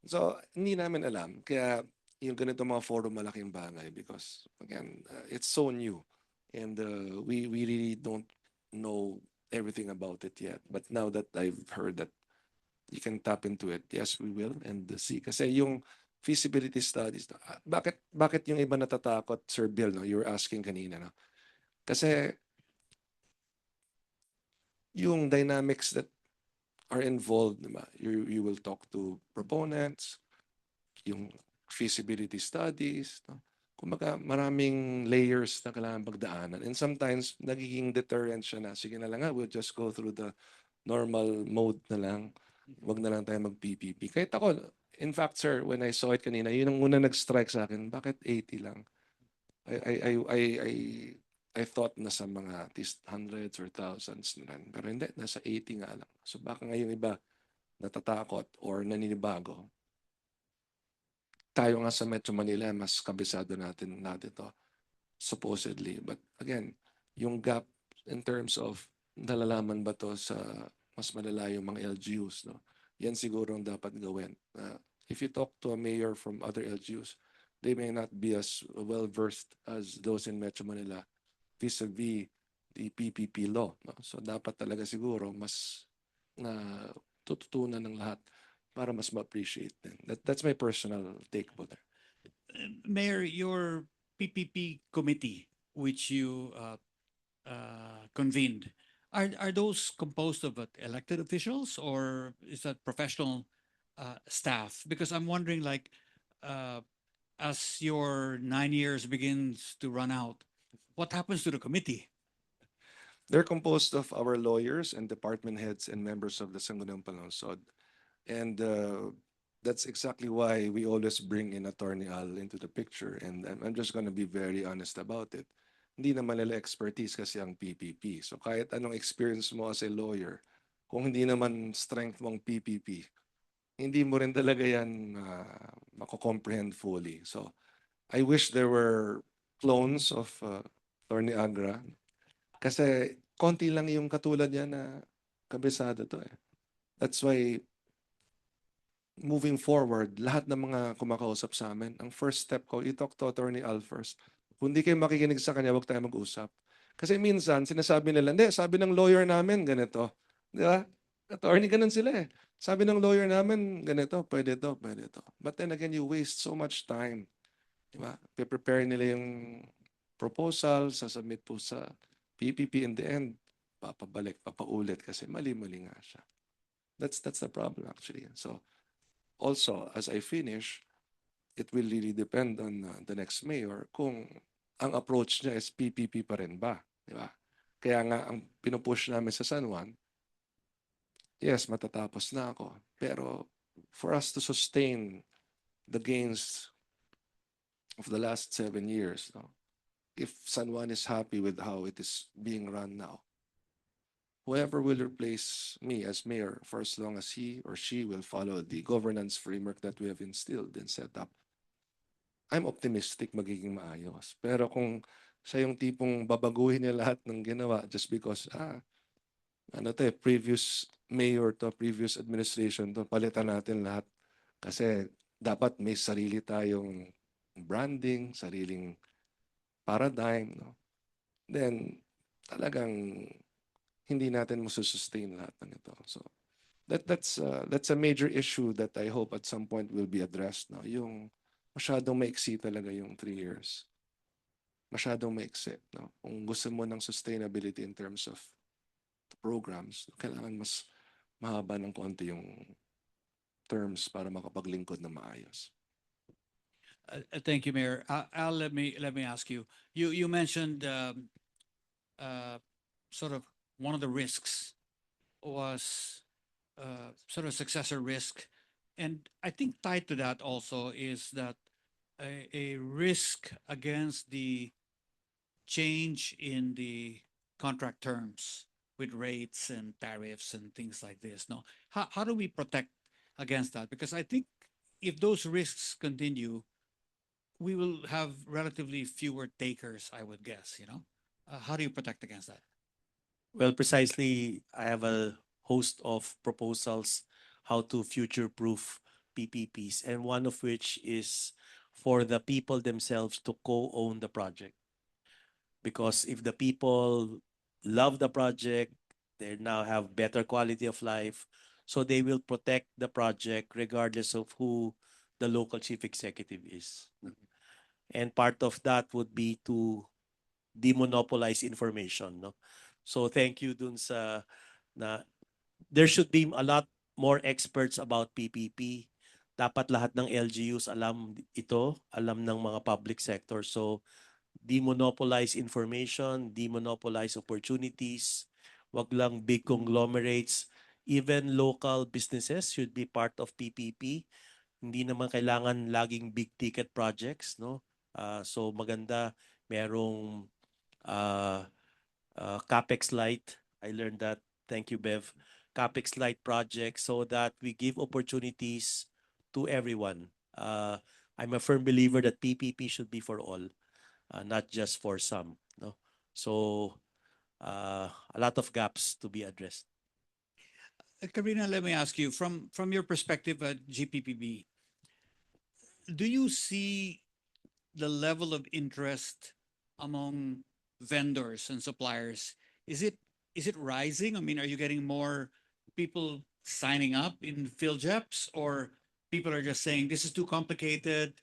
[SPEAKER 9] So, hindi namin alam. Kaya yung ganito mga forum malaking bagay because, again, it's so new. And we really don't know everything about it yet. But now that I've heard that you can tap into it, yes, we will. And see. Kasi yung feasibility studies, bakit yung iba natatakot, Sir Bill, no? You were asking kanina, no? Kasi yung dynamics that are involved, diba? You will talk to proponents, yung feasibility studies, no? Kumbaga, maraming layers na kailangan pagdaanan. And sometimes, nagiging deterrent siya na, sige na lang we'll just go through the normal mode na lang. Wag na lang tayo mag-PPP. Kahit ako, in fact, sir, when I saw it kanina, yun ang una nag-strike sa akin, bakit 80 lang? I thought nasa mga at least hundreds or thousands na rin. Pero hindi, nasa 80 nga lang. So baka ngayong iba natatakot or naninibago. Tayo nga sa Metro Manila, mas kabisado natin to, supposedly. But again, yung gap in terms of nalalaman ba to sa mas malala yung mga LGUs, no? Yan siguro ang dapat gawin. If you talk to a mayor from other LGUs, they may not be as well-versed as those in Metro Manila vis-a-vis the PPP law. No? So dapat talaga siguro mas tututunan ng lahat para mas ma-appreciate din. That's my personal take po there.
[SPEAKER 1] Mayor, your PPP committee, which you convened, are those composed of elected officials or is that professional staff? Because I'm wondering, like, as your 9 years begins to run out, what happens to the committee?
[SPEAKER 9] They're composed of our lawyers and department heads and members of the Sangguniang Palansod. And that's exactly why we always bring in Attorney Al into the picture. And I'm just going to be very honest about it. Hindi naman nila expertise kasi ang PPP. So kahit anong experience mo as a lawyer, kung hindi naman strength mong PPP, hindi mo rin talaga yan mako-comprehend fully. So I wish there were clones of Attorney Agra. Kasi konti lang yung katulad niya na kabisado to eh. That's why moving forward, lahat ng mga kumakausap sa amin, ang first step ko, i-talk to Attorney Al first. Kung di kayo makikinig sa kanya, huwag tayo mag-usap. Kasi minsan, sinasabi nila, hindi, sabi ng lawyer namin, ganito. Di ba? Attorney, ganun sila eh. Sabi ng lawyer namin, ganito, pwede to, pwede to. But then again, you waste so much time. Di ba? Prepare nila yung proposal, sasubmit po sa PPP in the end, papabalik, papaulit kasi mali-mali nga siya. That's the problem actually. So also, as I finish, it will really depend on the next mayor kung ang approach niya is PPP pa rin ba. Di ba? Kaya nga, ang pinupush namin sa San Juan, yes, matatapos na ako. Pero for us to sustain the gains of the last 7 years, no? If San Juan is happy with how it is being run now, whoever will replace me as mayor for as long as he or she will follow the governance framework that we have instilled and set up, I'm optimistic magiging maayos. Pero kung siya yung tipong babaguhin niya lahat ng ginawa just because, previous mayor to, previous administration to, palitan natin lahat. Kasi dapat may sarili tayong branding, sariling paradigm, no? Then talagang hindi natin mo-sustain lahat ng ito. So that's a major issue that I hope at some point will be addressed, no? Yung masyadong maiksi talaga yung 3 years. Masyadong maiksi, no? Kung gusto mo ng sustainability in terms of the programs, kailangan mas mahaba ng konti yung terms para makapaglingkod na maayos.
[SPEAKER 1] Thank you, Mayor. Al, let me ask you. You mentioned sort of one of the risks was sort of successor risk, and I think tied to that also is that a risk against the change in the contract terms with rates and tariffs and things like this. No, how do we protect against that? Because I think if those risks continue, we will have relatively fewer takers, I would guess, you know? How do you protect against that?
[SPEAKER 17] Well, precisely, I have a host of proposals how to future-proof PPPs, and one of which is for the people themselves to co-own the project. Because if the people love the project, they now have better quality of life, so they will protect the project regardless of who the local chief executive is. And part of that would be to demonopolize information, no? So thank you dun sa na there should be a lot more experts about PPP. Dapat lahat ng LGUs alam ito, alam ng mga public sector. So demonopolize information, demonopolize opportunities. Wag lang big conglomerates. Even local businesses should be part of PPP. Hindi naman kailangan laging big ticket projects, no? So maganda merong CapEx light. I learned that. Thank you, Bev. CapEx light projects so that we give opportunities to everyone. I'm a firm believer that PPP should be for all, not just for some. No, so a lot of gaps to be addressed.
[SPEAKER 1] Karina, let me ask you from your perspective at GPPB, do you see the level of interest among vendors and suppliers? Is it rising? I mean, are you getting more people signing up in PhilJeps, or people are just saying this is too complicated,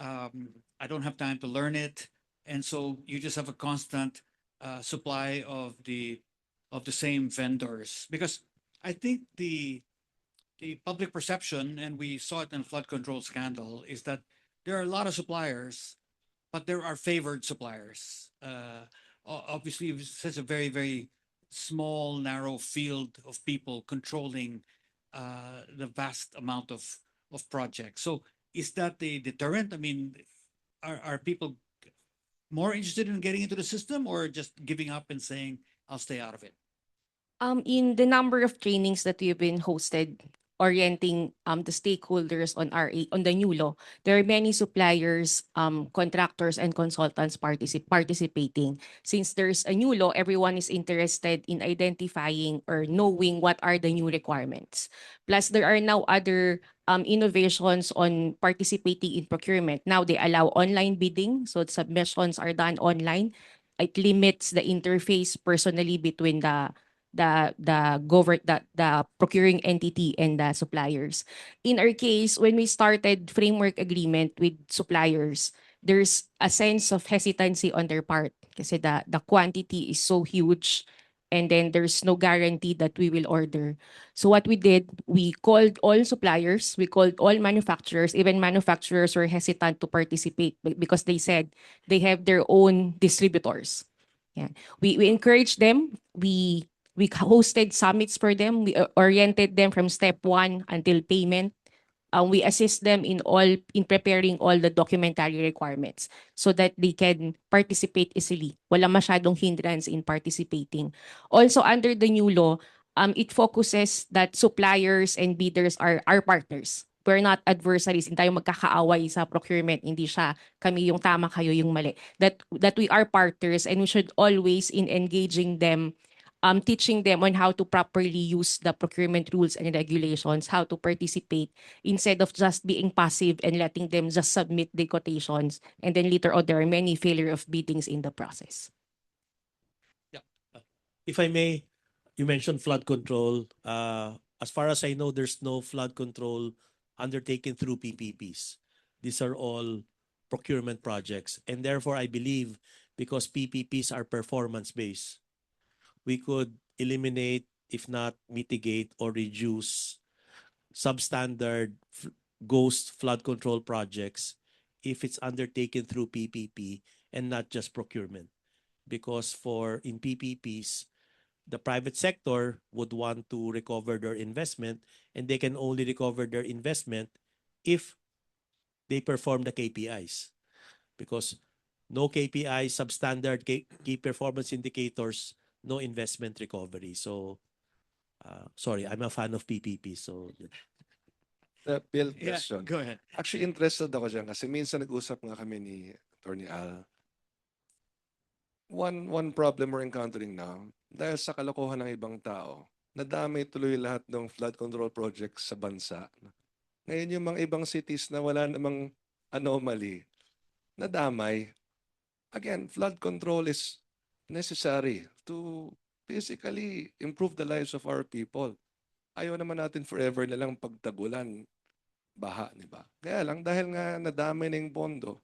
[SPEAKER 1] I don't have time to learn it, and so you just have a constant supply of the same vendors? Because I think the public perception, and we saw it in flood control scandal, is that there are a lot of suppliers, but there are favored suppliers. Obviously, it's such a very, very small, narrow field of people controlling the vast amount of projects. So is that the deterrent? I mean, are people more interested in getting into the system, or just giving up and saying, I'll stay out of it?
[SPEAKER 18] In the number of trainings that we've been hosted, orienting the stakeholders on on the new law, there are many suppliers, contractors, and consultants participating. Since there's a new law, everyone is interested in identifying or knowing what are the new requirements. Plus, there are now other innovations on participating in procurement. Now they allow online bidding, so submissions are done online. It limits the interface personally between the procuring entity and the suppliers. In our case, when we started framework agreement with suppliers, there's a sense of hesitancy on their part kasi the quantity is so huge, and then there's no guarantee that we will order. So what we did, we called all suppliers, we called all manufacturers. Even manufacturers were hesitant to participate because they said they have their own distributors. Yeah. We encouraged them. We hosted summits for them. We oriented them from step 1 until payment. We assist them in preparing all the documentary requirements so that they can participate easily. Wala masyadong hindrance in participating. Also, under the new law, it focuses that suppliers and bidders are our partners. We're not adversaries. Hindi tayo magkakaaway sa procurement. Hindi siya kami yung tama, kayo yung mali. That we are partners, and we should always, in engaging them, teaching them on how to properly use the procurement rules and regulations, how to participate, instead of just being passive and letting them just submit the quotations. And then later on, there are many failure of biddings in the process.
[SPEAKER 17] If I may, you mentioned flood control. As far as I know, there's no flood control undertaken through PPPs. These are all procurement projects. And therefore, I believe because PPPs are performance-based, we could eliminate, if not mitigate or reduce substandard ghost flood control projects if it's undertaken through PPP and not just procurement. Because in PPPs, the private sector would want to recover their investment, and they can only recover their investment if they perform the KPIs. Because no KPI, substandard key performance indicators, no investment recovery. So, sorry, I'm a fan of PPP. So,
[SPEAKER 9] Bill,
[SPEAKER 1] Yeah,
[SPEAKER 9] question.
[SPEAKER 1] go ahead.
[SPEAKER 9] Actually, interested ako dyan kasi minsan nag-usap nga kami ni Atty. Al. One problem we're encountering now, dahil sa kalokohan ng ibang tao, nadamay tuloy lahat ng flood control projects sa bansa. Ngayon yung mga ibang cities na wala namang anomaly, nadamay. Again, flood control is necessary to basically improve the lives of our people. Ayaw naman natin forever na lang pagtagulan, baha, di ba? Kaya lang, dahil nga nadamay na yung pondo,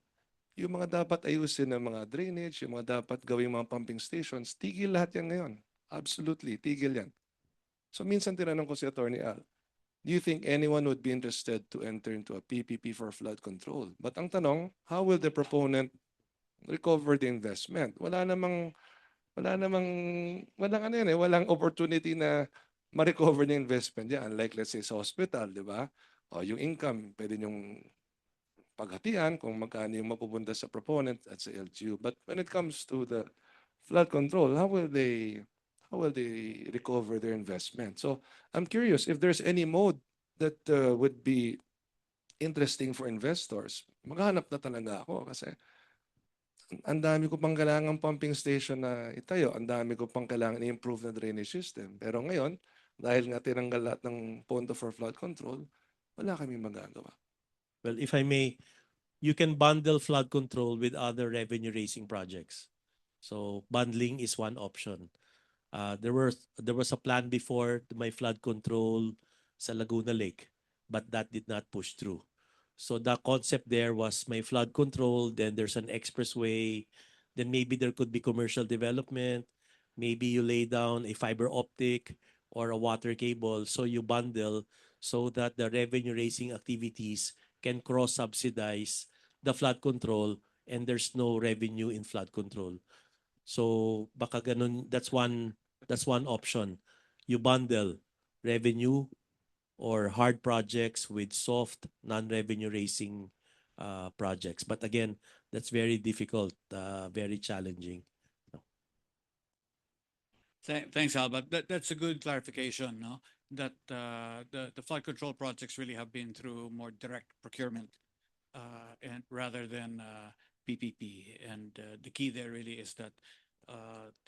[SPEAKER 9] yung mga dapat ayusin ng mga drainage, yung mga dapat gawing mga pumping stations, tigil lahat yan ngayon. Absolutely, tigil yan. So minsan tinanong ko si Atty. Al, do you think anyone would be interested to enter into a PPP for flood control? But ang tanong, how will the proponent recover the investment? Walang walang opportunity na ma-recover the investment yan. Unlike let's say sa hospital, di ba? O yung income, pwede yung paghatian kung magkano yung mapupunta sa proponent at sa LGU. But when it comes to the flood control, how will they recover their investment? So I'm curious if there's any mode that would be interesting for investors. Maghanap na talaga ako kasi ang dami ko pang kailangan pumping station na itayo, ang dami ko pang kailangan i-improve na drainage system. Pero ngayon, dahil nga tinanggal lahat ng pondo for flood control, wala kami magagawa.
[SPEAKER 17] well, if I may, you can bundle flood control with other revenue-raising projects. So bundling is one option. There was a plan before to my flood control sa Laguna Lake, but that did not push through. So the concept there was my flood control, then there's an expressway, then maybe there could be commercial development, maybe you lay down a fiber optic or a water cable, so you bundle so that the revenue-raising activities can cross-subsidize the flood control and there's no revenue in flood control. So baka ganun, that's one option. You bundle revenue or hard projects with soft non-revenue raising projects. But again, that's very difficult, very challenging.
[SPEAKER 1] Thanks, Al. But that's a good clarification, no? That the flood control projects really have been through more direct procurement and rather than PPP. And the key there really is that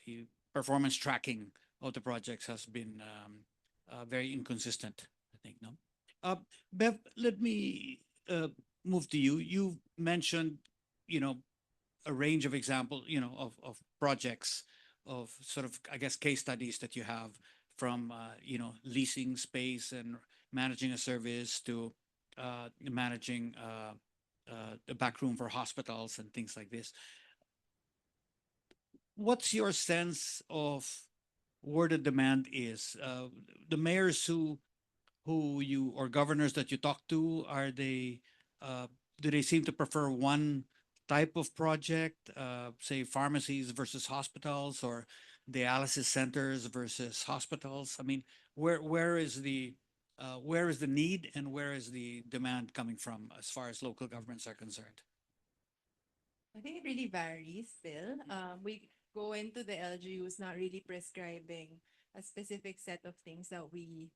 [SPEAKER 1] the performance tracking of the projects has been very inconsistent, I think, no? Bev, let me move to you. You mentioned, a range of example, of projects, of sort of, I guess, case studies that you have from, leasing space and managing a service to managing the back room for hospitals and things like this. What's your sense of where the demand is? The mayors who you or governors that you talk to, are they do they seem to prefer one type of project, say pharmacies versus hospitals or dialysis centers versus hospitals? I mean, where is the need and where is the demand coming from as far as local governments are concerned?
[SPEAKER 19] I think it really varies still. We go into the LGUs not really prescribing a specific set of things that we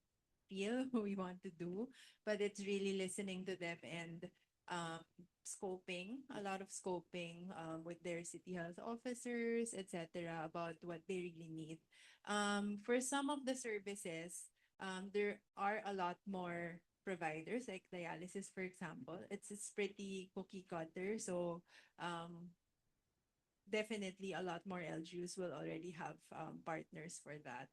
[SPEAKER 19] feel we want to do, but it's really listening to them and scoping, a lot of scoping with their city health officers, etc., about what they really need. For some of the services, there are a lot more providers, like dialysis, for example. It's pretty cookie cutter, so definitely a lot more LGUs will already have partners for that.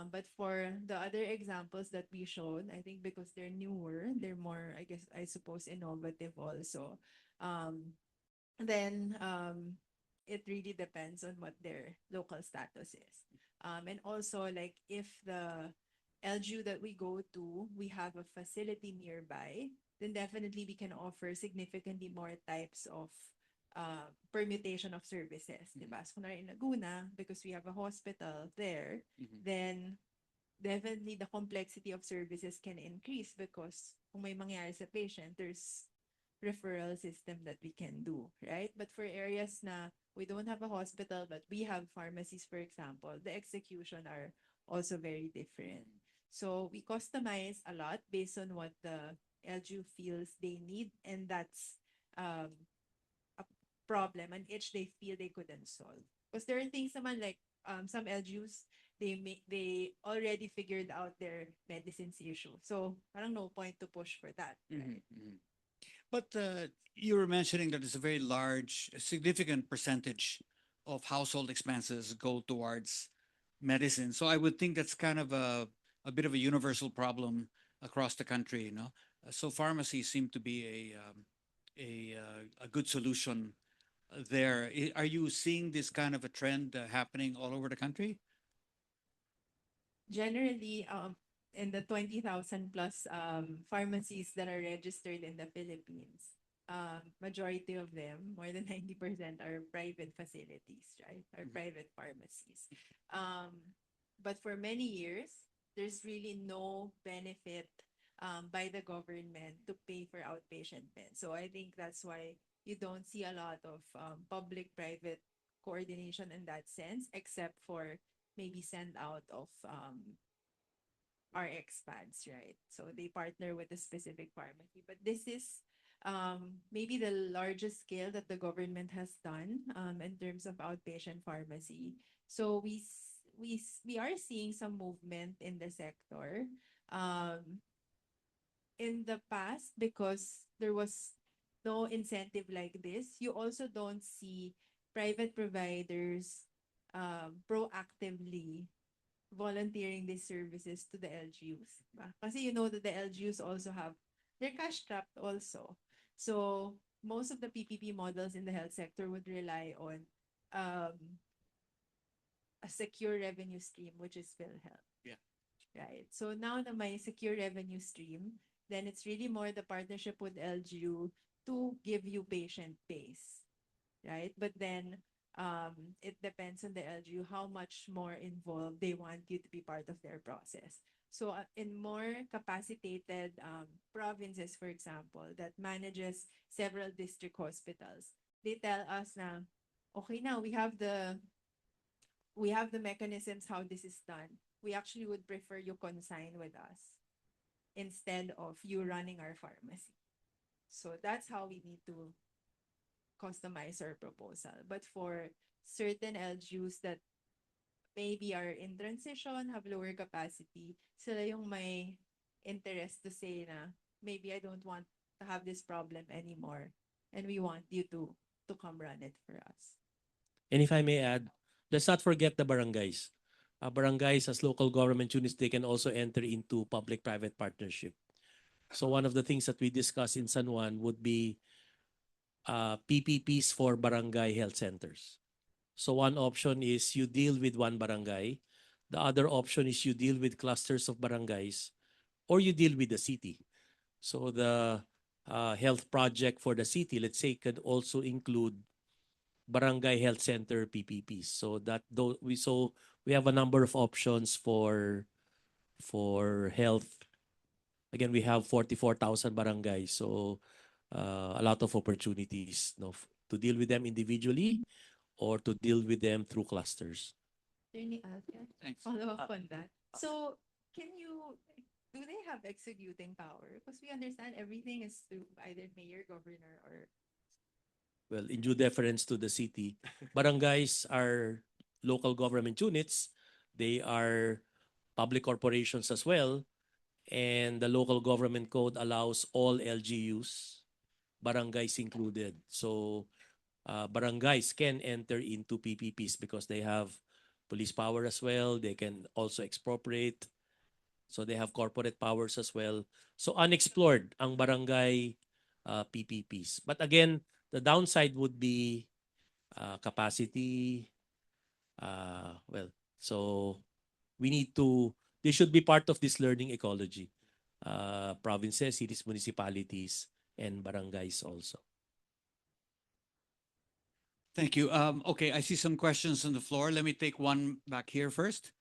[SPEAKER 19] But for the other examples that we showed, I think because they're newer, they're more, I suppose, innovative also. Then it really depends on what their local status is. And also, like, if the LGU that we go to, we have a facility nearby, then definitely we can offer significantly more types of permutation of services. Diba? So kunwari in Laguna, because we have a hospital there, then definitely the complexity of services can increase because kung may mangyari sa patient, there's referral system that we can do, right? But for areas na we don't have a hospital, but we have pharmacies, for example, the execution are also very different. So we customize a lot based on what the LGU feels they need, and that's a problem, an itch they feel they couldn't solve. Because there are things naman like some LGUs, they already figured out their medicines issue. So parang no point to push for that, right?
[SPEAKER 1] But you were mentioning that it's a very large, a significant percentage of household expenses go towards medicine. So I would think that's kind of a bit of a universal problem across the country, you know. So pharmacies seem to be a good solution there. Are you seeing this kind of a trend happening all over the country?
[SPEAKER 19] Generally, in the 20,000 plus pharmacies that are registered in the Philippines, majority of them, more than 90%, are private facilities, right? Are private pharmacies. But for many years, there's really no benefit by the government to pay for outpatient meds. So I think that's why you don't see a lot of public-private coordination in that sense, except for maybe send out of RX pads, right? So they partner with a specific pharmacy. But this is maybe the largest scale that the government has done in terms of outpatient pharmacy. So we are seeing some movement in the sector. In the past, because there was no incentive like this, you also don't see private providers proactively volunteering these services to the LGUs. Kasi you know that the LGUs also have, they're cash strapped also. So most of the PPP models in the health sector would rely on a secure revenue stream, which is PhilHealth.
[SPEAKER 1] Yeah.
[SPEAKER 19] Right. So now na may secure revenue stream, then it's really more the partnership with LGU to give you patient base. Right. But then it depends on the LGU how much more involved they want you to be part of their process. So in more capacitated provinces, for example, that manages several district hospitals, they tell us na, okay, now we have the mechanisms how this is done. We actually would prefer you consign with us instead of you running our pharmacy. So that's how we need to customize our proposal. But for certain LGUs that maybe are in transition, have lower capacity, sila yung may interest to say na, maybe I don't want to have this problem anymore, and we want you to come run it for us.
[SPEAKER 17] And if I may add, let's not forget the barangays. Barangays as local government units, they can also enter into public-private partnership. So one of the things that we discussed in San Juan would be PPPs for barangay health centers. So one option is you deal with one barangay. The other option is you deal with clusters of barangays, or you deal with the city. So the health project for the city, let's say, could also include barangay health center PPPs. So that we have a number of options for health. Again, we have 44,000 barangays, so a lot of opportunities, to deal with them individually or to deal with them through clusters.
[SPEAKER 1] Thanks.
[SPEAKER 19] Follow up on that. So do they have executing power? Because we understand everything is through either mayor, governor, or...
[SPEAKER 17] Well, in due deference to the city, barangays are local government units. They are public corporations as well. And the local government code allows all LGUs, barangays included. So barangays can enter into PPPs because they have police power as well. They can also expropriate. So they have corporate powers as well. So unexplored ang barangay PPPs. But again, the downside would be capacity. So we need to they should be part of this learning ecology. Provinces, cities, municipalities, and barangays also.
[SPEAKER 1] Thank you. Okay, I see some questions on the floor. Let me take one back here first.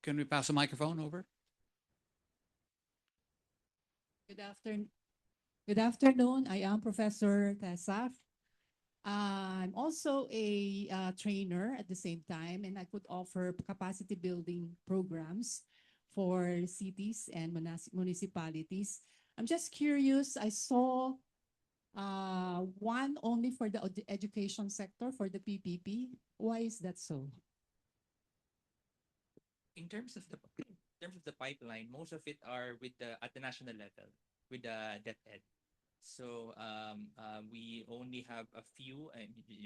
[SPEAKER 1] Can we pass the microphone over?
[SPEAKER 10] Good afternoon. Good afternoon. I am Professor Zafe. I'm also a trainer at the same time, and I could offer capacity building programs for cities and municipalities. I'm just curious, I saw one only for the education sector for the PPP. Why is that so?
[SPEAKER 16] In terms of the pipeline, most of it are at the national level with the DepEd. So we only have a few,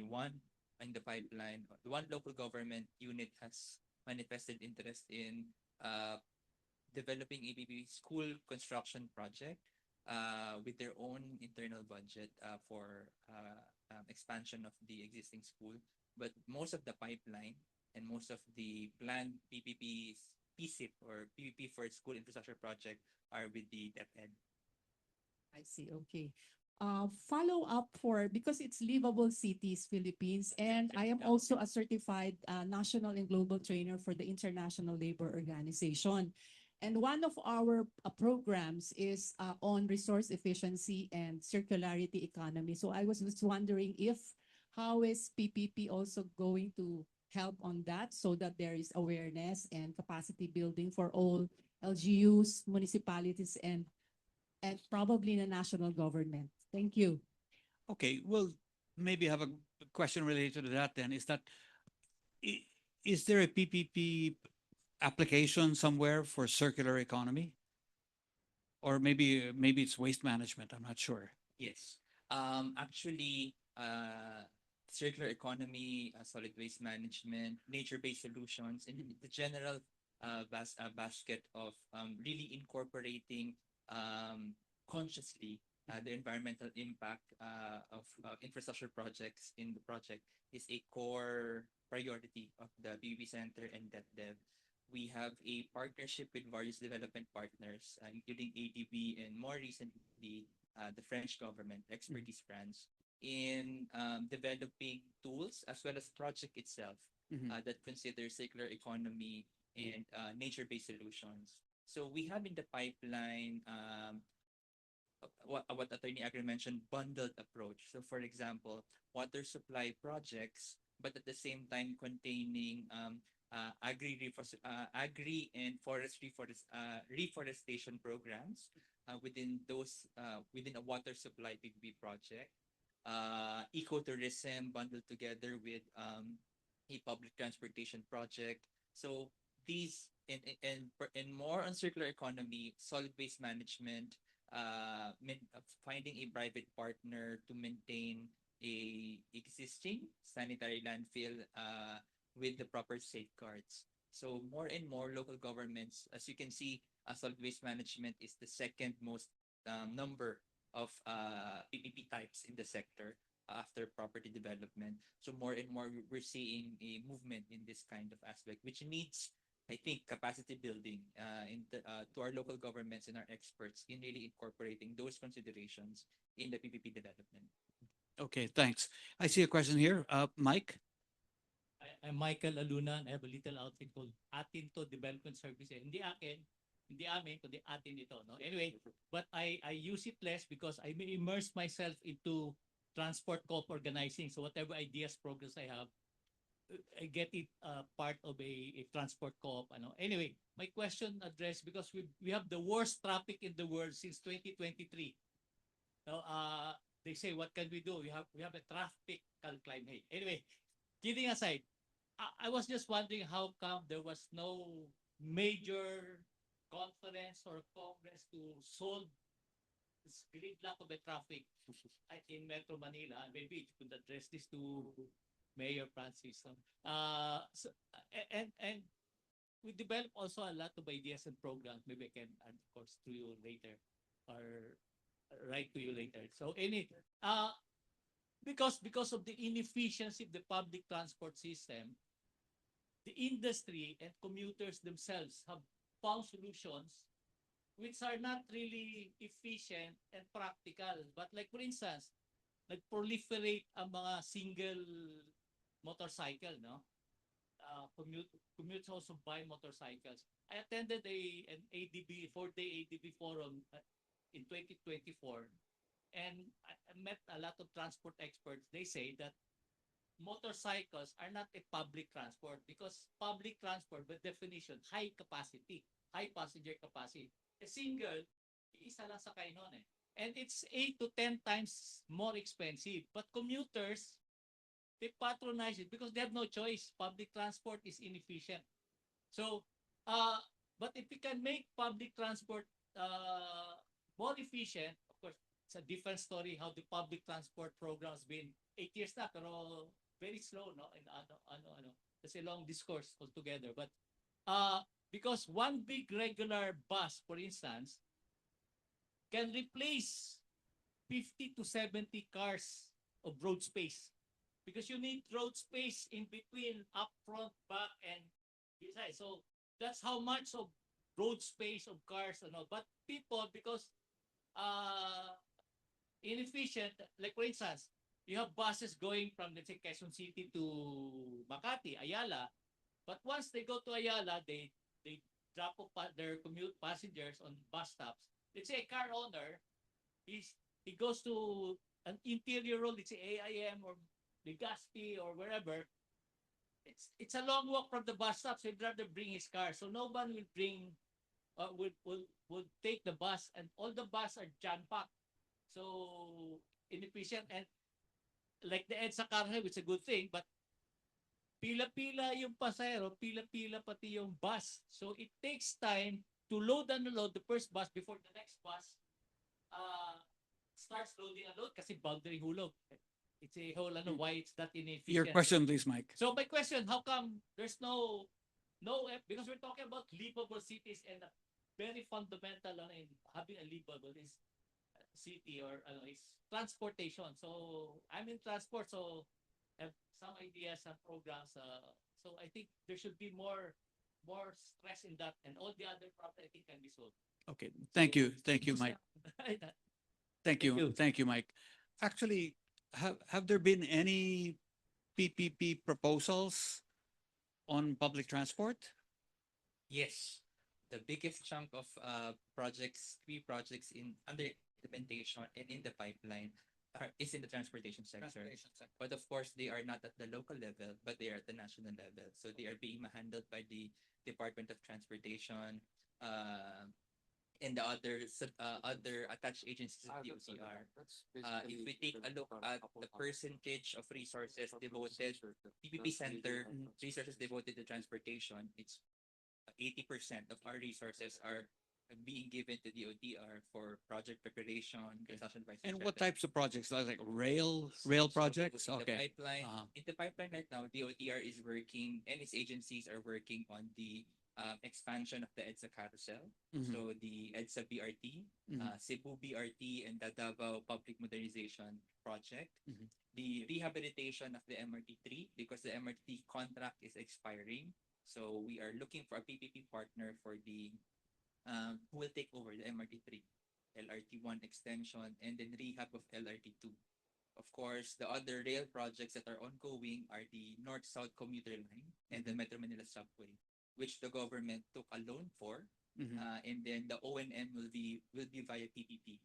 [SPEAKER 16] one in the pipeline. One local government unit has manifested interest in developing a PPP school construction project with their own internal budget for expansion of the existing school. But most of the pipeline and most of the planned PPP PSIP or PPP for school infrastructure project are with the DepEd.
[SPEAKER 10] I see. Okay. Follow up because it's Liveable Cities Philippines, and I am also a certified national and global trainer for the International Labor Organization. And one of our programs is on resource efficiency and circularity economy. So I was just wondering how is PPP also going to help on that so that there is awareness and capacity building for all LGUs, municipalities, and probably the national government. Thank you.
[SPEAKER 1] Okay, well, maybe I have a question related to that then. Is there a PPP application somewhere for circular economy? Or maybe it's waste management, I'm not sure.
[SPEAKER 16] Yes. Actually, circular economy, solid waste management, nature-based solutions, and the general basket of really incorporating consciously the environmental impact of infrastructure projects in the project is a core priority of the PPP Center and DepDev. We have a partnership with various development partners, including ADB and more recently the French government, Expertise France, in developing tools as well as project itself that consider circular economy and nature-based solutions. So we have in the pipeline what Atty. Agra mentioned, bundled approach. So for example, water supply projects, but at the same time containing agri and reforestation programs within a water supply PPP project. Ecotourism bundled together with a public transportation project. So these and more on circular economy, solid waste management, finding a private partner to maintain a existing sanitary landfill with the proper safeguards. So more and more local governments, as you can see, solid waste management is the second most number of PPP types in the sector after property development. So more and more we're seeing a movement in this kind of aspect, which needs, I think, capacity building to our local governments and our experts in really incorporating those considerations in the PPP development.
[SPEAKER 1] Okay, thanks. I see a question here. Mike?
[SPEAKER 22] I'm Michael Aluna and I have a little outfit called Atin to Development Services. Hindi amin, kundi atin ito. No? Anyway, but I use it less because I may immerse myself into transport co-op organizing. So whatever ideas, progress I have, I get it part of a transport co-op. Anyway, my question addressed because we have the worst traffic in the world since 2023. Now, they say, what can we do? We have a traffic climb. Hey, anyway, kidding aside, I was just wondering how come there was no major conference or congress to solve this gridlock of the traffic in Metro Manila. Maybe you could address this to Mayor Francis. And we develop also a lot of ideas and programs. Maybe I can add, of course, to you later or write to you later. So because of the inefficiency of the public transport system, the industry and commuters themselves have found solutions which are not really efficient and practical. But like for instance, nag-proliferate ang mga single motorcycle, no? Commutes also buy motorcycles. I attended an ADB, 4-day ADB forum in 2024, and I met a lot of transport experts. They say that motorcycles are not a public transport because public transport, by definition, high capacity, high passenger capacity. A single, isa lang sakay nun eh. And it's 8 to 10 times more expensive. But commuters, they patronize it because they have no choice. Public transport is inefficient. So, but if we can make public transport more efficient, of course, it's a different story how the public transport program has been 8 years na, pero very slow, no? And that's a long discourse altogether. But because one big regular bus, for instance, can replace 50 to 70 cars of road space. Because you need road space in between, up front, back, and beside. So that's how much of road space of cars and all. But people, because inefficient, like for instance, you have buses going from, let's say, Quezon City to Makati, Ayala. But once they go to Ayala, they drop off their commute passengers on bus stops. Let's say a car owner, he goes to an interior road, let's say AIM or Legazpi or wherever. It's a long walk from the bus stop, so he'd rather bring his car. So no one will bring, will take the bus, and all the bus are jam-packed. So inefficient, and like the EDSA car highway, it's a good thing, but pila-pila yung pasahero, pila-pila pati yung bus. So it takes time to load and unload the first bus before the next bus starts loading and load kasi boundary hulog. It's a whole why it's that inefficient.
[SPEAKER 1] Your question, please, Mike.
[SPEAKER 22] So my question, how come there's no because we're talking about livable cities, and very fundamental in having a livable is city or is transportation. So I'm in transport, so I have some ideas and programs. So I think there should be more stress in that, and all the other problems I think can be solved.
[SPEAKER 1] Okay, thank you, Mike. Thank you, Mike. Actually, have there been any PPP proposals on public transport?
[SPEAKER 16] Yes, the biggest chunk of projects, 3 projects under implementation and in the pipeline is in the transportation sector. But of course, they are not at the local level, but they are at the national level. So they are being handled by the Department of Transportation and the other attached agencies of the OCR. If we take a look at the percentage of resources devoted, PPP Center resources devoted to transportation, it's 80% of our resources are being given to the OTR for project preparation, construction,
[SPEAKER 1] And what types of projects? Like rail projects?
[SPEAKER 16] In
[SPEAKER 1] Okay.
[SPEAKER 16] the pipeline right now, the OTR is working, and its agencies are working on the expansion of the EDSA carousel. So the EDSA BRT, Cebu BRT, and the Davao Public Modernization Project. The rehabilitation of the MRT3, because the MRT contract is expiring. So we are looking for a PPP partner for the who will take over the MRT3, LRT1 extension, and then rehab of LRT2. Of course, the other rail projects that are ongoing are the North-South commuter line and the Metro Manila subway, which the government took a loan for, and then the O&M will be via PPP.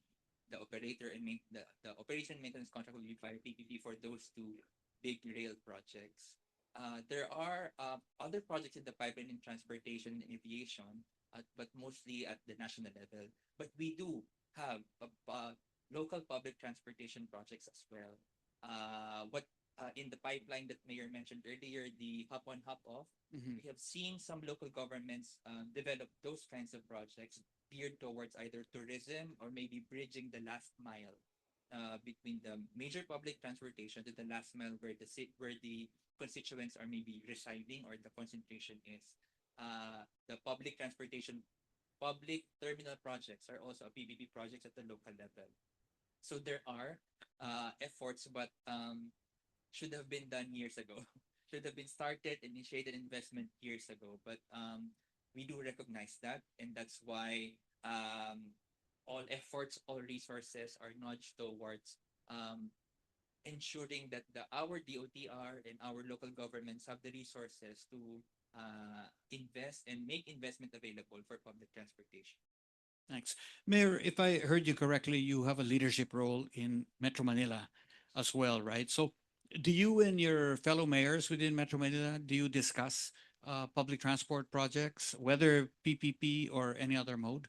[SPEAKER 16] The operator and the operation maintenance contract will be via PPP for those 2 big rail projects. There are other projects in the pipeline in transportation and aviation, but mostly at the national level. But we do have local public transportation projects as well. In the pipeline that Mayor mentioned earlier, the hop on, hop off, we have seen some local governments develop those kinds of projects geared towards either tourism or maybe bridging the last mile between the major public transportation to the last mile where the constituents are maybe residing or the concentration is. The public transportation, public terminal projects are also PPP projects at the local level. So there are efforts, but should have been done years ago. should have been started, initiated investment years ago. But we do recognize that, and that's why all efforts, all resources are nudged towards ensuring that our DOTR and our local governments have the resources to invest and make investment available for public transportation.
[SPEAKER 1] Thanks. Mayor, if I heard you correctly, you have a leadership role in Metro Manila as well, right? So do you and your fellow mayors within Metro Manila, do you discuss public transport projects, whether PPP or any other mode?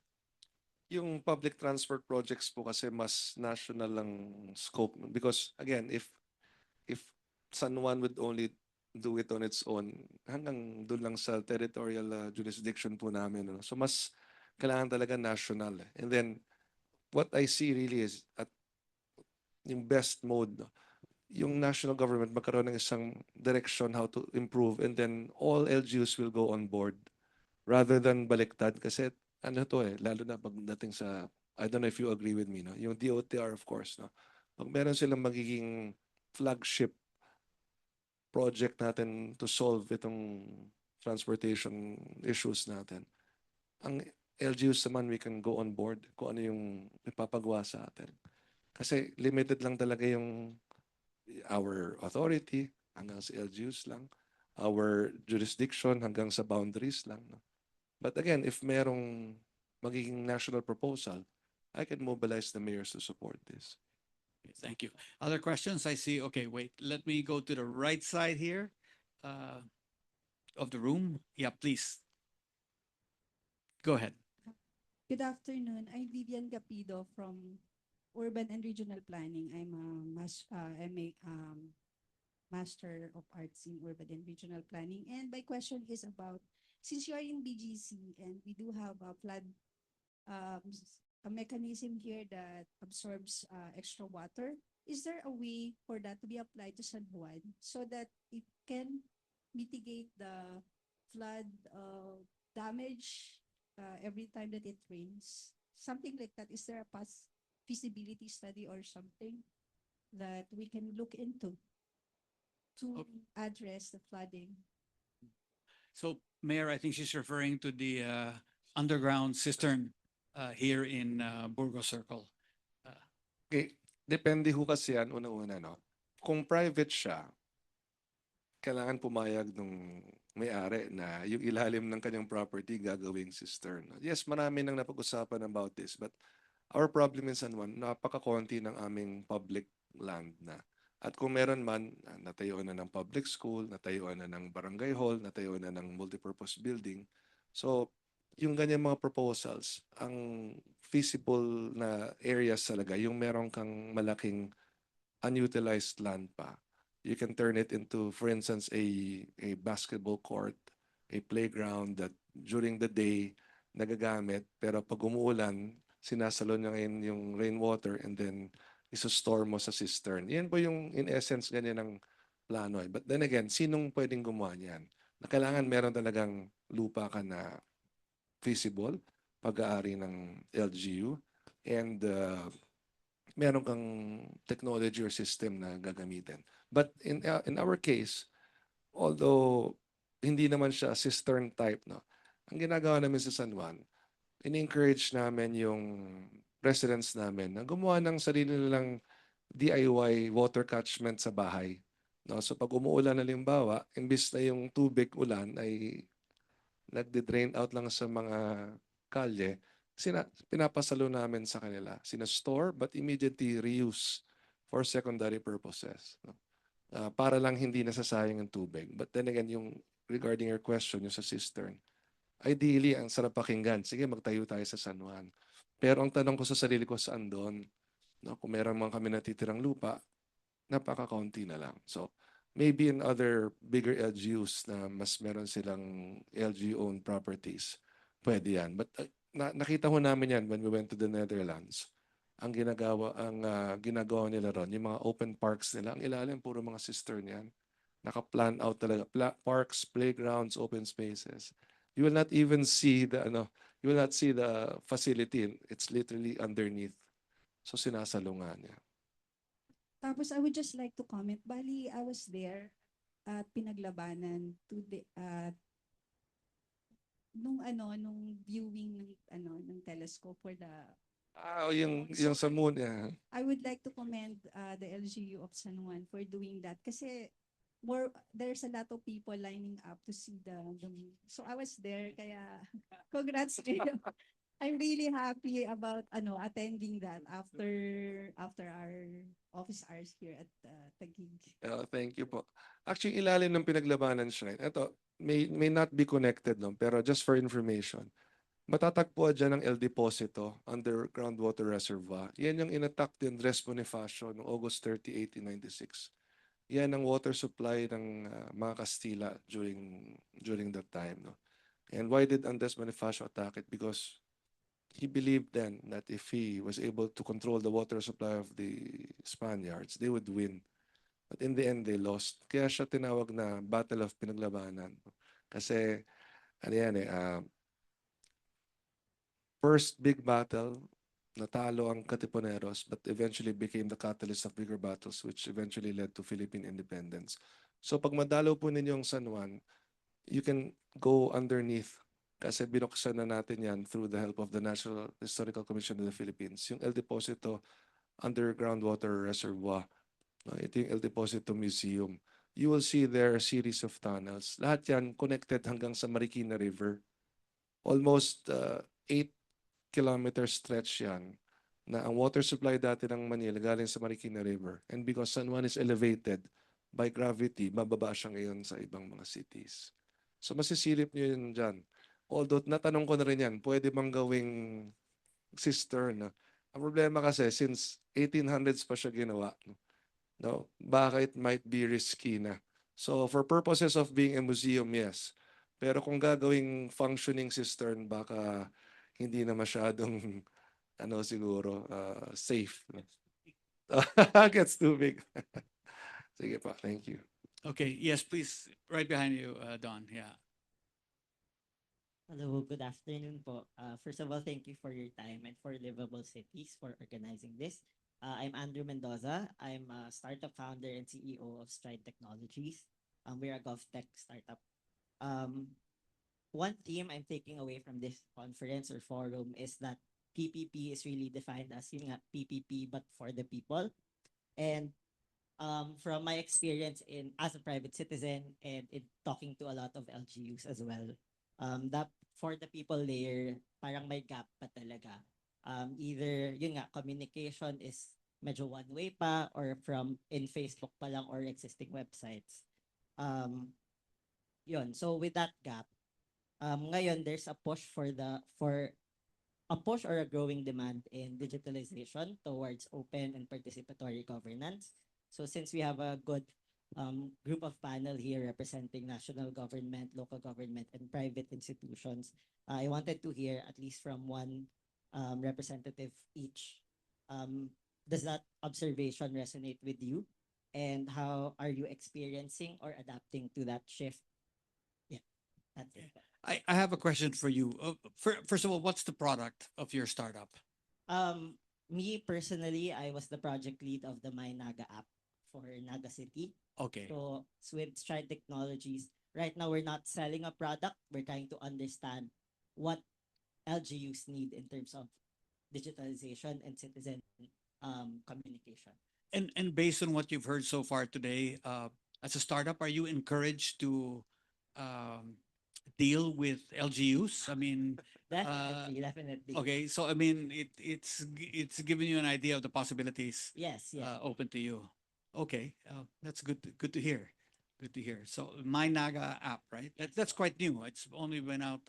[SPEAKER 9] Yung public transport projects po kasi mas national lang scope because again, if San Juan would only do it on its own, hanggang doon lang sa territorial jurisdiction po namin. No? So mas kailangan talaga national. And then what I see really is at yung best mode, no? Yung national government magkaroon ng isang direction how to improve and then all LGUs will go on board rather than baliktad kasi ano to lalo na pagdating sa I don't know if you agree with me, no? Yung DOTR of course, no? Pag meron silang magiging flagship project natin to solve itong transportation issues natin, ang LGUs naman we can go on board kung ano yung ipapagawa sa atin. Kasi limited lang talaga yung our authority hanggang sa LGUs lang, our jurisdiction hanggang sa boundaries lang. No? But again, if merong magiging national proposal, I can mobilize the mayors to support this.
[SPEAKER 1] Thank you. Other questions? I see. Okay, wait. Let me go to the right side here of the room. Yeah, please. Go ahead.
[SPEAKER 11] Good afternoon. I'm Vivian Gapido from Urban and Regional Planning. I'm a Master of Arts in Urban and Regional Planning. And my question is about, since you are in BGC and we do have a flood, a mechanism here that absorbs extra water, is there a way for that to be applied to San Juan so that it can mitigate the flood damage every time that it rains? Something like that. Is there a feasibility study or something that we can look into to address the flooding?
[SPEAKER 1] So, Mayor, I think she's referring to the underground cistern here in Burgos Circle.
[SPEAKER 9] Okay, depende ho kasi yan una-una, no? Kung private siya, kailangan pumayag nung may-ari na yung ilalim ng kanyang property gagawing cistern. Yes, marami nang napag-usapan about this, but our problem in San Juan, napaka-konti ng aming public land na. At kung meron man, natayuan na ng public school, natayuan na ng barangay hall, natayuan na ng multipurpose building. So, yung ganyan mga proposals, ang feasible na areas talaga, yung meron kang malaking unutilized land pa. You can turn it into, for instance, a basketball court, a playground that during the day nagagamit, pero pag umuulan, sinasalo niya ngayon yung rainwater and then iso-store mo sa cistern. Yan po yung in essence ganyan ng plano. But then again, sinong pwedeng gumawa niyan? Na kailangan meron talagang lupa ka na feasible, pag-aari ng LGU, and meron kang technology or system na gagamitin. But in our case, although hindi naman siya cistern type, no, ang ginagawa namin sa San Juan, in-encourage namin yung residents namin na gumawa ng sarili nilang DIY water catchment sa bahay. No? So pag umuulan halimbawa, imbis na yung tubig ulan ay nagde-drain out lang sa mga kalye, pinapasalo namin sa kanila. Sinastore but immediately reuse for secondary purposes. No? Para lang hindi nasasayang ang tubig. But then again, yung regarding your question, yung sa cistern, ideally, ang sarap pakinggan. Sige, magtayo tayo sa San Juan. Pero ang tanong ko sa sarili ko, saan doon? No, kung meron man kami natitirang lupa, napaka-kaunti na lang. So, maybe in other bigger LGUs na mas meron silang LGU-owned properties, pwede yan. But nakita ho namin yan when we went to the Netherlands. Ang ginagawa nila ron, yung mga open parks nila, ang ilalim, puro mga cistern yan. Naka-plan out talaga. Parks, playgrounds, open spaces. You will not even see you will not see the facility. It's literally underneath. So sinasalungan niya.
[SPEAKER 11] Tapos I would just like to comment. Bali, I was there at pinaglabanan to the nung viewing ng telescope for the
[SPEAKER 9] Yung sa moon, yeah.
[SPEAKER 11] I would like to commend the LGU of San Juan for doing that kasi there's a lot of people lining up to see the moon. So I was there kaya congrats to you. I'm really happy about attending that after our office hours here at Taguig.
[SPEAKER 9] Thank you po. Actually, ilalim ng pinaglabanan shrine. Ito, may not be connected, no? Pero just for information, matatagpuan dyan ang El Deposito, underground water reservoir. Yan yung inattack din Andres Bonifacio noong August 30, 1896. Yan ang water supply ng mga Kastila during that time. No? And why did Andres Bonifacio attack it? Because he believed then that if he was able to control the water supply of the Spaniards, they would win. But in the end, they lost. Kaya siya tinawag na Battle of Pinaglabanan. Kasi, ano yan first big battle, natalo ang Katipuneros, but eventually became the catalyst of bigger battles, which eventually led to Philippine independence. So pag madalo po ninyong San Juan, you can go underneath kasi binuksan na natin yan through the help of the National Historical Commission of the Philippines. Yung El Deposito Underground Water Reservoir. Ito yung El Deposito Museum. You will see there a series of tunnels. Lahat yan connected hanggang sa Marikina River. Almost 8-kilometer stretch yan na ang water supply dati ng Manila galing sa Marikina River. And because San Juan is elevated by gravity, mababa siya ngayon sa ibang mga cities. So masisilip nyo yun dyan. Although natanong ko na rin yan, pwede bang gawing cistern? Ang problema kasi, since 1800s pa siya ginawa, no? Baka it might be risky na. So for purposes of being a museum, yes. Pero kung gagawing functioning cistern, baka hindi na masyadong siguro safe. Gets too big. Sige pa, thank you.
[SPEAKER 1] Okay, yes, please, right behind you, Don. Yeah.
[SPEAKER 7] Hello, good afternoon po. First of all, thank you for your time and for Liveable Cities for organizing this. I'm Andrew Mendoza. I'm a startup founder and CEO of Stride Technologies. We're a GovTech startup. One theme I'm taking away from this conference or forum is that PPP is really defined as PPP but for the people. And from my experience as a private citizen and in talking to a lot of LGUs as well, that for the people layer, parang may gap pa talaga. Either, communication is medyo one-way pa or from in Facebook pa lang or existing websites. So with that gap, ngayon there's a push for a push or a growing demand in digitalization towards open and participatory governance. So since we have a good group of panel here representing national government, local government, and private institutions, I wanted to hear at least from one representative each. Does that observation resonate with you? And how are you experiencing or adapting to that shift? Yeah, that's it.
[SPEAKER 1] I have a question for you. First of all, what's the product of your startup?
[SPEAKER 7] Me personally, I was the project lead of the My Naga app for Naga City.
[SPEAKER 1] Okay.
[SPEAKER 7] So with Stride Technologies, right now we're not selling a product. We're trying to understand what LGUs need in terms of digitalization and citizen communication.
[SPEAKER 1] And based on what you've heard so far today, as a startup, are you encouraged to deal with LGUs? I mean,
[SPEAKER 7] Definitely.
[SPEAKER 1] okay, so I mean, it's giving you an idea of the possibilities.
[SPEAKER 7] Yes.
[SPEAKER 1] Open to you. Okay, that's good. Good to hear. Good to hear. So My Naga app, right? That's quite new. It's only went out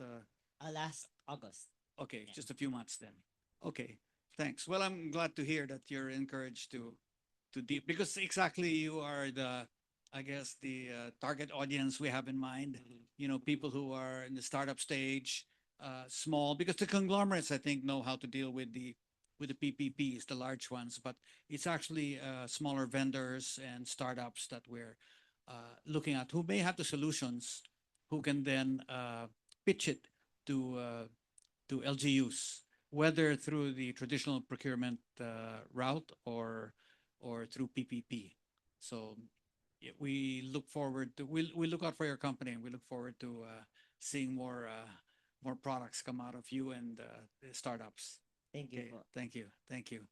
[SPEAKER 7] last August.
[SPEAKER 1] Okay, just a few months then. Okay, thanks. Well, I'm glad to hear that you're encouraged to deep because exactly you are the target audience we have in mind. People who are in the startup stage, small, because the conglomerates I think know how to deal with the PPPs, the large ones, but it's actually smaller vendors and startups that we're looking at who may have the solutions, who can then pitch it to LGUs, whether through the traditional procurement route or through PPP. So we look forward to we look out for your company, and we look forward to seeing more products come out of you and the startups.
[SPEAKER 7] Thank you
[SPEAKER 1] Okay,
[SPEAKER 7] po.
[SPEAKER 1] thank you, thank you.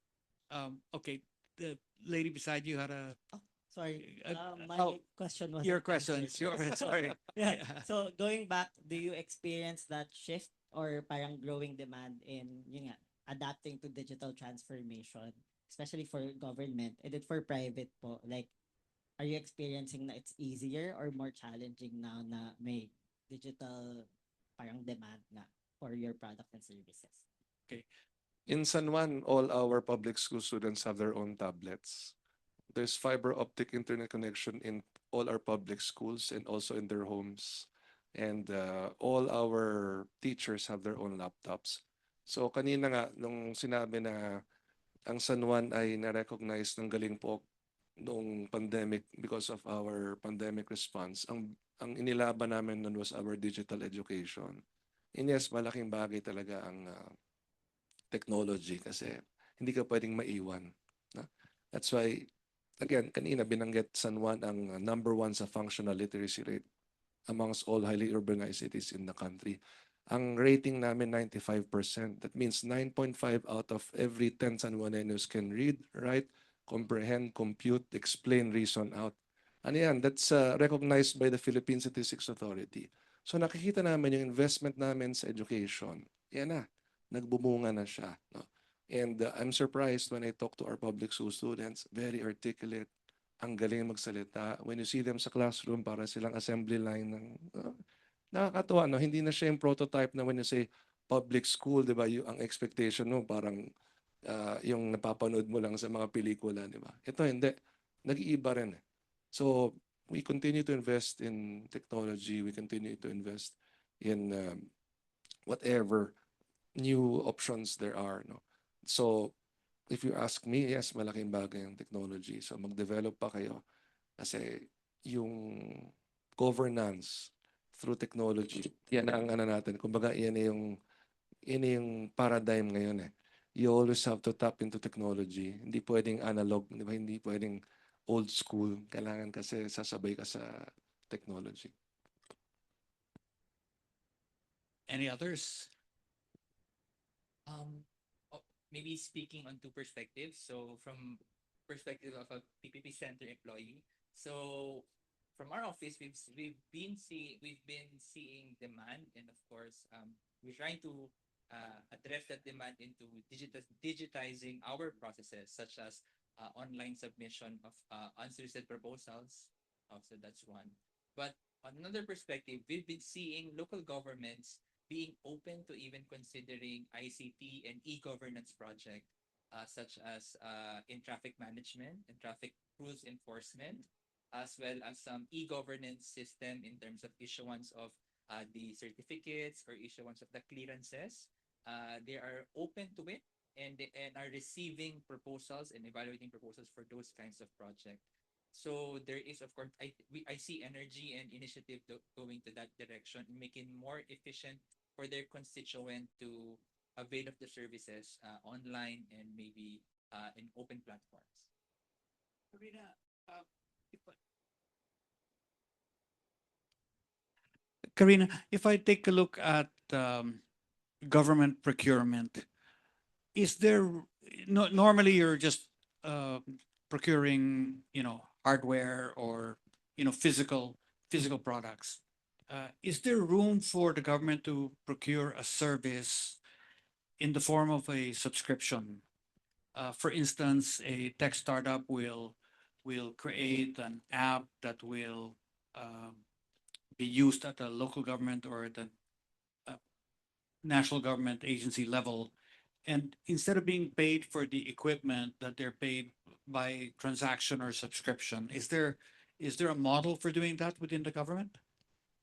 [SPEAKER 1] Okay, the lady beside you had a
[SPEAKER 7] Sorry, my
[SPEAKER 1] oh,
[SPEAKER 7] question was
[SPEAKER 1] your questions. Sorry.
[SPEAKER 7] Yeah. So going back, do you experience that shift or parang growing demand in yun nga, adapting to digital transformation, especially for government and then for private po? Like, are you experiencing na it's easier or more challenging now na may digital parang demand na for your product and services?
[SPEAKER 1] Okay.
[SPEAKER 9] In San Juan, all our public school students have their own tablets. There's fiber optic internet connection in all our public schools and also in their homes. And all our teachers have their own laptops. So kanina nga, nung sinabi na ang San Juan ay na-recognize ng galing po noong pandemic because of our pandemic response, ang inilaban namin nun was our digital education. And yes, malaking bagay talaga ang technology kasi hindi ka pwedeng maiwan. No? That's why, again, kanina binanggit San Juan ang number 1 sa functional literacy rate amongst all highly urbanized cities in the country. Ang rating namin 95%. That means 9.5 out of every 10 San Juaneños can read, write, comprehend, compute, explain, reason out. Ano yan? That's recognized by the Philippine Statistics Authority. So nakikita namin yung investment namin sa education. Yan na. Nagbumunga na siya. No? And I'm surprised when I talk to our public school students, very articulate, ang galing magsalita. When you see them sa classroom, para silang assembly line ng nakakatuwa, no? Hindi na siya yung prototype na when you say public school, di ba? Ang expectation mo parang yung napapanood mo lang sa mga pelikula, di ba? Ito hindi. Nag-iiba rin. So, we continue to invest in technology. We continue to invest in whatever new options there are, no? So, if you ask me, yes, malaking bagay ang technology. So, mag-develop pa kayo. Kasi yung governance through technology, yan ang ano natin. Kumbaga, yan yung paradigm ngayon eh. You always have to tap into technology. Hindi pwedeng analog, di ba? Hindi pwedeng old school. Kailangan kasi sasabay ka sa technology.
[SPEAKER 1] Any others?
[SPEAKER 16] Maybe speaking on two perspectives. So from perspective of a PPP Center employee. So from our office, we've been seeing demand, and of course, we're trying to address that demand into digitizing our processes, such as online submission of unsolicited proposals. So that's one. But on another perspective, we've been seeing local governments being open to even considering ICT and e-governance project, such as in traffic management and traffic rules enforcement, as well as some e-governance system in terms of issuance of the certificates or issuance of the clearances. They are open to it and are receiving proposals and evaluating proposals for those kinds of projects. So there is, of course, I see energy and initiative going to that direction, making more efficient for their constituent to avail of the services online and maybe in open platforms.
[SPEAKER 1] Karina, if I take a look at government procurement, is there normally you're just procuring, hardware or physical products. Is there room for the government to procure a service in the form of a subscription? For instance, a tech startup will create an app that will be used at the local government or the national government agency level. And instead of being paid for the equipment, that they're paid by transaction or subscription, is there a model for doing that within the government?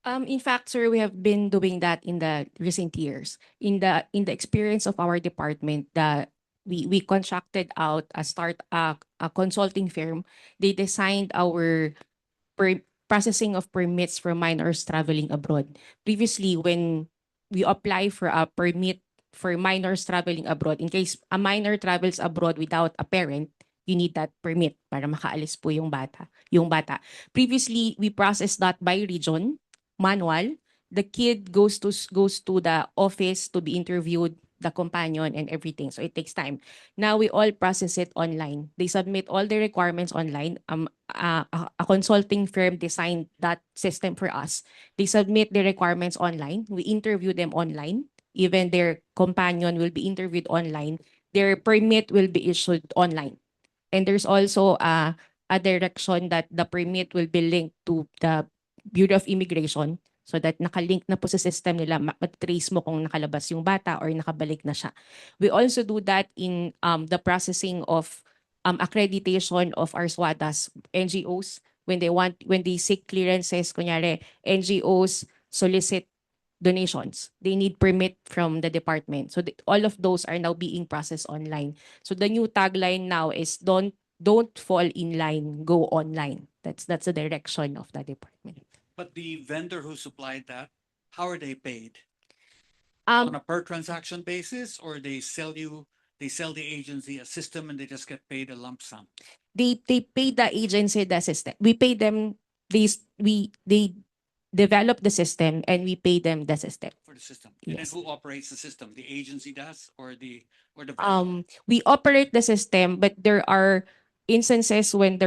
[SPEAKER 18] In fact, sir, we have been doing that in the recent years. In the experience of our department, we contracted out a consulting firm. They designed our processing of permits for minors traveling abroad. Previously, when we apply for a permit for minors traveling abroad, in case a minor travels abroad without a parent, you need that permit para makaalis po yung bata. Previously, we processed that by region, manual. The kid goes to the office to be interviewed, the companion and everything. So it takes time. Now we all process it online. They submit all the requirements online. A consulting firm designed that system for us. They submit the requirements online. We interview them online. Even their companion will be interviewed online. Their permit will be issued online. And there's also a direction that the permit will be linked to the Bureau of Immigration so that nakalink na po sa system nila, mat-trace mo kung nakalabas yung bata or nakabalik na siya. We also do that in the processing of accreditation of our SWADAs, NGOs, when they seek clearances, kunyari, NGOs solicit donations. They need permit from the department. So all of those are now being processed online. So the new tagline now is don't fall in line, go online. That's the direction of the department.
[SPEAKER 1] But the vendor who supplied that, how are they paid?
[SPEAKER 18] Um,
[SPEAKER 1] On a per transaction basis, or they sell the agency a system and they just get paid a lump sum?
[SPEAKER 18] They pay the agency the system. We pay them. They develop the system and we pay them the system.
[SPEAKER 1] For the system. And then
[SPEAKER 18] Yes.
[SPEAKER 1] who operates the system? The agency does, or the vendor?
[SPEAKER 18] We operate the system, but there are instances when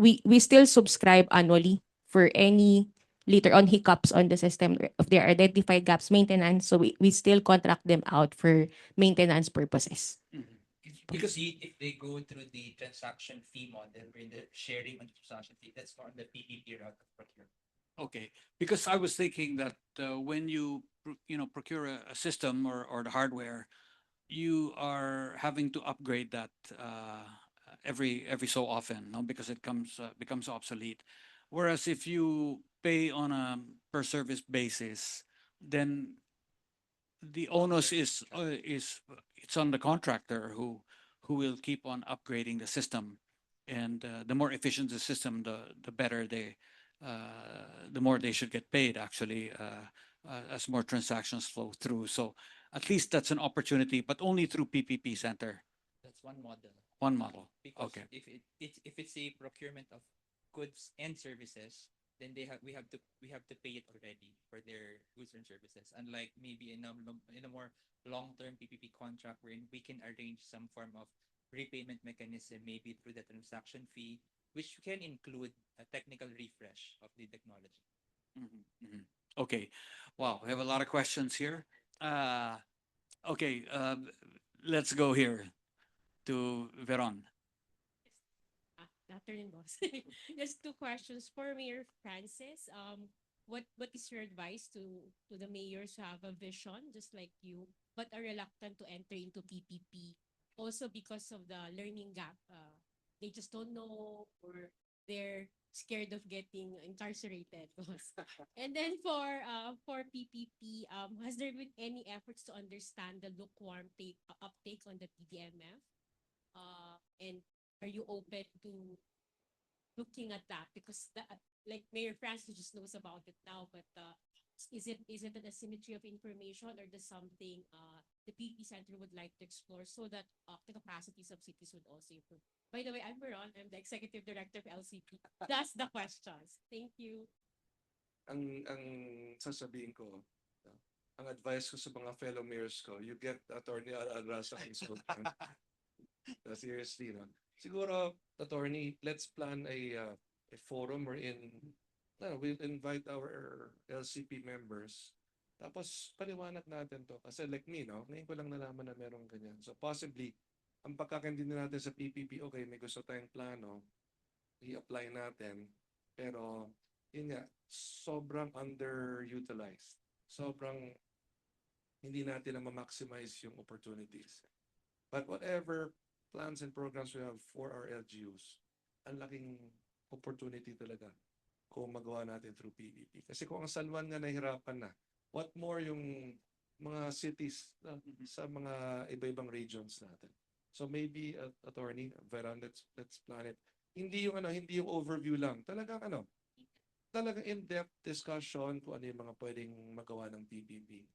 [SPEAKER 18] we still subscribe annually for any later on hiccups on the system. If there are identified gaps, maintenance, so we still contract them out for maintenance purposes.
[SPEAKER 16] Because if they go through the transaction fee model, where the sharing on the transaction fee, that's more on the PPP route of procurement.
[SPEAKER 1] Okay, because I was thinking that when you procure a system or the hardware, you are having to upgrade that every so often, no? Because it becomes obsolete. Whereas if you pay on a per service basis, then the onus is it's on the contractor who will keep on upgrading the system, and the more efficient the system, the better the more they should get paid actually as more transactions flow through. So at least that's an opportunity, but only through PPP Center.
[SPEAKER 16] That's one model.
[SPEAKER 1] One model.
[SPEAKER 16] Because
[SPEAKER 1] Okay.
[SPEAKER 16] if it's a procurement of goods and services, then we have to pay it already for their goods and services. Unlike maybe in a more long-term PPP contract wherein we can arrange some form of repayment mechanism, maybe through the transaction fee, which can include a technical refresh of the technology.
[SPEAKER 1] Okay. Wow, we have a lot of questions here. Okay, let's go here to Veron.
[SPEAKER 6] Afternoon, boss. Just two questions for Mayor Francis. What is your advice to the mayors who have a vision just like you, but are reluctant to enter into PPP? Also because of the learning gap, they just don't know, or they're scared of getting incarcerated. And then for PPP, has there been any efforts to understand the lukewarm uptake on the PDMF? And are you open to looking at that? Because like Mayor Francis just knows about it now, but is it an asymmetry of information, or there's something the PP Center would like to explore so that the capacities of cities would also improve? By the way, I'm Veron. I'm the Executive Director of LCP. That's the questions. Thank you.
[SPEAKER 9] Ang sasabihin ko, ang advice ko sa mga fellow mayors ko, you get Attorney Agra sa consultant. Seriously, no? Siguro, Attorney, let's plan a forum wherein we'll invite our LCP members. Tapos, paliwanag natin to. Kasi like me, no? Ngayon ko lang nalaman na merong ganyan. So possibly, ang pagkakaintindi natin sa PPP, okay, may gusto tayong plano, i-apply natin. Pero, yun nga, sobrang underutilized. Sobrang hindi natin na ma-maximize yung opportunities. But whatever plans and programs we have for our LGUs, ang laking opportunity talaga kung magawa natin through PPP. Kasi kung ang Salwan nga nahihirapan na, what more yung mga cities sa mga iba-ibang regions natin. So maybe, Attorney, Veron, let's plan it. Hindi yung overview lang. Talagang in-depth discussion kung ano yung mga pwedeng magawa ng PPP.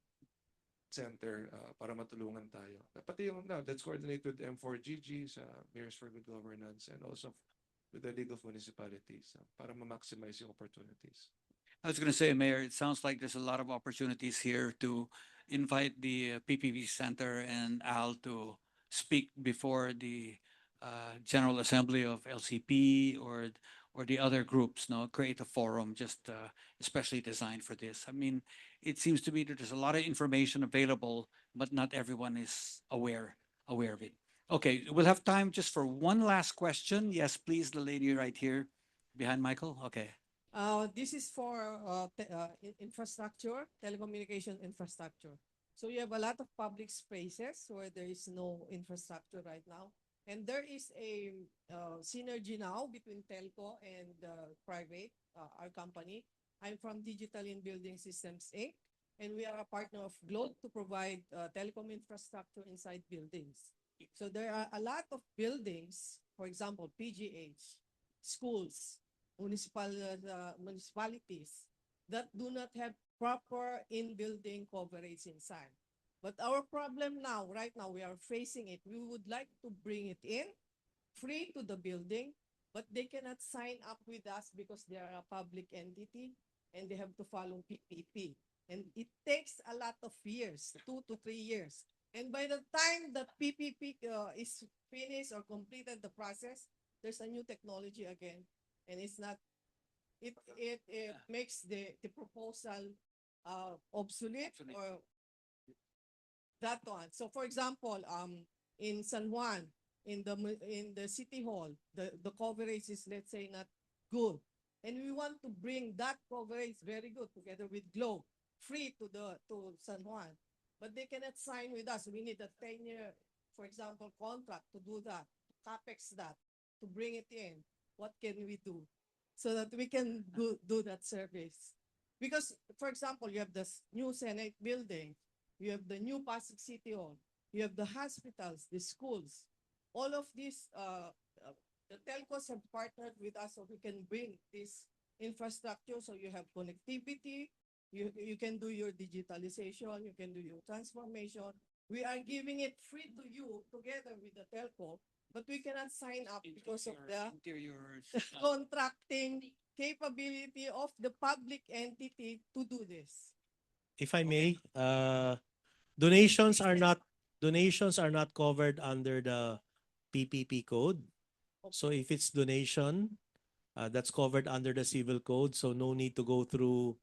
[SPEAKER 9] center para matulungan tayo. Pati yung let's coordinate with M4GG sa Mayors for Good Governance and also with the League of Municipalities para ma-maximize yung opportunities.
[SPEAKER 1] I was going to say, Mayor, it sounds like there's a lot of opportunities here to invite the PPP Center and Al to speak before the General Assembly of LCP or the other groups, no, create a forum just especially designed for this. I mean, it seems to me that there's a lot of information available, but not everyone is aware of it. Okay, we'll have time just for one last question. Yes, please, the lady right here behind Michael. Okay.
[SPEAKER 8] This is for infrastructure, telecommunication infrastructure. So you have a lot of public spaces where there is no infrastructure right now. And there is a synergy now between telco and private, our company. I'm from Digital in Building Systems, Inc. And we are a partner of Globe to provide telecom infrastructure inside buildings. So there are a lot of buildings, for example, PGH, schools, municipalities that do not have proper in-building coverage inside. But our problem now, right now, we are facing it. We would like to bring it in, free to the building, but they cannot sign up with us because they are a public entity and they have to follow PPP. And it takes a lot of years, 2 to 3 years. And by the time that PPP is finished or completed the process, there's a new technology again. And it's not, it makes the proposal obsolete or that one. So for example, in San Juan, in the city hall, the coverage is, let's say, not good. And we want to bring that coverage very good together with Globe, free to San Juan. But they cannot sign with us. We need a 10-year, for example, contract to do that, to capex that, to bring it in. What can we do so that we can do that service? Because, for example, you have the new Senate building, you have the new Pasig City Hall, you have the hospitals, the schools. All of these, the telcos have partnered with us so we can bring this infrastructure. So you have connectivity, you can do your digitalization, you can do your transformation. We are giving it free to you together with the telco, but we cannot sign up because of the contracting capability of the public entity to do this.
[SPEAKER 17] If I may, donations are not covered under the PPP code. So if it's donation, that's covered under the civil code. So no need to go through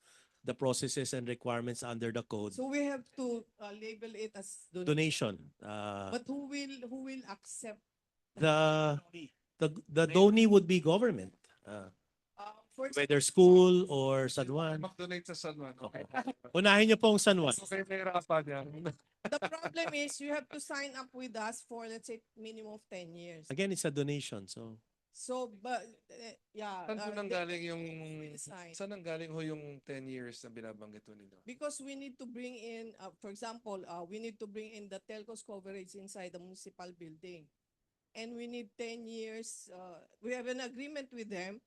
[SPEAKER 17] the processes and requirements under the code.
[SPEAKER 8] So we have to label it as
[SPEAKER 17] Donation.
[SPEAKER 8] But who will accept
[SPEAKER 17] The donee would be government. Whether school or San Juan.
[SPEAKER 9] Mag-donate sa San Juan. Okay.
[SPEAKER 17] Unahin niyo pong San Juan.
[SPEAKER 9] Okay, nahirapan yan.
[SPEAKER 8] The problem is you have to sign up with us for, let's say, minimum of 10 years.
[SPEAKER 17] Again, it's a donation. So
[SPEAKER 8] but yeah.
[SPEAKER 9] Saan nanggaling yung 10 years na binabanggit mo nila?
[SPEAKER 8] Because we need to bring in, for example, we need to bring in the telcos coverage inside the municipal building. And we need 10 years. We have an agreement with them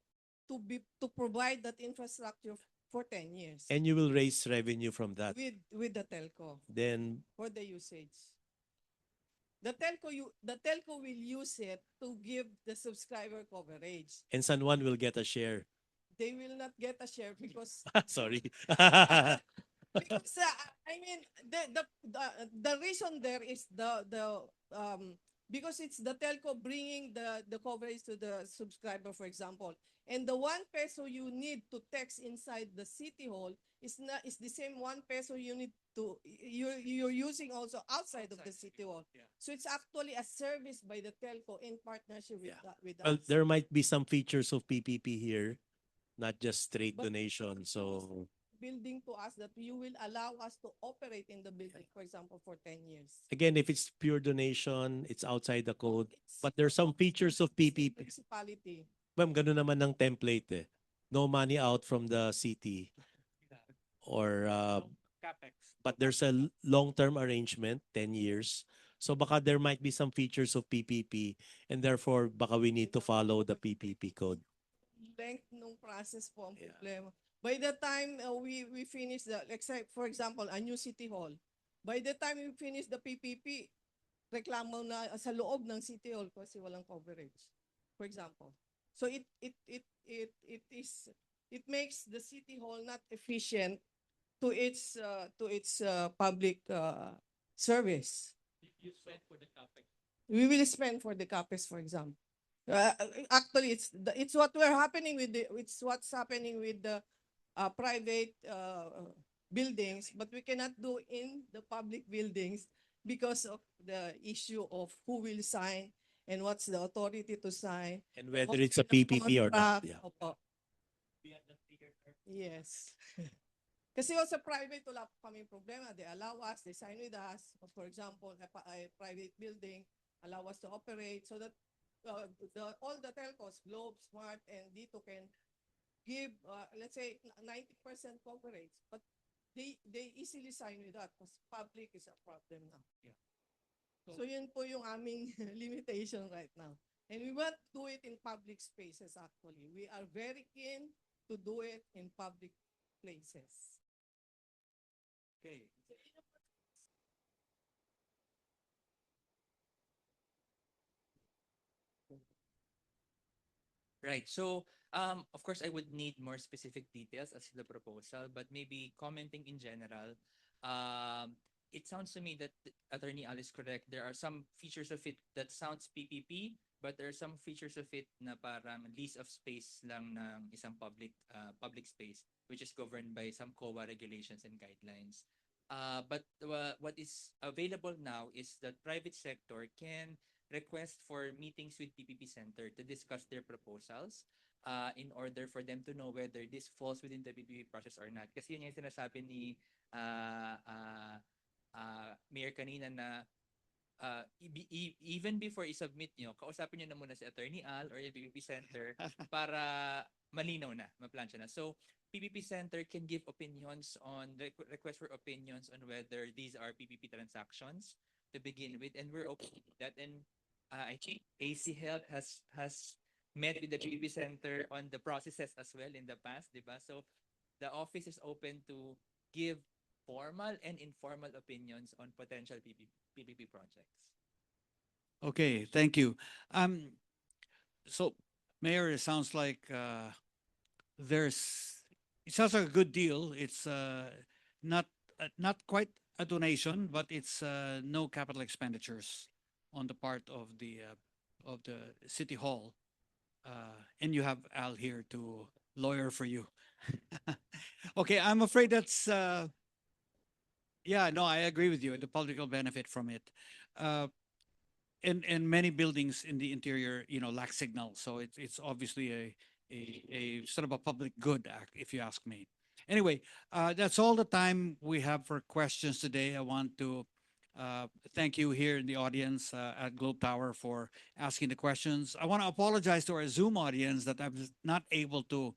[SPEAKER 8] to provide that infrastructure for 10 years.
[SPEAKER 17] And you will raise revenue from that.
[SPEAKER 8] With the telco.
[SPEAKER 17] Then
[SPEAKER 8] for the usage. The telco will use it to give the subscriber coverage.
[SPEAKER 17] And San Juan will get a share.
[SPEAKER 8] They will not get a share because
[SPEAKER 17] sorry.
[SPEAKER 8] because I mean the reason there is because it's the telco bringing the coverage to the subscriber, for example. And the 1 peso you need to text inside the city hall is the same 1 peso you need to you're using also outside of the city hall. Yeah. So it's actually a service by the telco in partnership with
[SPEAKER 17] Well,
[SPEAKER 8] us.
[SPEAKER 17] there might be some features of PPP here, not just straight donation. So
[SPEAKER 8] Building to us that you will allow us to operate in the building, for example, for 10 years.
[SPEAKER 17] again, if it's pure donation, it's outside the code. But there's some features of PPP.
[SPEAKER 8] Municipality.
[SPEAKER 17] Ma'am, ganun naman ng template eh. No money out from the city. Or but there's a long-term arrangement, 10 years. So baka there might be some features of PPP and therefore baka we need to follow the PPP code.
[SPEAKER 8] Length nung process po ang problema. By the time we finish the, like, for example, a new city hall, By the time we finish the PPP, reklamo na sa loob ng City Hall kasi walang coverage. For example. So it makes the City Hall not efficient to its public service.
[SPEAKER 16] You spend for the CapEx.
[SPEAKER 8] We will spend for the CAPEX, for example. Actually, it's what's happening with the private buildings, but we cannot do in the public buildings because of the issue of who will sign and what's the authority to sign.
[SPEAKER 17] And whether
[SPEAKER 8] what
[SPEAKER 17] it's a
[SPEAKER 8] kind of
[SPEAKER 17] PPP or not.
[SPEAKER 8] contract.
[SPEAKER 17] Yeah.
[SPEAKER 8] Opo. Yes. Kasi sa private, wala pa kaming problema. They allow us, they sign with us. For example, a private building allow us to operate so that all the telcos, Globe, Smart, and Dito can give, let's say, 90% coverage. But they easily sign with that because public is a problem now.
[SPEAKER 16] Yeah.
[SPEAKER 8] So yun po yung aming limitation right now. And we want to do it in public spaces actually. We are very keen to do it in public places.
[SPEAKER 16] Okay. Right. So, of course, I would need more specific details as to the proposal, but maybe commenting in general, it sounds to me that Attorney Al is correct. There are some features of it that sounds PPP, but there are some features of it na parang lease of space lang ng isang public space, which is governed by some COA regulations and guidelines. But what is available now is that private sector can request for meetings with PPP Center to discuss their proposals in order for them to know whether this falls within the PPP process or not. Kasi yun yung sinasabi ni Mayor kanina na even before i-submit nyo, kausapin nyo na muna si Attorney Al or yung PPP Center para malinaw na, maplansya na. So, PPP Center can give opinions on, request for opinions on whether these are PPP transactions to begin with, and we're okay with that. And I think AC Health has met with the PPP Center on the processes as well in the past, diba? So the office is open to give formal and informal opinions on potential PPP projects.
[SPEAKER 1] Okay, thank you. So, Mayor, it sounds like it sounds like a good deal. It's not quite a donation, but it's no capital expenditures on the part of the City Hall. And you have Al here to lawyer for you. Okay, I'm afraid that's yeah, no, I agree with you. The public will benefit from it. And many buildings in the interior, lack signal. So it's obviously a sort of a public good act, if you ask me. Anyway, that's all the time we have for questions today. I want to thank you here in the audience at Globe Tower for asking the questions. I want to apologize to our Zoom audience that I was not able to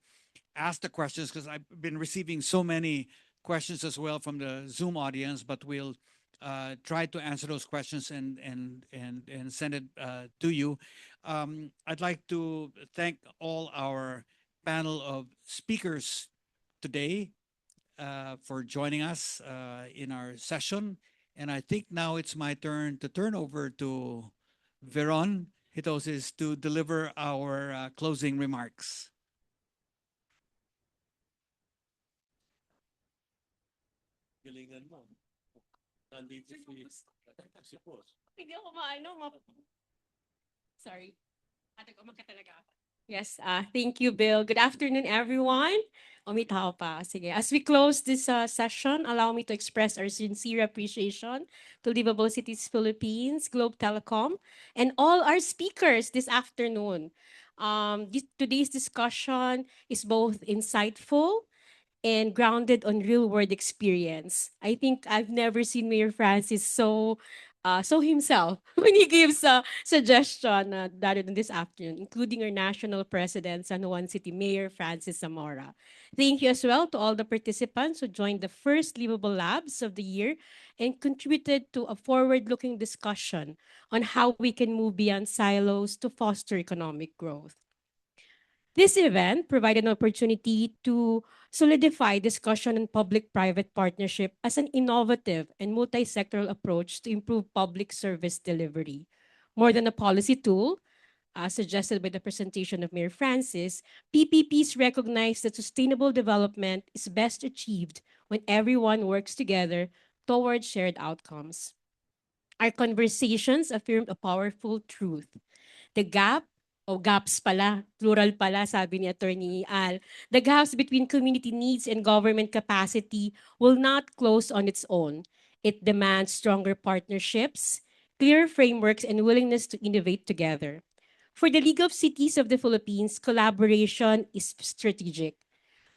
[SPEAKER 1] ask the questions because I've been receiving so many questions as well from the Zoom audience, but we'll try to answer those questions and send it to you. I'd like to thank all our panel of speakers today for joining us in our session. And I think now it's my turn to turn over to Veron Hitosis to deliver our closing remarks.
[SPEAKER 17] Galingan mo. Nandito si boss.
[SPEAKER 18] Hindi ako sorry. Ate ko magkatalaga ako. Yes, thank you, Bill. Good afternoon, everyone. Umitaw pa. Sige. As we close this session, allow me to express our sincere appreciation to Liveable Cities Philippines, Globe Telecom, and all our speakers this afternoon. Today's discussion is both insightful and grounded on real-world experience. I think I've never seen Mayor Francis so himself when he gives a suggestion rather than this afternoon, including our national president, San Juan City Mayor Francis Zamora. Thank you as well to all the participants who joined the first Liveable Labs of the year and contributed to a forward-looking discussion on how we can move beyond silos to foster economic growth. This event provided an opportunity to solidify discussion on public-private partnership as an innovative and multi-sectoral approach to improve public service delivery. More than a policy tool, as suggested by the presentation of Mayor Francis, PPPs recognize that sustainable development is best achieved when everyone works together towards shared outcomes. Our conversations affirmed a powerful truth. The gap, o gaps pala, plural pala, sabi ni Attorney Al, the gaps between community needs and government capacity will not close on its own. It demands stronger partnerships, clear frameworks, and willingness to innovate together. For the League of Cities of the Philippines, collaboration is strategic.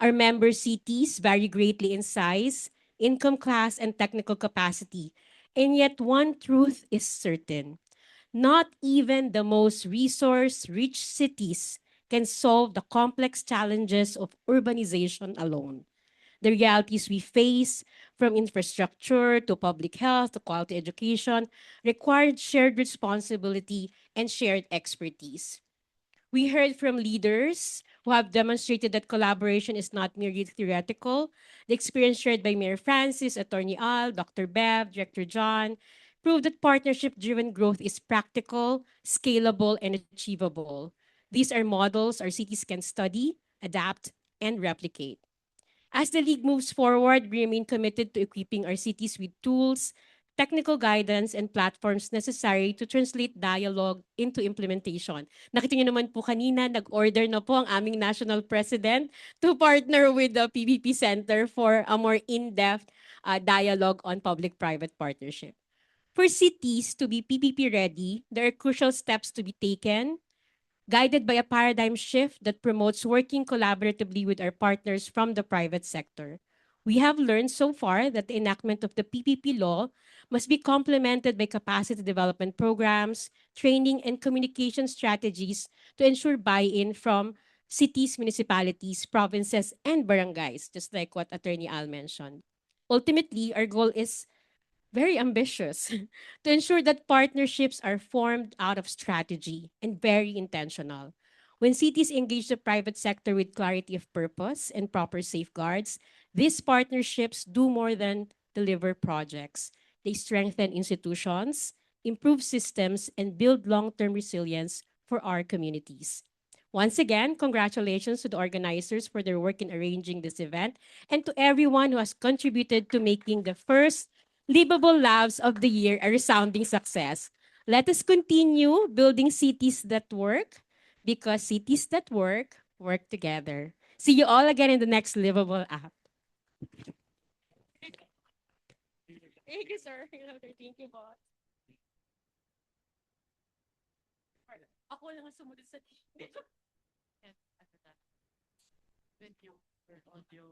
[SPEAKER 18] Our member cities vary greatly in size, income class, and technical capacity. And yet one truth is certain. Not even the most resource-rich cities can solve the complex challenges of urbanization alone. The realities we face, from infrastructure to public health to quality education, require shared responsibility and shared expertise. We heard from leaders who have demonstrated that collaboration is not merely theoretical. The experience shared by Mayor Francis, Attorney Al, Dr. Bev, Director John, proved that partnership-driven growth is practical, scalable, and achievable. These are models our cities can study, adapt, and replicate. As the League moves forward, we remain committed to equipping our cities with tools, technical guidance, and platforms necessary to translate dialogue into implementation. Nakita niyo naman po kanina, nag-order na po ang aming National President to partner with the PBP Center for a more in-depth dialogue on public-private partnership. For cities to be PPP ready, there are crucial steps to be taken, guided by a paradigm shift that promotes working collaboratively with our partners from the private sector. We have learned so far that the enactment of the PPP law must be complemented by capacity development programs, training, and communication strategies to ensure buy-in from cities, municipalities, provinces, and barangays, just like what Attorney Al mentioned. Ultimately, our goal is very ambitious to ensure that partnerships are formed out of strategy and very intentional. When cities engage the private sector with clarity of purpose and proper safeguards, these partnerships do more than deliver projects. They strengthen institutions, improve systems, and build long-term resilience for our communities. Once again, congratulations to the organizers for their work in arranging this event and to everyone who has contributed to making the first Liveable Labs of the Year a resounding success. Let us continue building cities that work because cities that work together. See you all again in the next Liveable app. Thank you, sir. Thank you, boss. Ako lang ang sumunod sa... Thank you. Thank you.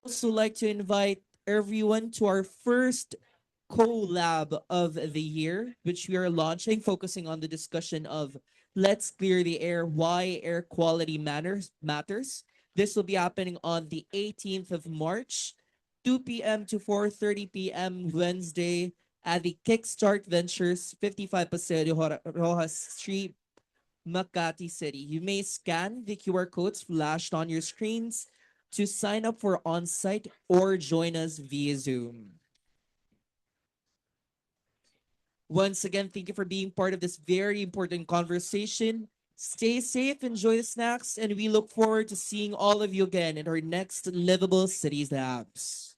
[SPEAKER 5] Also like to invite everyone to our first collab of the year, which we are launching, focusing on the discussion of Let's Clear the Air, Why Air Quality Matters. This will be happening on the 18th of March, 2 p.m. to 4:30 p.m. Wednesday at the Kickstart Ventures 55 Paseo de Rojas Street, Makati City. You may scan the QR codes flashed on your screens to sign up for on-site or join us via Zoom. Once again, thank you for being part of this very important conversation. Stay safe, enjoy the snacks, and we look forward to seeing all of you again in our next Livable Cities Labs.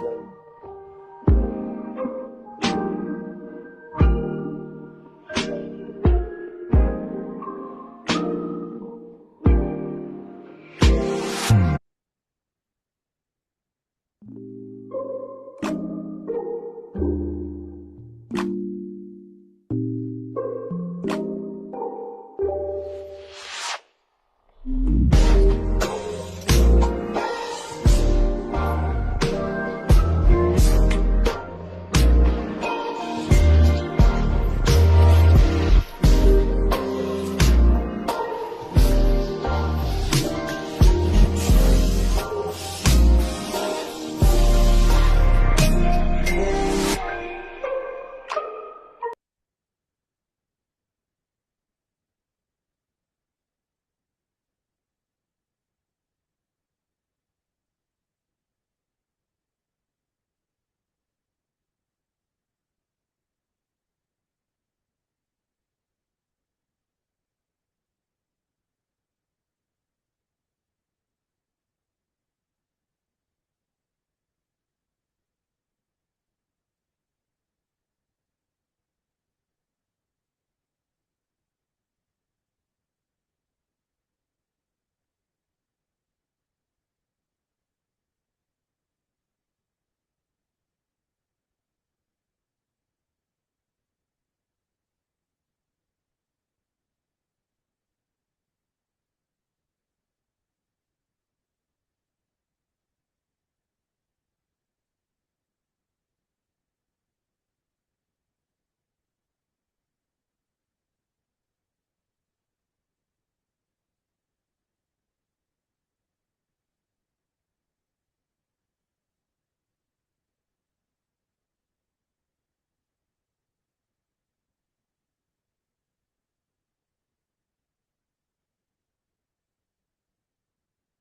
[SPEAKER 14] Thank you.